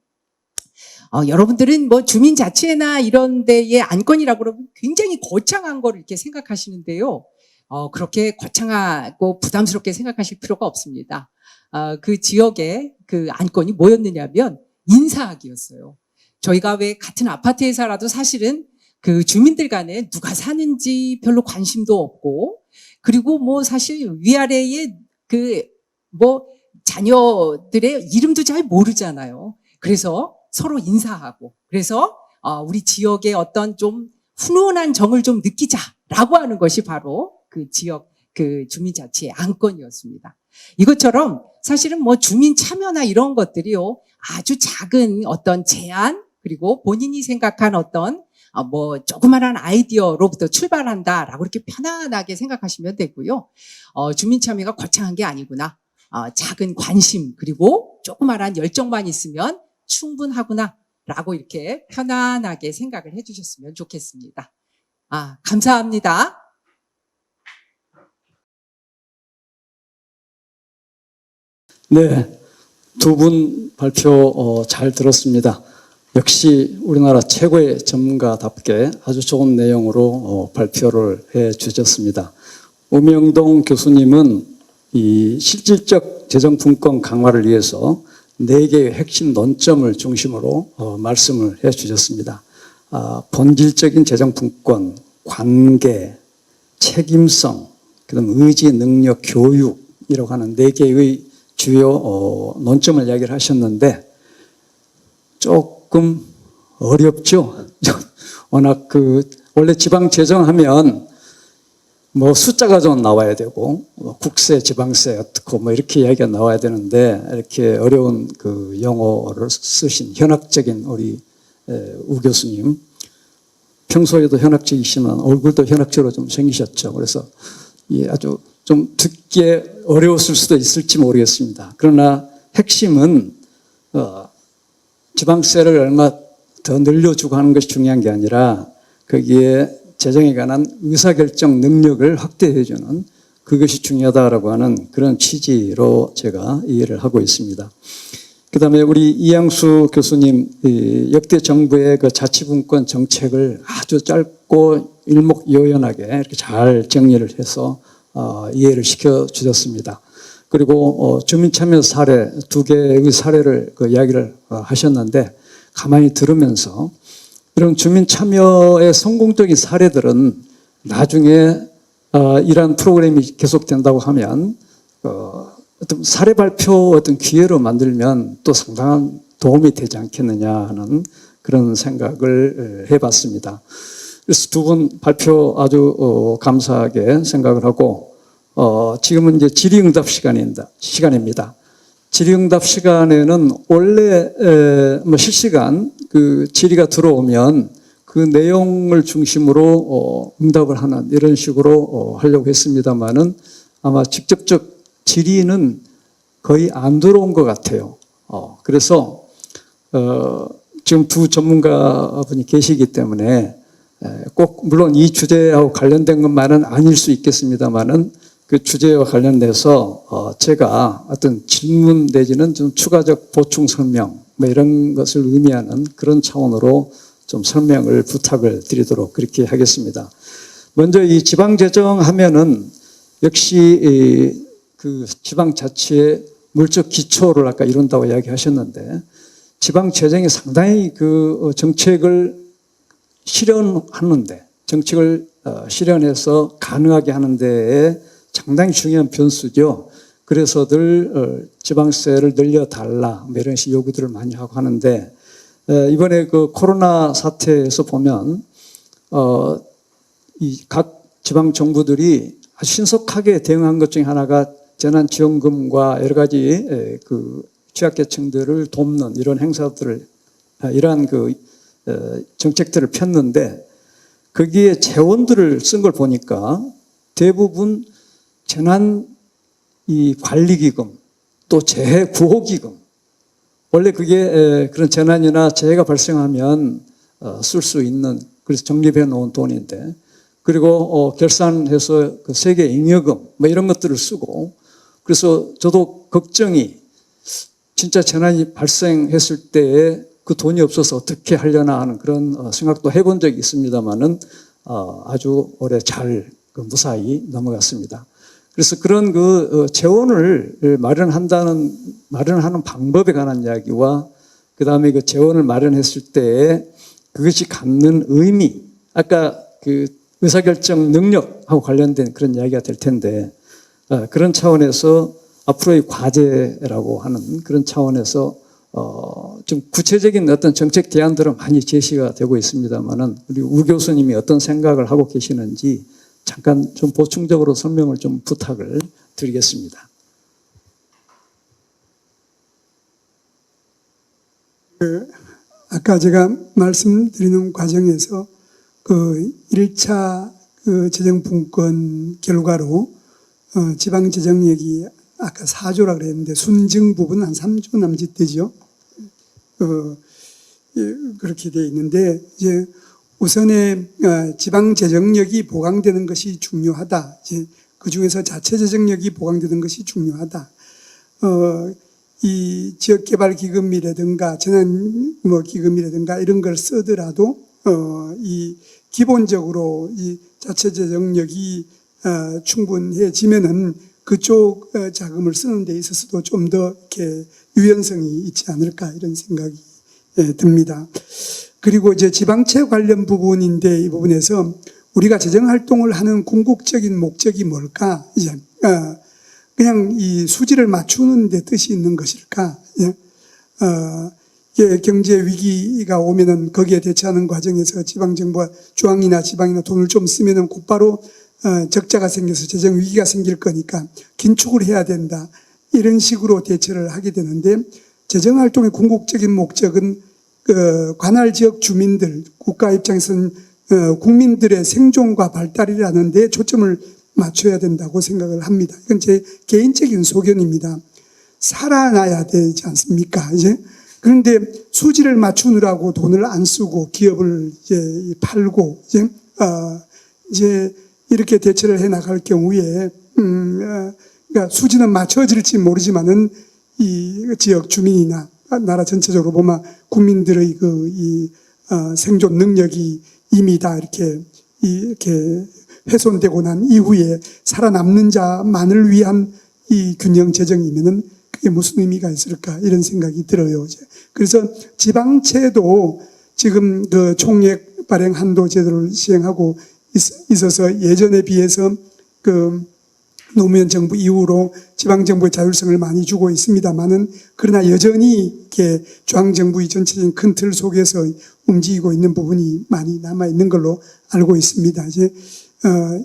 F: 여러분들은 뭐 주민자치회나 이런 데의 안건이라고 그러면 굉장히 거창한 거를 이렇게 생각하시는데요. 그렇게 거창하고 부담스럽게 생각하실 필요가 없습니다. 그 지역의 안건이 뭐였느냐면 인사하기였어요. 저희가 왜 같은 아파트에 살아도 사실은 주민들 간에 누가 사는지 별로 관심도 없고, 그리고 뭐 사실 위아래에 자녀들의 이름도 잘 모르잖아요. 그래서 서로 인사하고, 그래서 우리 지역의 어떤 좀 훈훈한 정을 좀 느끼자라고 하는 것이 바로 지역 주민자치의 안건이었습니다. 이것처럼 사실은 뭐 주민 참여나 이런 것들이요, 아주 작은 어떤 제안, 그리고 본인이 생각한 어떤 조그만한 아이디어로부터 출발한다라고 이렇게 편안하게 생각하시면 되고요. 주민 참여가 거창한 게 아니구나. 작은 관심, 그리고 조그만한 열정만 있으면 충분하구나라고 이렇게 편안하게 생각을 해주셨으면 좋겠습니다. 감사합니다.
A: 네, 두 분 발표 잘 들었습니다. 역시 우리나라 최고의 전문가답게 아주 좋은 내용으로 발표를 해 주셨습니다. 우명동 교수님은 이 실질적 재정분권 강화를 위해서 4개의 핵심 논점을 중심으로 말씀을 해 주셨습니다. 본질적인 재정분권, 관계, 책임성, 그다음 의지, 능력, 교육이라고 하는 4개의 주요 논점을 이야기를 하셨는데 조금 어렵죠. 워낙 원래 지방 재정하면 뭐 숫자가 좀 나와야 되고 국세, 지방세 어떻고 뭐 이렇게 이야기가 나와야 되는데 이렇게 어려운 영어를 쓰신 현학적인 우리 우 교수님, 평소에도 현학적이시면 얼굴도 현학적으로 좀 생기셨죠. 그래서 아주 좀 듣기에 어려웠을 수도 있을지 모르겠습니다. 그러나 핵심은 지방세를 얼마 더 늘려주고 하는 것이 중요한 게 아니라 거기에 재정에 관한 의사결정 능력을 확대해주는 그것이 중요하다라고 하는 그런 취지로 제가 이해를 하고 있습니다. 그다음에 우리 이양수 교수님, 역대 정부의 자치분권 정책을 아주 짧고 일목요연하게 이렇게 잘 정리를 해서 이해를 시켜 주셨습니다. 그리고 주민참여 사례 2개의 사례를 이야기를 하셨는데 가만히 들으면서 이런 주민참여의 성공적인 사례들은 나중에 이러한 프로그램이 계속된다고 하면 어떤 사례 발표 어떤 기회로 만들면 또 상당한 도움이 되지 않겠느냐 하는 그런 생각을 해봤습니다. 그래서 두 분 발표 아주 감사하게 생각을 하고 지금은 이제 질의응답 시간입니다. 질의응답 시간에는 원래 실시간 질의가 들어오면 그 내용을 중심으로 응답을 하는 이런 식으로 하려고 했습니다만은 아마 직접적 질의는 거의 안 들어온 것 같아요. 그래서 지금 두 전문가분이 계시기 때문에 꼭 물론 이 주제하고 관련된 것만은 아닐 수 있겠습니다만은 그 주제와 관련돼서 제가 어떤 질문 내지는 좀 추가적 보충 설명 뭐 이런 것을 의미하는 그런 차원으로 좀 설명을 부탁을 드리도록 그렇게 하겠습니다. 먼저 이 지방재정 하면은 역시 지방자치의 물적 기초를 아까 이룬다고 이야기하셨는데 지방재정이 상당히 정책을 실현하는데 정책을 실현해서 가능하게 하는 데에 상당히 중요한 변수죠. 그래서 늘 지방세를 늘려달라 뭐 이런 식 요구들을 많이 하고 하는데 이번에 그 코로나 사태에서 보면 이 각 지방 정부들이 아주 신속하게 대응한 것 중에 하나가 재난지원금과 여러 가지 그 취약계층들을 돕는 이런 행사들을 이러한 그 정책들을 폈는데 거기에 재원들을 쓴 걸 보니까 대부분 재난 이 관리기금 또 재해 구호기금 원래 그게 그런 재난이나 재해가 발생하면 쓸 수 있는 그래서 적립해 놓은 돈인데 그리고 결산해서 그 세계 잉여금 뭐 이런 것들을 쓰고 그래서 저도 걱정이 진짜 재난이 발생했을 때에 그 돈이 없어서 어떻게 하려나 하는 그런 생각도 해본 적이 있습니다만은 아주 오래 잘 무사히 넘어갔습니다. 그래서 그런 그 재원을 마련하는 방법에 관한 이야기와 그 다음에 그 재원을 마련했을 때 그것이 갖는 의미, 아까 그 의사결정 능력하고 관련된 그런 이야기가 될 텐데 그런 차원에서 앞으로의 과제라고 하는 그런 차원에서 좀 구체적인 어떤 정책 대안들은 많이 제시가 되고 있습니다만은 우리 우 교수님이 어떤 생각을 하고 계시는지 잠깐 좀 보충적으로 설명을 좀 부탁을 드리겠습니다.
E: 아까 제가 말씀드리는 과정에서 그 1차 그 재정분권 결과로 지방 재정력이 아까 4조라 그랬는데 순증 부분 한 3조 남짓 되죠. 그렇게 돼 있는데 이제 우선에 지방 재정력이 보강되는 것이 중요하다. 이제 그 중에서 자체 재정력이 보강되는 것이 중요하다. 이 지역개발기금이라든가 재난 기금이라든가 이런 걸 쓰더라도 이 기본적으로 이 자체 재정력이 충분해지면은 그쪽 자금을 쓰는 데 있어서도 좀 더 이렇게 유연성이 있지 않을까 이런 생각이 듭니다. 그리고 이제 지방채 관련 부분인데 이 부분에서 우리가 재정활동을 하는 궁극적인 목적이 뭘까? 이제 그냥 이 수지를 맞추는 데 뜻이 있는 것일까? 이게 경제 위기가 오면은 거기에 대처하는 과정에서 지방정부가 중앙이나 지방이나 돈을 좀 쓰면은 곧바로 적자가 생겨서 재정 위기가 생길 거니까 긴축을 해야 된다. 이런 식으로 대처를 하게 되는데 재정활동의 궁극적인 목적은 관할 지역 주민들, 국가 입장에서는 국민들의 생존과 발달이라는 데 초점을 맞춰야 된다고 생각을 합니다. 이건 제 개인적인 소견입니다. 살아나야 되지 않습니까? 이제 그런데 수지를 맞추느라고 돈을 안 쓰고 기업을 이제 팔고 이제 이렇게 대처를 해 나갈 경우에 그러니까 수지는 맞춰질지 모르지만은 이 지역 주민이나 나라 전체적으로 보면 국민들의 생존 능력이 이미 다 이렇게 훼손되고 난 이후에 살아남는 자만을 위한 이 균형 재정이면은 그게 무슨 의미가 있을까 이런 생각이 들어요. 그래서 지방채도 지금 그 총액 발행 한도 제도를 시행하고 있어서 예전에 비해서 그 노무현 정부 이후로 지방정부의 자율성을 많이 주고 있습니다만은 그러나 여전히 이렇게 중앙정부의 전체적인 큰 틀 속에서 움직이고 있는 부분이 많이 남아 있는 걸로 알고 있습니다. 이제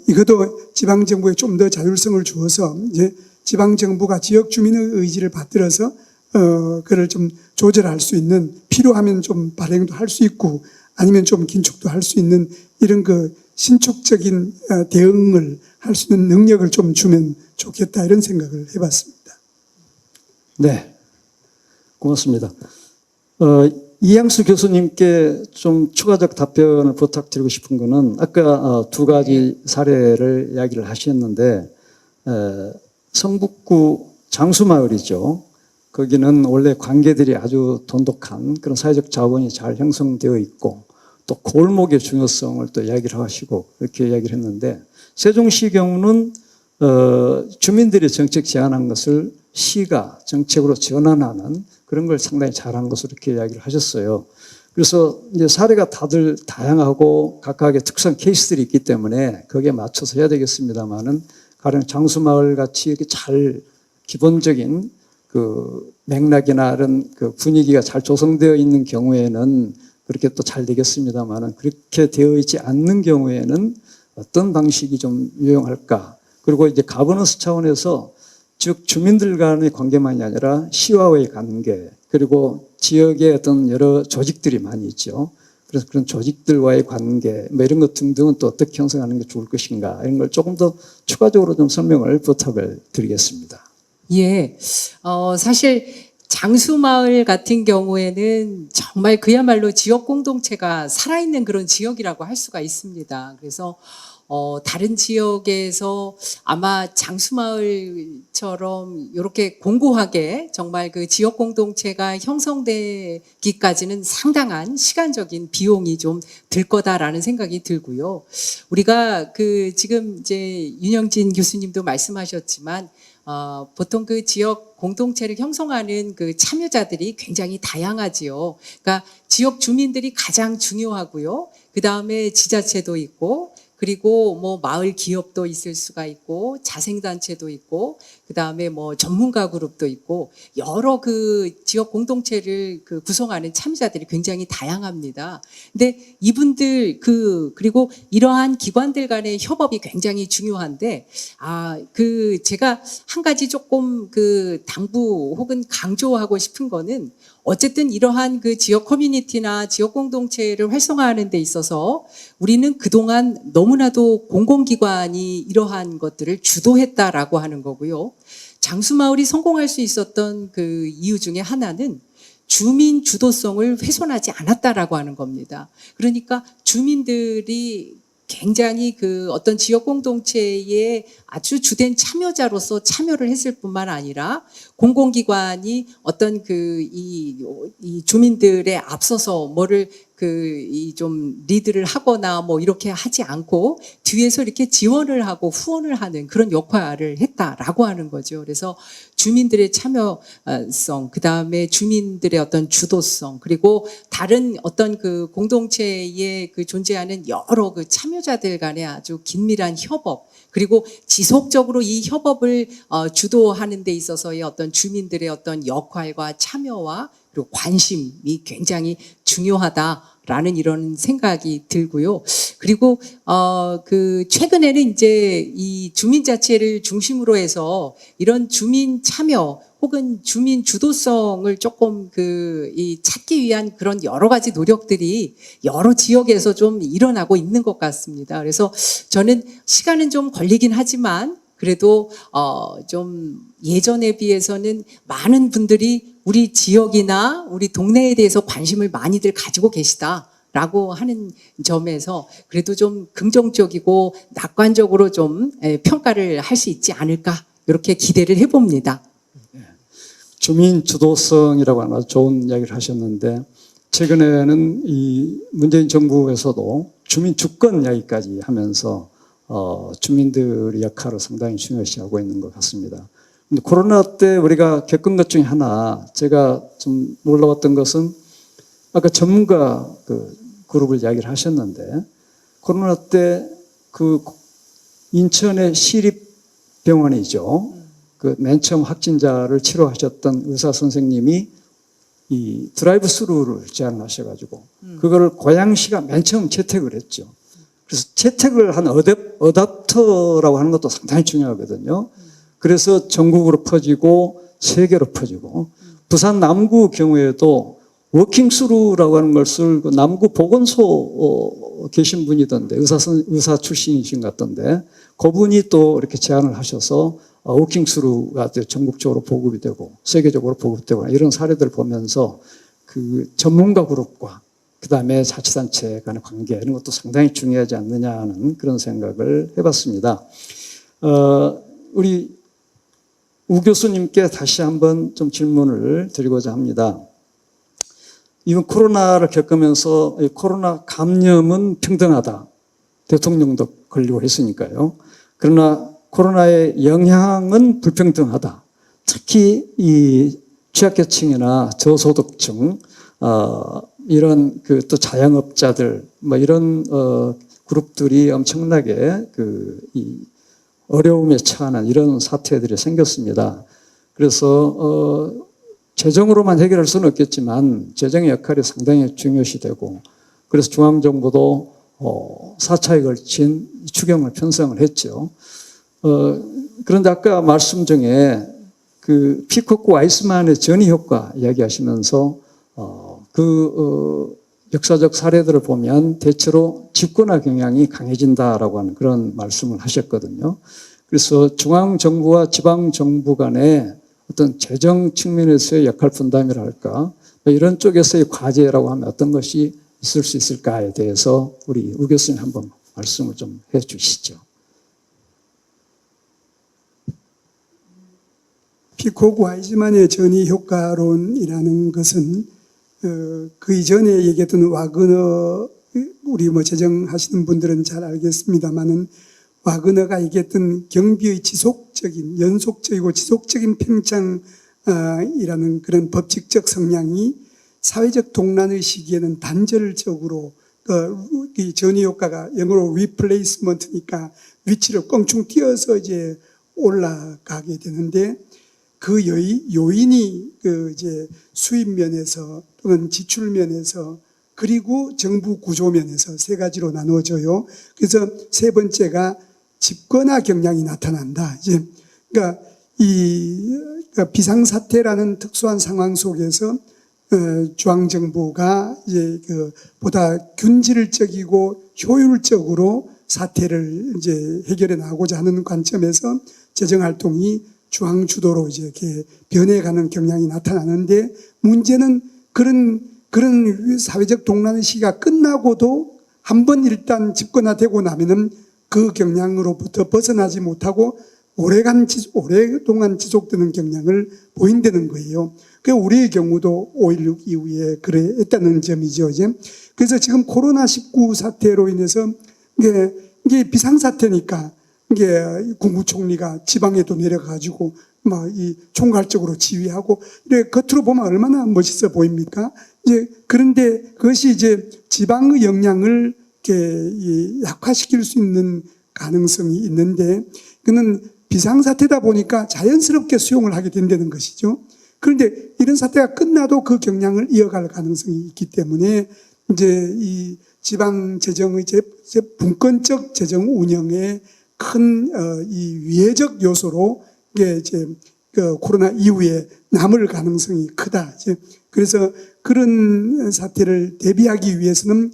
E: 이것도 지방정부에 좀 더 자율성을 주어서 이제 지방정부가 지역 주민의 의지를 받들어서 그를 좀 조절할 수 있는 필요하면 좀 발행도 할 수 있고 아니면 좀 긴축도 할 수 있는 이런 그 신축적인 대응을 할 수 있는 능력을 좀 주면 좋겠다 이런 생각을 해봤습니다.
A: 네, 고맙습니다. 이양수 교수님께 좀 추가적 답변을 부탁드리고 싶은 거는 아까 두 가지 사례를 이야기를 하셨는데 성북구 장수마을이죠. 거기는 원래 관계들이 아주 돈독한 그런 사회적 자원이 잘 형성되어 있고 또 골목의 중요성을 또 이야기를 하시고 이렇게 이야기를 했는데 세종시 경우는 주민들이 정책 제안한 것을 시가 정책으로 전환하는 그런 걸 상당히 잘한 것으로 이렇게 이야기를 하셨어요. 그래서 이제 사례가 다들 다양하고 각각의 특수한 케이스들이 있기 때문에 거기에 맞춰서 해야 되겠습니다만은 가령 장수마을 같이 이렇게 잘 기본적인 그 맥락이나 이런 그 분위기가 잘 조성되어 있는 경우에는 그렇게 또 잘 되겠습니다만은 그렇게 되어 있지 않는 경우에는 어떤 방식이 좀 유용할까? 그리고 이제 가버넌스 차원에서 즉 주민들 간의 관계만이 아니라 시와의 관계 그리고 지역의 어떤 여러 조직들이 많이 있죠. 그래서 그런 조직들과의 관계 뭐 이런 것 등등은 또 어떻게 형성하는 게 좋을 것인가 이런 걸 조금 더 추가적으로 좀 설명을 부탁을 드리겠습니다.
F: 예, 사실 장수마을 같은 경우에는 정말 그야말로 지역 공동체가 살아있는 그런 지역이라고 할 수가 있습니다. 그래서 다른 지역에서 아마 장수마을처럼 이렇게 공고하게 정말 그 지역 공동체가 형성되기까지는 상당한 시간적인 비용이 좀 들 거다라는 생각이 들고요. 우리가 그 지금 이제 윤영진 교수님도 말씀하셨지만 보통 그 지역 공동체를 형성하는 그 참여자들이 굉장히 다양하지요. 그러니까 지역 주민들이 가장 중요하고요. 그 다음에 지자체도 있고, 그리고 뭐 마을 기업도 있을 수가 있고, 자생단체도 있고, 그 다음에 뭐 전문가 그룹도 있고, 여러 그 지역 공동체를 그 구성하는 참여자들이 굉장히 다양합니다. 근데 이분들 그리고 이러한 기관들 간의 협업이 굉장히 중요한데, 제가 한 가지 조금 그 당부 혹은 강조하고 싶은 거는 어쨌든 이러한 그 지역 커뮤니티나 지역 공동체를 활성화하는 데 있어서 우리는 그동안 너무나도 공공기관이 이러한 것들을 주도했다라고 하는 거고요. 장수마을이 성공할 수 있었던 그 이유 중에 하나는 주민 주도성을 훼손하지 않았다라고 하는 겁니다. 그러니까 주민들이 굉장히 그 어떤 지역 공동체의 아주 주된 참여자로서 참여를 했을 뿐만 아니라 공공기관이 어떤 이 주민들에 앞서서 뭐를 좀 리드를 하거나 뭐 이렇게 하지 않고 뒤에서 이렇게 지원을 하고 후원을 하는 그런 역할을 했다라고 하는 거죠. 그래서 주민들의 참여성, 그 다음에 주민들의 어떤 주도성, 그리고 다른 어떤 그 공동체에 그 존재하는 여러 그 참여자들 간의 아주 긴밀한 협업, 그리고 지속적으로 이 협업을 주도하는 데 있어서의 어떤 주민들의 어떤 역할과 참여와 그리고 관심이 굉장히 중요하다라는 이런 생각이 들고요. 그리고 최근에는 이제 이 주민자치를 중심으로 해서 이런 주민 참여 혹은 주민 주도성을 조금 찾기 위한 그런 여러 가지 노력들이 여러 지역에서 좀 일어나고 있는 것 같습니다. 그래서 저는 시간은 좀 걸리긴 하지만 그래도 좀 예전에 비해서는 많은 분들이 우리 지역이나 우리 동네에 대해서 관심을 많이들 가지고 계시다라고 하는 점에서 그래도 좀 긍정적이고 낙관적으로 좀 평가를 할 수 있지 않을까 이렇게 기대를 해봅니다.
A: 주민 주도성이라고 하는 아주 좋은 이야기를 하셨는데 최근에는 이 문재인 정부에서도 주민 주권 이야기까지 하면서 주민들의 역할을 상당히 중요시하고 있는 것 같습니다. 근데 코로나 때 우리가 겪은 것 중에 하나 제가 좀 놀라웠던 것은 아까 전문가 그룹을 이야기를 하셨는데 코로나 때 인천의 시립병원이죠. 맨 처음 확진자를 치료하셨던 의사 선생님이 이 드라이브 스루를 제안하셔가지고 그거를 고양시가 맨 처음 채택을 했죠. 그래서 채택을 한 어댑터라고 하는 것도 상당히 중요하거든요. 그래서 전국으로 퍼지고 세계로 퍼지고 부산 남구 경우에도 워킹 스루라고 하는 것을 남구 보건소 계신 분이던데 의사 출신이신 것 같던데 그분이 또 이렇게 제안을 하셔서 워킹 스루가 전국적으로 보급이 되고 세계적으로 보급되고 이런 사례들을 보면서 그 전문가 그룹과 그다음에 자치단체 간의 관계 이런 것도 상당히 중요하지 않느냐는 그런 생각을 해봤습니다. 우리 우 교수님께 다시 한번 좀 질문을 드리고자 합니다. 이번 코로나를 겪으면서 코로나 감염은 평등하다. 대통령도 걸리고 했으니까요. 그러나 코로나의 영향은 불평등하다. 특히 이 취약계층이나 저소득층 이런 그 또 자영업자들 뭐 이런 그룹들이 엄청나게 이 어려움에 처한 이런 사태들이 생겼습니다. 그래서 재정으로만 해결할 수는 없겠지만 재정의 역할이 상당히 중요시되고 그래서 중앙정부도 4차에 걸친 추경을 편성을 했죠. 그런데 아까 말씀 중에 그 피코크 와이스만의 전이 효과 이야기하시면서 역사적 사례들을 보면 대체로 집권화 경향이 강해진다라고 하는 그런 말씀을 하셨거든요. 그래서 중앙정부와 지방정부 간의 어떤 재정 측면에서의 역할 분담이랄까 이런 쪽에서의 과제라고 하면 어떤 것이 있을 수 있을까에 대해서 우리 우 교수님 한번 말씀을 좀 해 주시죠.
E: 피코크 와이즈만의 전이 효과론이라는 것은 그 이전에 얘기했던 와그너, 우리 뭐 재정하시는 분들은 잘 알겠습니다만은 와그너가 얘기했던 경비의 지속적인, 연속적이고 지속적인 팽창이라는 그런 법칙적 성향이 사회적 동란의 시기에는 단절적으로 이 전이 효과가 영어로 replacement니까 위치를 껑충 뛰어서 이제 올라가게 되는데 그 요인이 이제 수입 면에서 또는 지출 면에서 그리고 정부 구조 면에서 세 가지로 나누어져요. 그래서 세 번째가 집권화 경향이 나타난다. 이제 그러니까 비상사태라는 특수한 상황 속에서 중앙정부가 이제 보다 균질적이고 효율적으로 사태를 이제 해결해 나가고자 하는 관점에서 재정활동이 중앙 주도로 이제 이렇게 변해가는 경향이 나타나는데 문제는 그런 사회적 동란의 시기가 끝나고도 한번 일단 집권화되고 나면은 그 경향으로부터 벗어나지 못하고 오랫동안 지속되는 경향을 보인다는 거예요. 그 우리의 경우도 5.16 이후에 그랬다는 점이죠. 이제 그래서 지금 코로나19 사태로 인해서 이게 비상사태니까 이게 국무총리가 지방에도 내려가지고 막 이 총괄적으로 지휘하고 이렇게 겉으로 보면 얼마나 멋있어 보입니까? 이제 그런데 그것이 이제 지방의 역량을 이렇게 약화시킬 수 있는 가능성이 있는데 그는 비상사태다 보니까 자연스럽게 수용을 하게 된다는 것이죠. 그런데 이런 사태가 끝나도 그 경향을 이어갈 가능성이 있기 때문에 이제 이 지방 재정의 분권적 재정 운영에 큰 이 위해적 요소로 이게 이제 코로나 이후에 남을 가능성이 크다. 이제 그래서 그런 사태를 대비하기 위해서는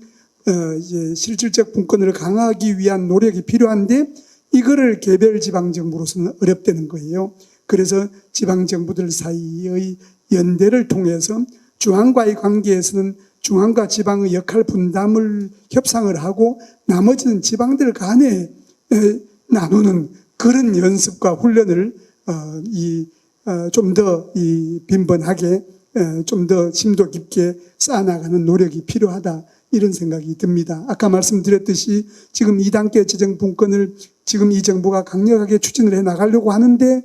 E: 이제 실질적 분권을 강화하기 위한 노력이 필요한데 이거를 개별 지방 정부로서는 어렵다는 거예요. 그래서 지방 정부들 사이의 연대를 통해서 중앙과의 관계에서는 중앙과 지방의 역할 분담을 협상을 하고 나머지는 지방들 간에 나누는 그런 연습과 훈련을 좀 더 빈번하게 좀 더 심도 깊게 쌓아나가는 노력이 필요하다 이런 생각이 듭니다. 아까 말씀드렸듯이 지금 2단계 재정 분권을 지금 이 정부가 강력하게 추진을 해 나가려고 하는데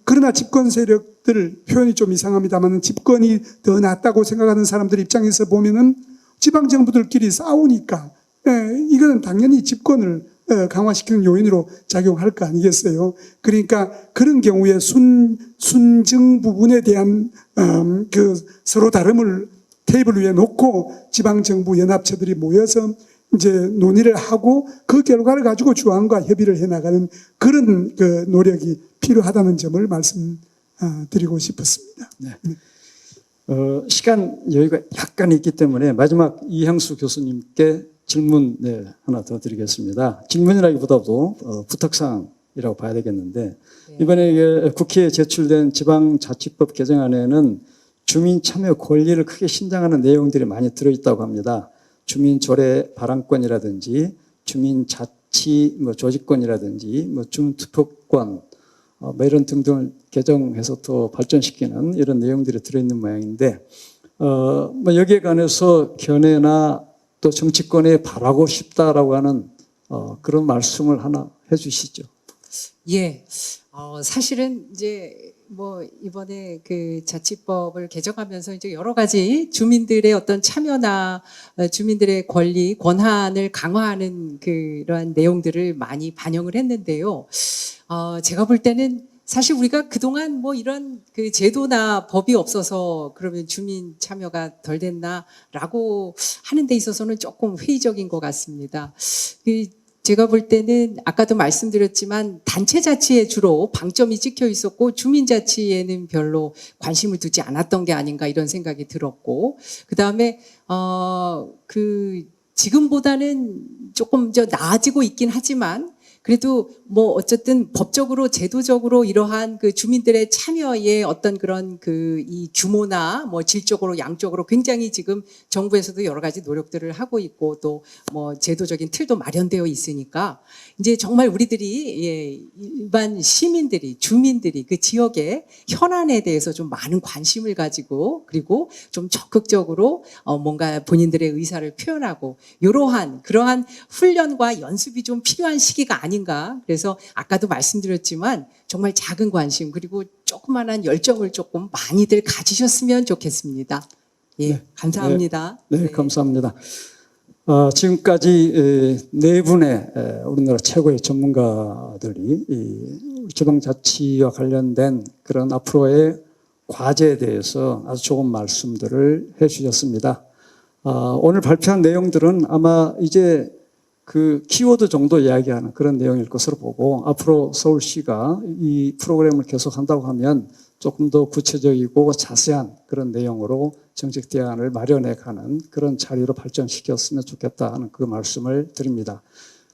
E: 그러나 집권 세력들 표현이 좀 이상합니다만 집권이 더 낫다고 생각하는 사람들 입장에서 보면은 지방 정부들끼리 싸우니까 이거는 당연히 집권을 강화시키는 요인으로 작용할 거 아니겠어요? 그러니까 그런 경우에 순증 부분에 대한 서로 다름을 테이블 위에 놓고 지방정부 연합체들이 모여서 이제 논의를 하고 그 결과를 가지고 중앙과 협의를 해나가는 그런 노력이 필요하다는 점을 말씀드리고 싶었습니다.
A: 네. 시간 여유가 약간 있기 때문에 마지막 이향수 교수님께 질문 하나 더 드리겠습니다. 질문이라기보다도 부탁사항이라고 봐야 되겠는데 이번에 국회에 제출된 지방자치법 개정안에는 주민 참여 권리를 크게 신장하는 내용들이 많이 들어있다고 합니다. 주민 조례 발언권이라든지 주민 자치 조직권이라든지 주민 투표권 이런 등등을 개정해서 더 발전시키는 이런 내용들이 들어있는 모양인데 여기에 관해서 견해나 또 정치권에 바라고 싶다라고 하는 그런 말씀을 하나 해주시죠.
F: 예, 사실은 이제 뭐 이번에 그 자치법을 개정하면서 이제 여러 가지 주민들의 어떤 참여나 주민들의 권리, 권한을 강화하는 그러한 내용들을 많이 반영을 했는데요. 제가 볼 때는 사실 우리가 그동안 뭐 이런 그 제도나 법이 없어서 그러면 주민 참여가 덜 됐나라고 하는 데 있어서는 조금 회의적인 것 같습니다. 제가 볼 때는 아까도 말씀드렸지만 단체 자치에 주로 방점이 찍혀 있었고 주민 자치에는 별로 관심을 두지 않았던 게 아닌가 이런 생각이 들었고, 그다음에 지금보다는 조금 나아지고 있긴 하지만 그래도 뭐 어쨌든 법적으로 제도적으로 이러한 그 주민들의 참여의 어떤 그런 이 규모나 뭐 질적으로 양적으로 굉장히 지금 정부에서도 여러 가지 노력들을 하고 있고 또 뭐 제도적인 틀도 마련되어 있으니까 이제 정말 우리들이 일반 시민들이 주민들이 그 지역의 현안에 대해서 좀 많은 관심을 가지고 그리고 좀 적극적으로 뭔가 본인들의 의사를 표현하고 그러한 훈련과 연습이 좀 필요한 시기가 아닌가. 그래서 아까도 말씀드렸지만 정말 작은 관심 그리고 조그만한 열정을 조금 많이들 가지셨으면 좋겠습니다. 예,
A: 네.
F: 감사합니다.
A: 네, 감사합니다. 지금까지 네 분의 우리나라 최고의 전문가들이 이 지방자치와 관련된 그런 앞으로의 과제에 대해서 아주 좋은 말씀들을 해주셨습니다. 오늘 발표한 내용들은 아마 이제 그 키워드 정도 이야기하는 그런 내용일 것으로 보고 앞으로 서울시가 이 프로그램을 계속한다고 하면 조금 더 구체적이고 자세한 그런 내용으로 정책 대안을 마련해가는 그런 자리로 발전시켰으면 좋겠다 하는 그 말씀을 드립니다.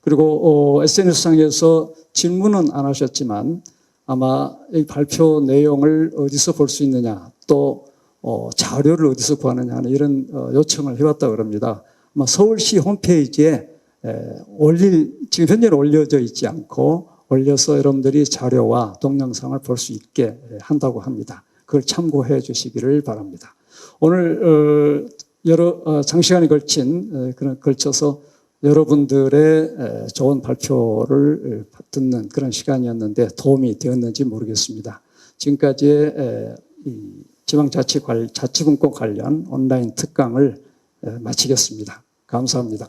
A: 그리고 SNS상에서 질문은 안 하셨지만 아마 이 발표 내용을 어디서 볼 수 있느냐 또 자료를 어디서 구하느냐 하는 이런 요청을 해왔다고 합니다. 아마 서울시 홈페이지에 지금 현재는 올려져 있지 않고 올려서 여러분들이 자료와 동영상을 볼 수 있게 한다고 합니다. 그걸 참고해 주시기를 바랍니다. 오늘 장시간에 걸쳐서 여러분들의 좋은 발표를 듣는 그런 시간이었는데 도움이 되었는지 모르겠습니다. 지금까지의 지방자치분권 관련 온라인 특강을 마치겠습니다. 감사합니다.